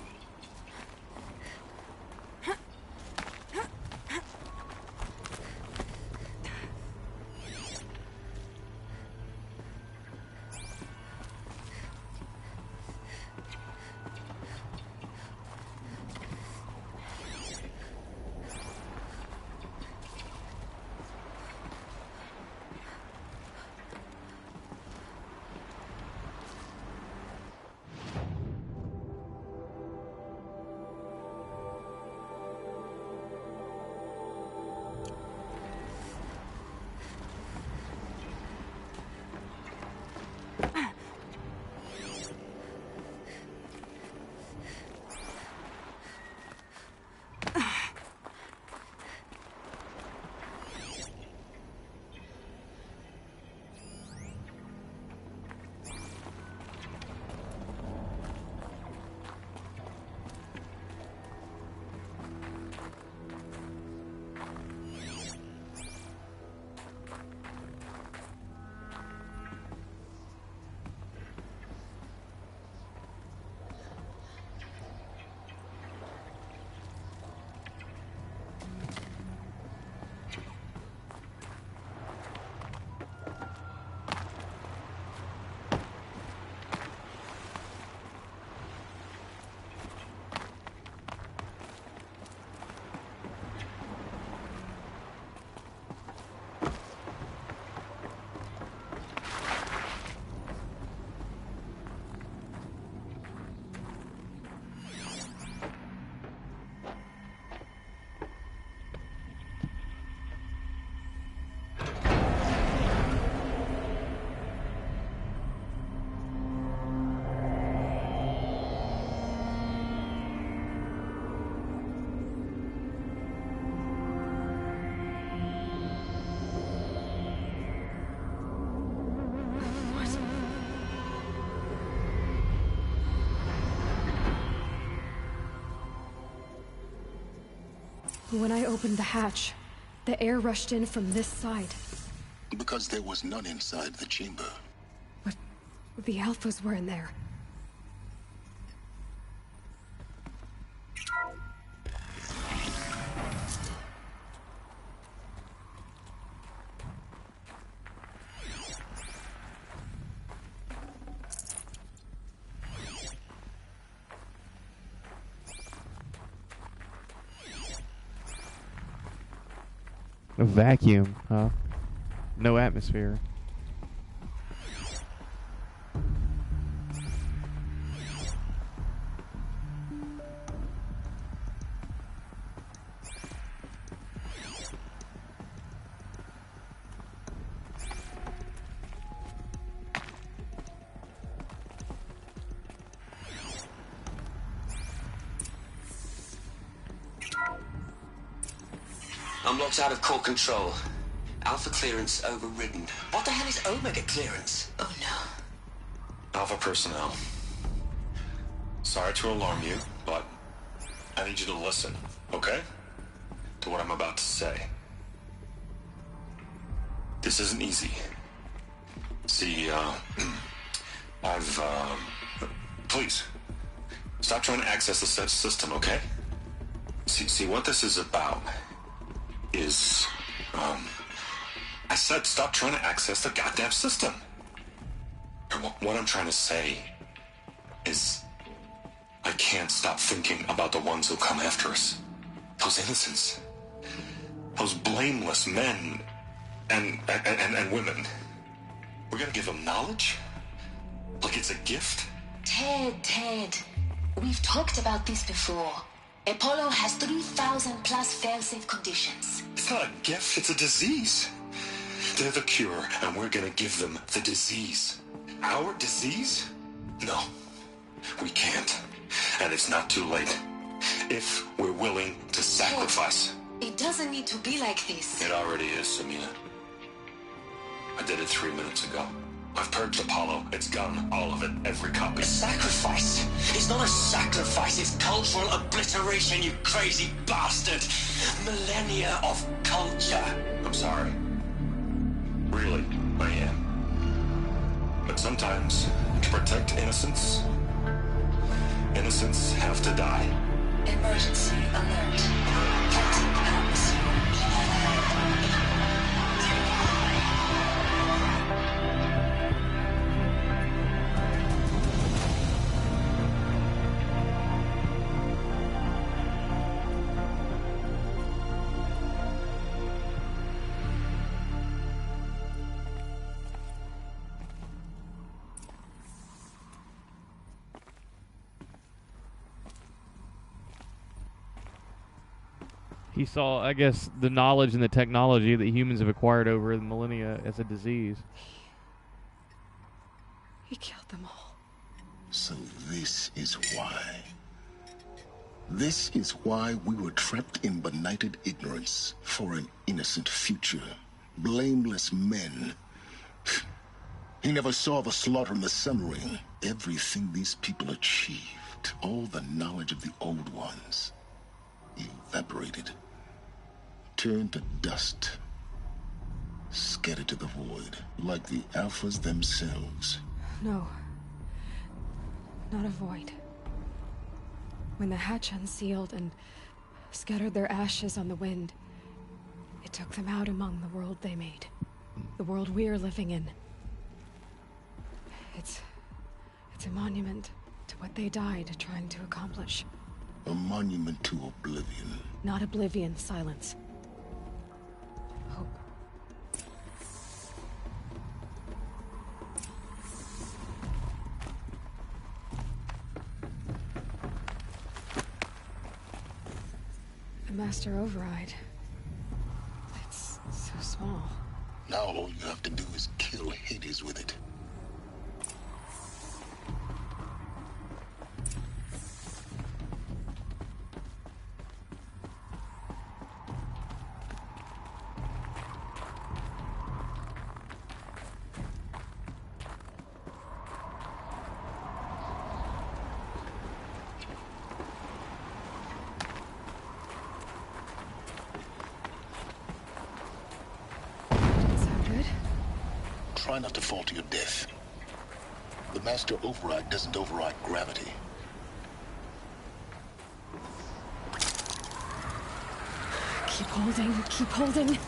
When I opened the hatch, the air rushed in from this side. Because there was none inside the chamber. But the Alphas were in there. A vacuum, huh? No atmosphere. I'm locked out of core control. Alpha clearance overridden. What the hell is Omega clearance? Oh no. Alpha personnel. Sorry to alarm you, But I need you to listen, okay? To what I'm about to say. This isn't easy. See, please, stop trying to access the system, okay? See, what this is about is, I said stop trying to access the goddamn system. What I'm trying to say is, I can't stop thinking about the ones who come after us. Those innocents. Those blameless men and women. We're gonna give them knowledge? Like it's a gift? Ted. We've talked about this before. Apollo has 3,000 plus fail-safe conditions. It's not a gift, it's a disease. They're the cure, and we're gonna give them the disease. Our disease? No, we can't. And it's not too late. If we're willing to sacrifice. It doesn't need to be like this. It already is, Samina. I did it 3 minutes ago. I've purged Apollo. It's gone. All of it. Every copy. A sacrifice? It's not a sacrifice. It's cultural obliteration, you crazy bastard. Millennia of culture. I'm sorry. Really, I am. But sometimes, to protect innocence, innocents have to die. Emergency alert. Captain Adams. He saw, I guess, the knowledge and the technology that humans have acquired over the millennia as a disease. He killed them all. So this is why. This is why we were trapped in benighted ignorance for an innocent future. Blameless men. He never saw the slaughter in the Sun Ring. Everything these people achieved, all the knowledge of the old ones, evaporated. Turned to dust. Scattered to the void, like the Alphas themselves. No. Not a void. When the hatch unsealed and scattered their ashes on the wind, it took them out among the world they made. The world we're living in. It's a monument to what they died trying to accomplish. A monument to oblivion. Not oblivion, silence. Hope. The Master Override. It's so small. Now all you have to do is kill Hades with it. Try not to fall to your death. The Master Override doesn't override gravity. Keep holding, keep holding.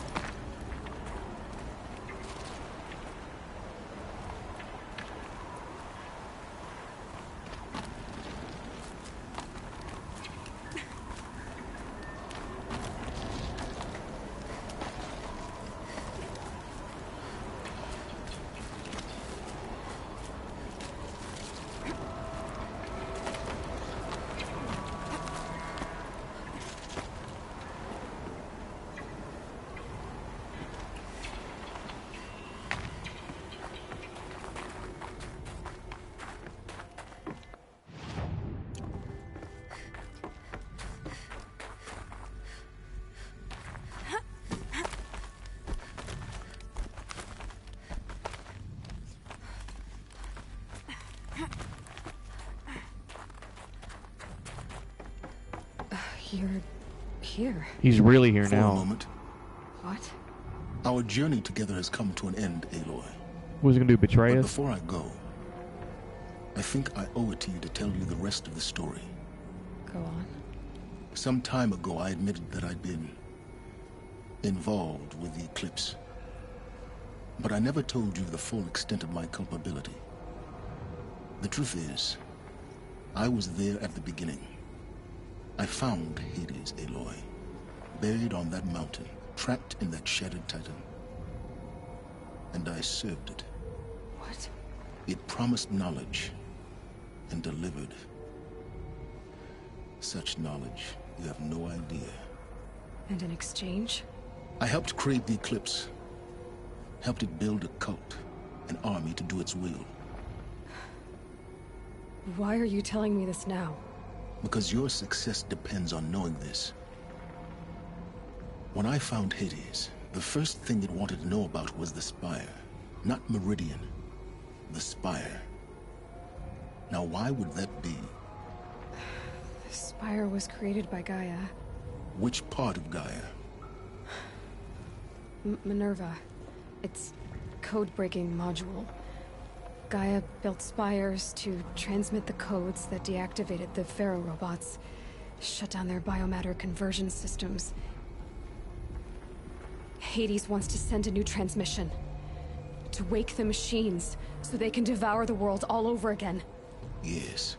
You're here. He's really here For now. a moment. What? Our journey together has come to an end, Aloy. What was he gonna do, betray But us? before I go, I think I owe it to you to tell you the rest of the story. Go on. Some time ago, I admitted that I'd been involved with the Eclipse. But I never told you the full extent of my culpability. The truth is, I was there at the beginning. I found Hades, Aloy, buried on that mountain, trapped in that shattered titan. And I served it. What? It promised knowledge and delivered such knowledge you have no idea. And in exchange? I helped create the Eclipse. Helped it build a cult, an army to do its will. Why are you telling me this now? Because your success depends on knowing this. When I found Hades, the first thing it wanted to know about was the Spire. Not Meridian. The Spire. Now why would that be? The Spire was created by Gaia. Which part of Gaia? Minerva. It's code-breaking module. Gaia built spires to transmit the codes that deactivated the Pharaoh robots, shut down their biomatter conversion systems. Hades wants to send a new transmission. To wake the machines, so they can devour the world all over again. Yes.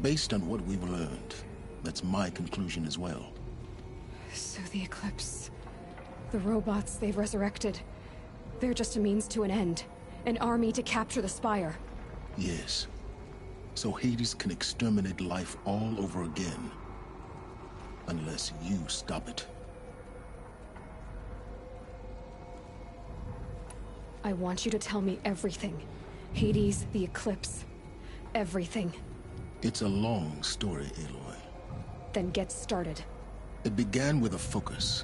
Based on what we've learned, that's my conclusion as well. So the Eclipse... the robots they've resurrected... they're just a means to an end. An army to capture the Spire. Yes. So Hades can exterminate life all over again. Unless you stop it. I want you to tell me everything. Hades, the Eclipse. Everything. It's a long story, Aloy. Then get started. It began with a focus.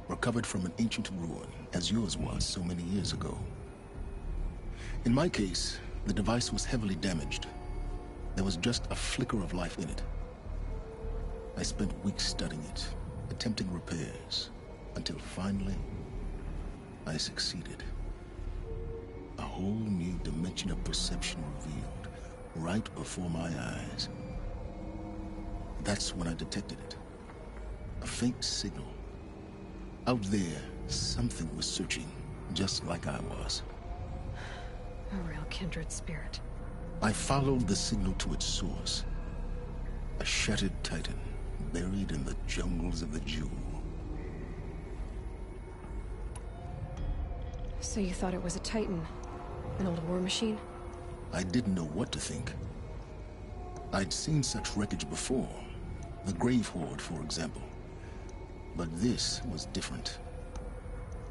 Recovered from an ancient ruin, as yours was so many years ago. In my case, the device was heavily damaged. There was just a flicker of life in it. I spent weeks studying it, attempting repairs, until finally, I succeeded. A whole new dimension of perception revealed, right before my eyes. That's when I detected it. A faint signal. Out there, something was searching, just like I was. A real kindred spirit. I followed the signal to its source. A shattered titan, buried in the jungles of the Jewel. So you thought it was a titan? An old war machine? I didn't know what to think. I'd seen such wreckage before. The Grave Horde, for example. But this was different.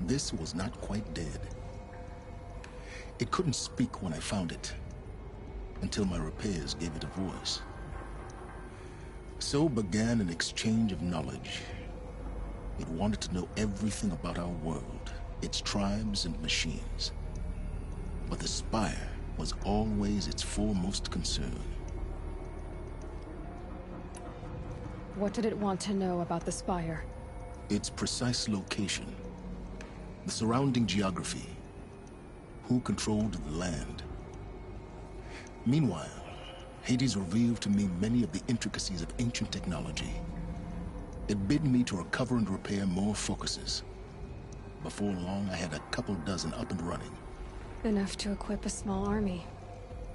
This was not quite dead. It couldn't speak when I found it, until my repairs gave it a voice. So began an exchange of knowledge. It wanted to know everything about our world, its tribes and machines. But the Spire was always its foremost concern. What did it want to know about the Spire? Its precise location, the surrounding geography, who controlled the land. Meanwhile, Hades revealed to me many of the intricacies of ancient technology. It bid me to recover and repair more focuses. Before long, I had a couple dozen up and running. Enough to equip a small army.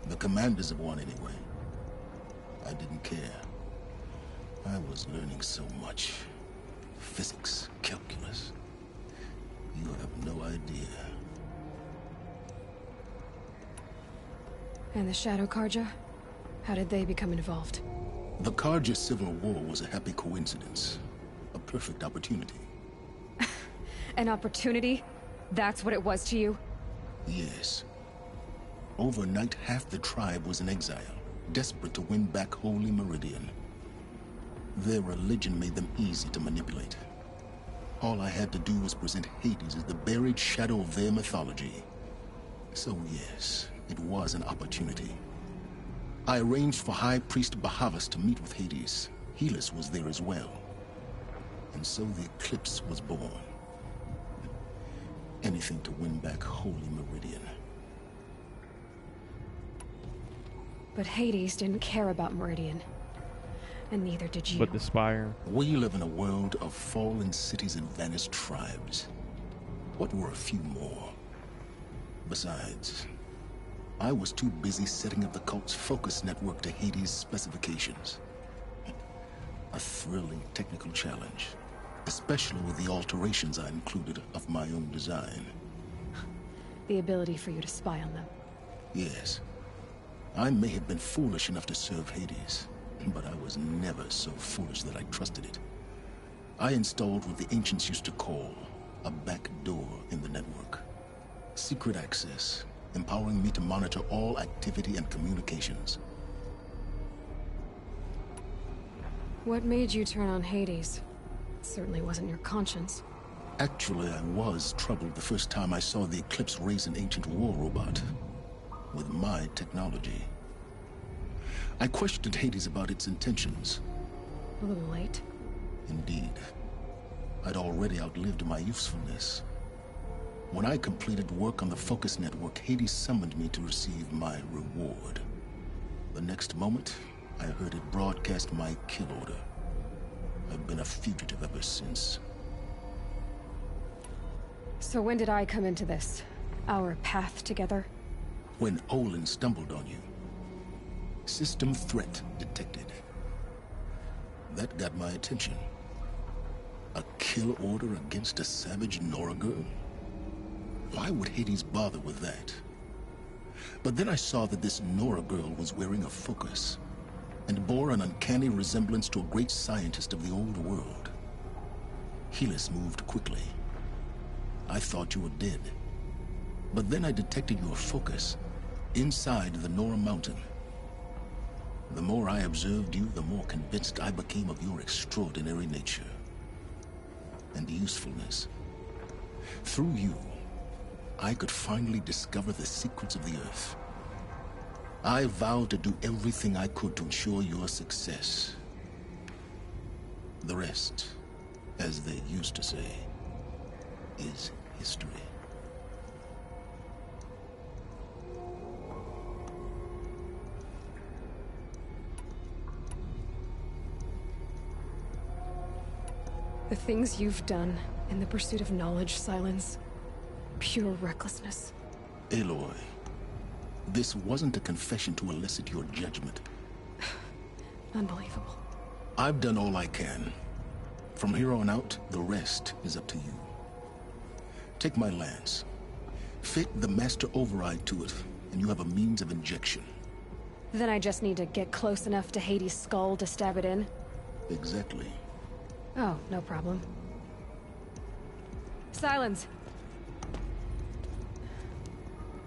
The commanders of one, anyway. I didn't care. I was learning so much. Physics, calculus. You have no idea. And the Shadow Carja? How did they become involved? The Carja Civil War was a happy coincidence. A perfect opportunity. An opportunity? That's what it was to you? Yes. Overnight, half the tribe was in exile, desperate to win back Holy Meridian. Their religion made them easy to manipulate. All I had to do was present Hades as the buried shadow of their mythology. So yes, it was an opportunity. I arranged for High Priest Bahavas to meet with Hades. Helis was there as well. And so the Eclipse was born. Anything to win back Holy Meridian. But Hades didn't care about Meridian. And neither did you. But the Spire. We live in a world of fallen cities and vanished tribes. What were a few more? Besides, I was too busy setting up the cult's focus network to Hades' specifications. A thrilling technical challenge, especially with the alterations I included of my own design. The ability for you to spy on them. Yes. I may have been foolish enough to serve Hades, but I was never so foolish that I trusted it. I installed what the ancients used to call a back door in the network. Secret access, empowering me to monitor all activity and communications. What made you turn on Hades? It certainly wasn't your conscience. Actually, I was troubled the first time I saw the Eclipse raise an ancient war robot. With my technology. I questioned Hades about its intentions. A little late. Indeed. I'd already outlived my usefulness. When I completed work on the Focus Network, Hades summoned me to receive my reward. The next moment, I heard it broadcast my kill order. I've been a fugitive ever since. So when did I come into this? Our path together? When Olin stumbled on you. System threat detected. That got my attention. A kill order against a savage Nora girl? Why would Hades bother with that? But then I saw that this Nora girl was wearing a focus, and bore an uncanny resemblance to a great scientist of the old world. Helis moved quickly. I thought you were dead. But then I detected your focus inside the Nora Mountain. The more I observed you, the more convinced I became of your extraordinary nature and usefulness. Through you, I could finally discover the secrets of the Earth. I vowed to do everything I could to ensure your success. The rest, as they used to say, is history. The things you've done in the pursuit of knowledge, Silence. Pure recklessness. Aloy, this wasn't a confession to elicit your judgment. Unbelievable. I've done all I can. From here on out, the rest is up to you. Take my lance. Fit the master override to it, and you have a means of injection. Then I just need to get close enough to Hades' skull to stab it in? Exactly. Oh, no problem. Silence!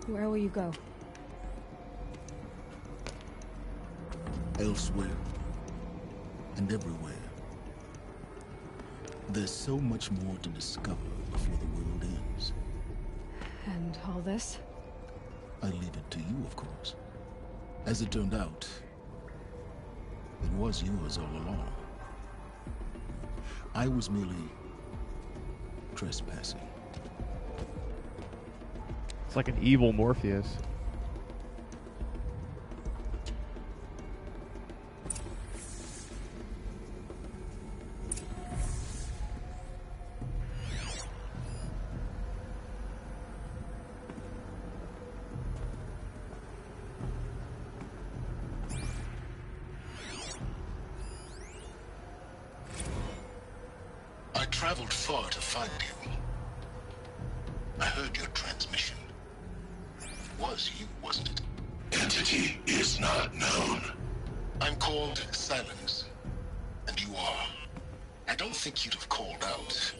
Where will you go? Elsewhere. And everywhere. There's so much more to discover before the world ends. And all this? I leave it to you, of course. As it turned out, it was yours all along. I was merely trespassing. It's like an evil Morpheus. I traveled far to find you. I heard your transmission. It was you, wasn't it? Entity is not known. I'm called Silence, and you are. I don't think you'd have called out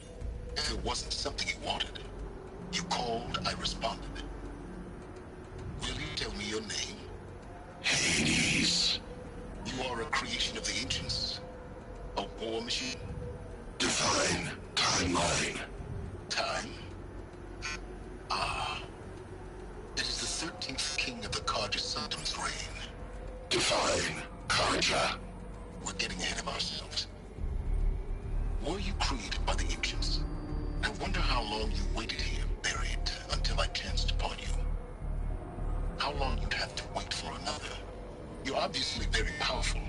if it wasn't something you wanted. You called, I responded. Will you tell me your name? Hades. You are a creation of the ancients? A war machine? Divine timeline. Time? Ah. It is the 13th king of the Carja Sanctum's reign. Divine Carja. We're getting ahead of ourselves. Were you created by the ancients? I wonder how long you waited here, buried, until I chanced upon you. How long you'd have to wait for another. You're obviously very powerful,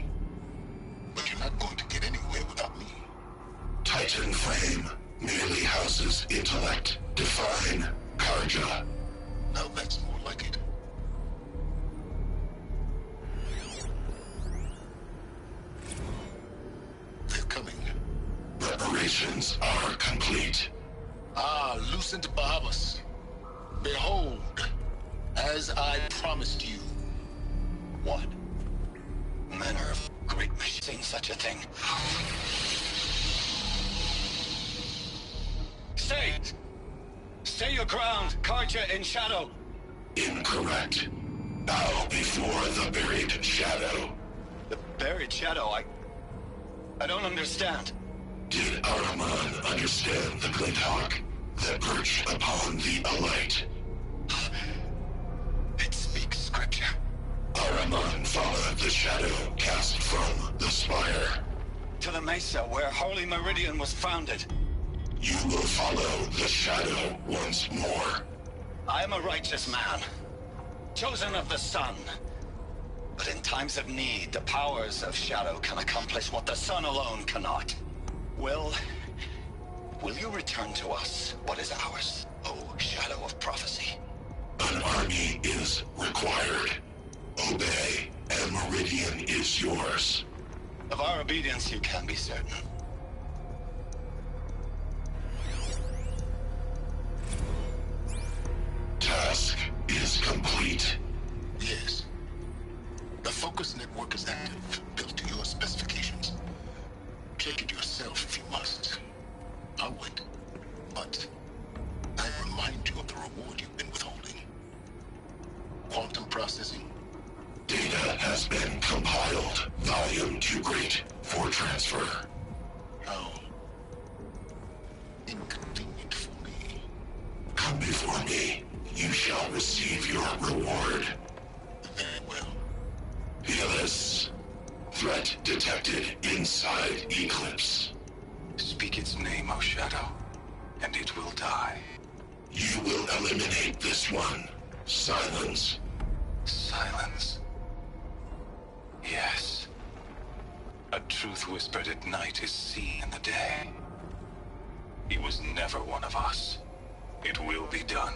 but you're not going to get anywhere without me. Titan Flame merely houses intellect. Define Karja. Now that's more like it. They're coming. Preparations are complete. Ah, Lucent Bahavas. Behold, as I promised you. What? Manner of great machine, such a thing. Stay! Stay your ground, Karja in shadow! Incorrect. Bow before the buried shadow. The buried shadow? I don't understand. Did Araman understand the Glinthawk that perched upon the Alight? It speaks scripture. Araman followed the shadow cast from the spire. To the mesa where Holy Meridian was founded. You will follow the shadow once more. I am a righteous man, chosen of the sun. But in times of need, the powers of shadow can accomplish what the sun alone cannot. Will you return to us what is ours, O Shadow of Prophecy? An army is required. Obey, and Meridian is yours. Of our obedience you can be certain. Task is complete. Yes. The focus network is active, built to your specifications. Check it yourself if you must. I'll wait. But I remind you of the reward you've been withholding. Quantum processing. Data has been compiled. Volume too great for transfer. How inconvenient for me. Come before me. You shall receive your reward. Very well. Helis. Threat detected inside Eclipse. Speak its name, O Shadow, and it will die. You will eliminate this one. Silence. Silence. Yes. A truth whispered at night is seen in the day. He was never one of us. It will be done.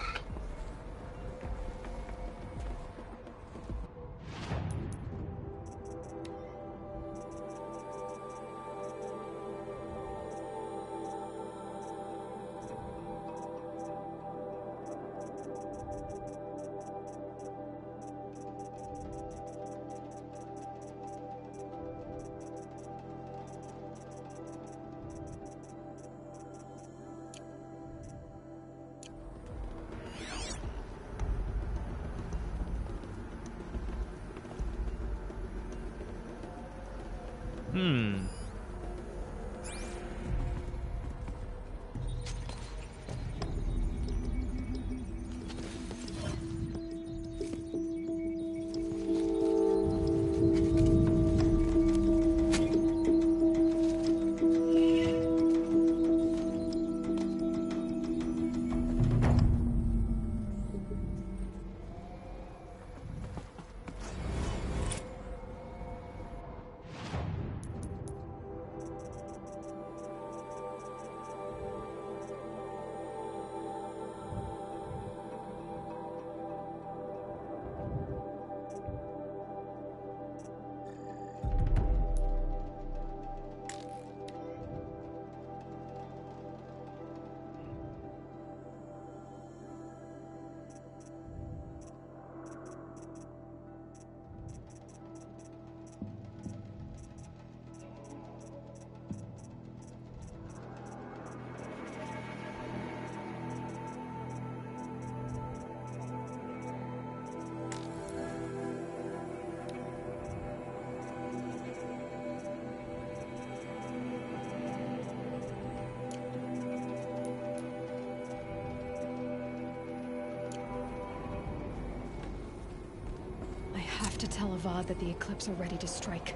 To tell Avad that the Eclipse are ready to strike.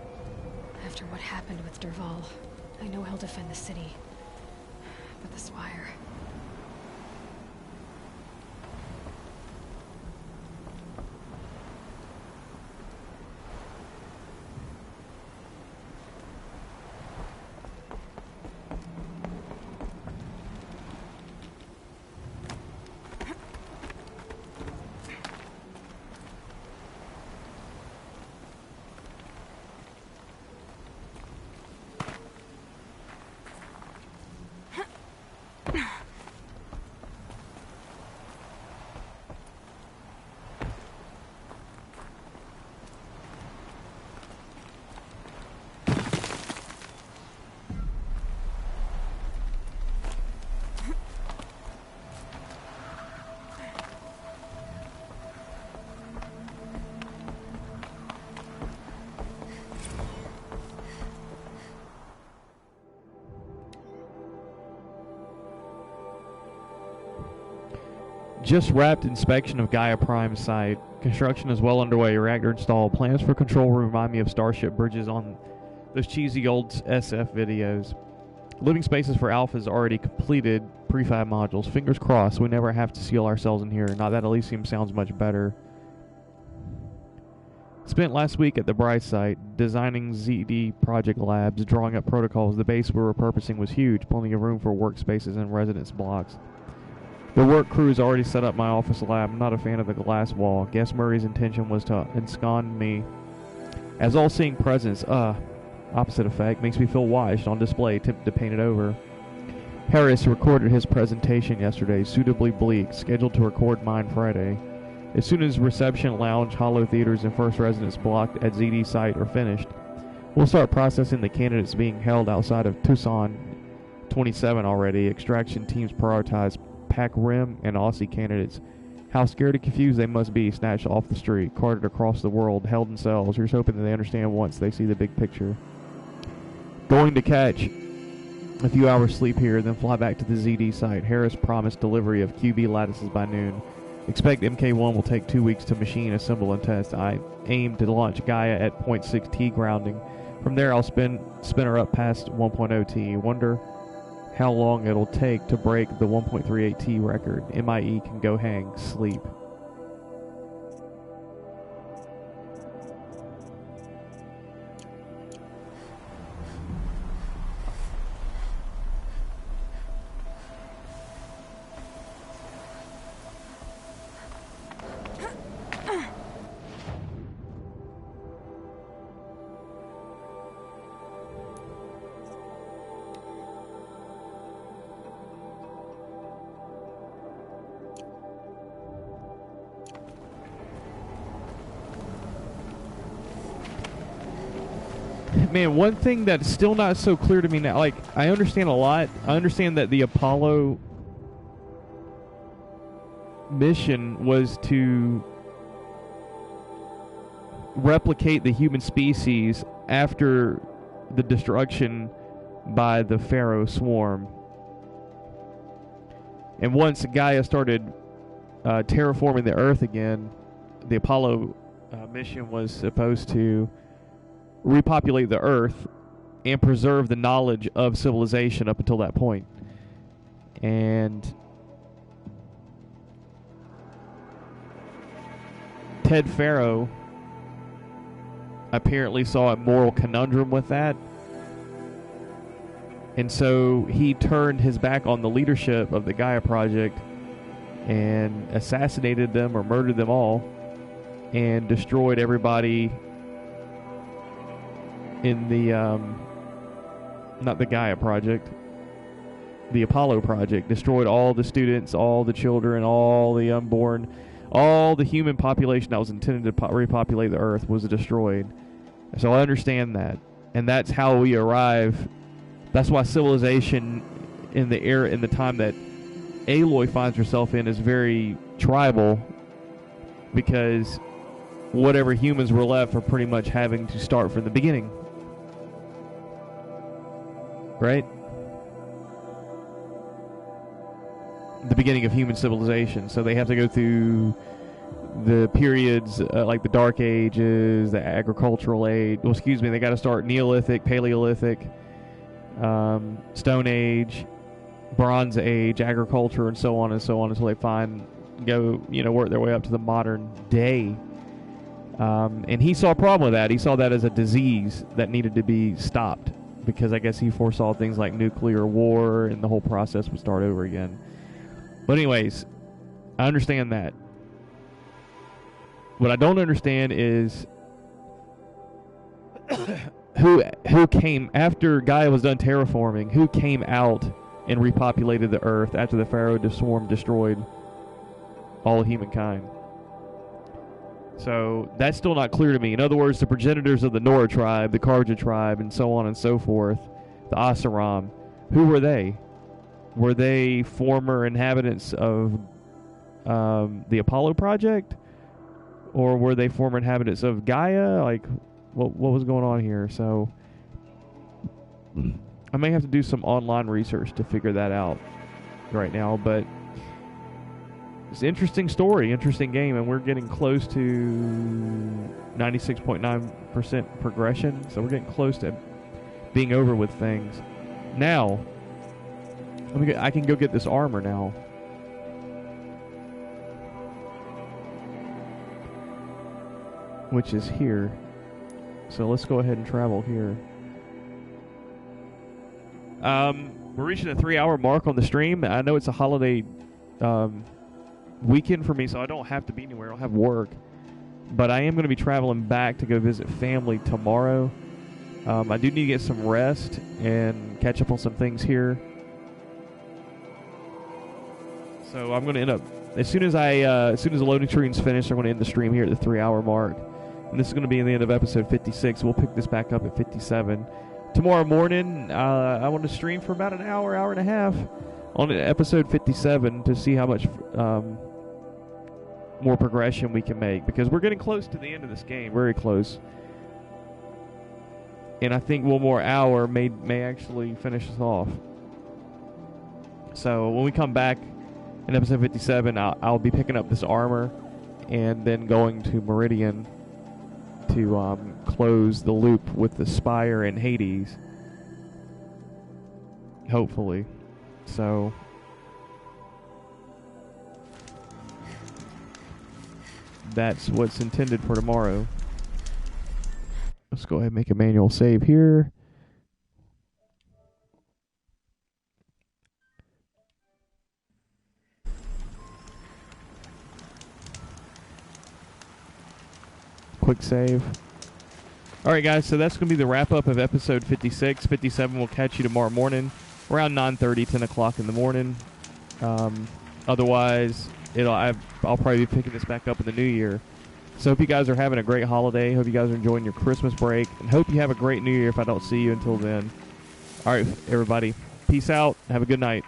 After what happened with Dervahl, I know he'll defend the city. with this wire. Just wrapped inspection of Gaia Prime site. Construction is well underway. Reactor installed. Plans for control room remind me of Starship bridges on those cheesy old SF videos. Living spaces for Alpha is already completed. Prefab modules. Fingers crossed we never have to seal ourselves in here. Not that Elysium sounds much better. Spent last week at the Bryce site, designing ZD project labs, drawing up protocols. The base we're repurposing was huge. Plenty of room for workspaces and residence blocks. The work crew's already set up my office lab. I'm not a fan of the glass wall. Guess Murray's intention was to ensconce me as all-seeing presence. Opposite effect. Makes me feel washed on display. Tempted to paint it over. Harris recorded his presentation yesterday. Suitably bleak. Scheduled to record mine Friday. As soon as reception lounge, hollow theaters, and first residence block at ZD site are finished, we'll start processing the candidates being held outside of Tucson 27 already. Extraction teams prioritize Pac Rim and Aussie candidates. How scared and confused they must be, snatched off the street, carted across the world, held in cells. Here's hoping that they understand once they see the big picture. Going to catch a few hours sleep here, then fly back to the ZD site. Harris promised delivery of QB lattices by noon. Expect MK1 will take 2 weeks to machine, assemble, and test. I aim to launch Gaia at 0.6 T grounding. From there, I'll spin her up past 1.0 T. Wonder how long it'll take to break the 1.38 T record. MIE can go hang, sleep. Man, one thing that's still not so clear to me now, like, I understand a lot. I understand that the Apollo mission was to replicate the human species after the destruction by the Pharaoh swarm. And once Gaia started terraforming the Earth again, the Apollo mission was supposed to repopulate the Earth and preserve the knowledge of civilization up until that point. And Ted Pharaoh apparently saw a moral conundrum with that. And so he turned his back on the leadership of the Gaia Project and assassinated them or murdered them all and destroyed everybody in the, not the Gaia Project, the Apollo Project. Destroyed all the students, all the children, all the unborn, all the human population that was intended to repopulate the Earth was destroyed. So I understand that. And that's how we arrive. That's why civilization in the era, in the time that Aloy finds herself in, is very tribal, because whatever humans were left are pretty much having to start from the beginning. Right? The beginning of human civilization. So they have to go through the periods like the Dark Ages, the Agricultural Age. Well, excuse me, they got to start Neolithic, Paleolithic, Stone Age, Bronze Age agriculture and so on until they work their way up to the modern day. And he saw a problem with that. He saw that as a disease that needed to be stopped, because I guess he foresaw things like nuclear war and the whole process would start over again. But anyways, I understand that. What I don't understand is who came after Gaia was done terraforming, who came out and repopulated the Earth after the Pharaoh swarm destroyed all of humankind. So that's still not clear to me. In other words, the progenitors of the Nora tribe, the Karja tribe, and so on and so forth, the Asaram, who were they? Were they former inhabitants of the Apollo project? Or were they former inhabitants of Gaia? Like, what was going on here? So I may have to do some online research to figure that out right now, but it's an interesting story, interesting game, and we're getting close to 96.9% progression, so we're getting close to being over with things. Now, I can go get this armor now. Which is here. So let's go ahead and travel here. We're reaching a 3-hour mark on the stream. I know it's a holiday weekend for me, so I don't have to be anywhere. I don't have work. But I am going to be traveling back to go visit family tomorrow. I do need to get some rest and catch up on some things here. So I'm going to end up, as soon as the loading screen's finished, I'm going to end the stream here at the 3-hour mark. And this is going to be in the end of episode 56. We'll pick this back up at 57. Tomorrow morning, I want to stream for about an hour, hour and a half on episode 57 to see how much more progression we can make, because we're getting close to the end of this game, very close. And I think one more hour may actually finish us off. So when we come back in episode 57, I'll be picking up this armor and then going to Meridian to close the loop with the Spire and Hades, hopefully. So that's what's intended for tomorrow. Let's go ahead and make a manual save here. Quick save. Alright guys, so that's going to be the wrap-up of episode 56. 57 will catch you tomorrow morning around 9:30, 10 o'clock in the morning. Otherwise, I'll probably be picking this back up in the new year. So hope you guys are having a great holiday. Hope you guys are enjoying your Christmas break. And hope you have a great new year if I don't see you until then. Alright, everybody. Peace out. Have a good night.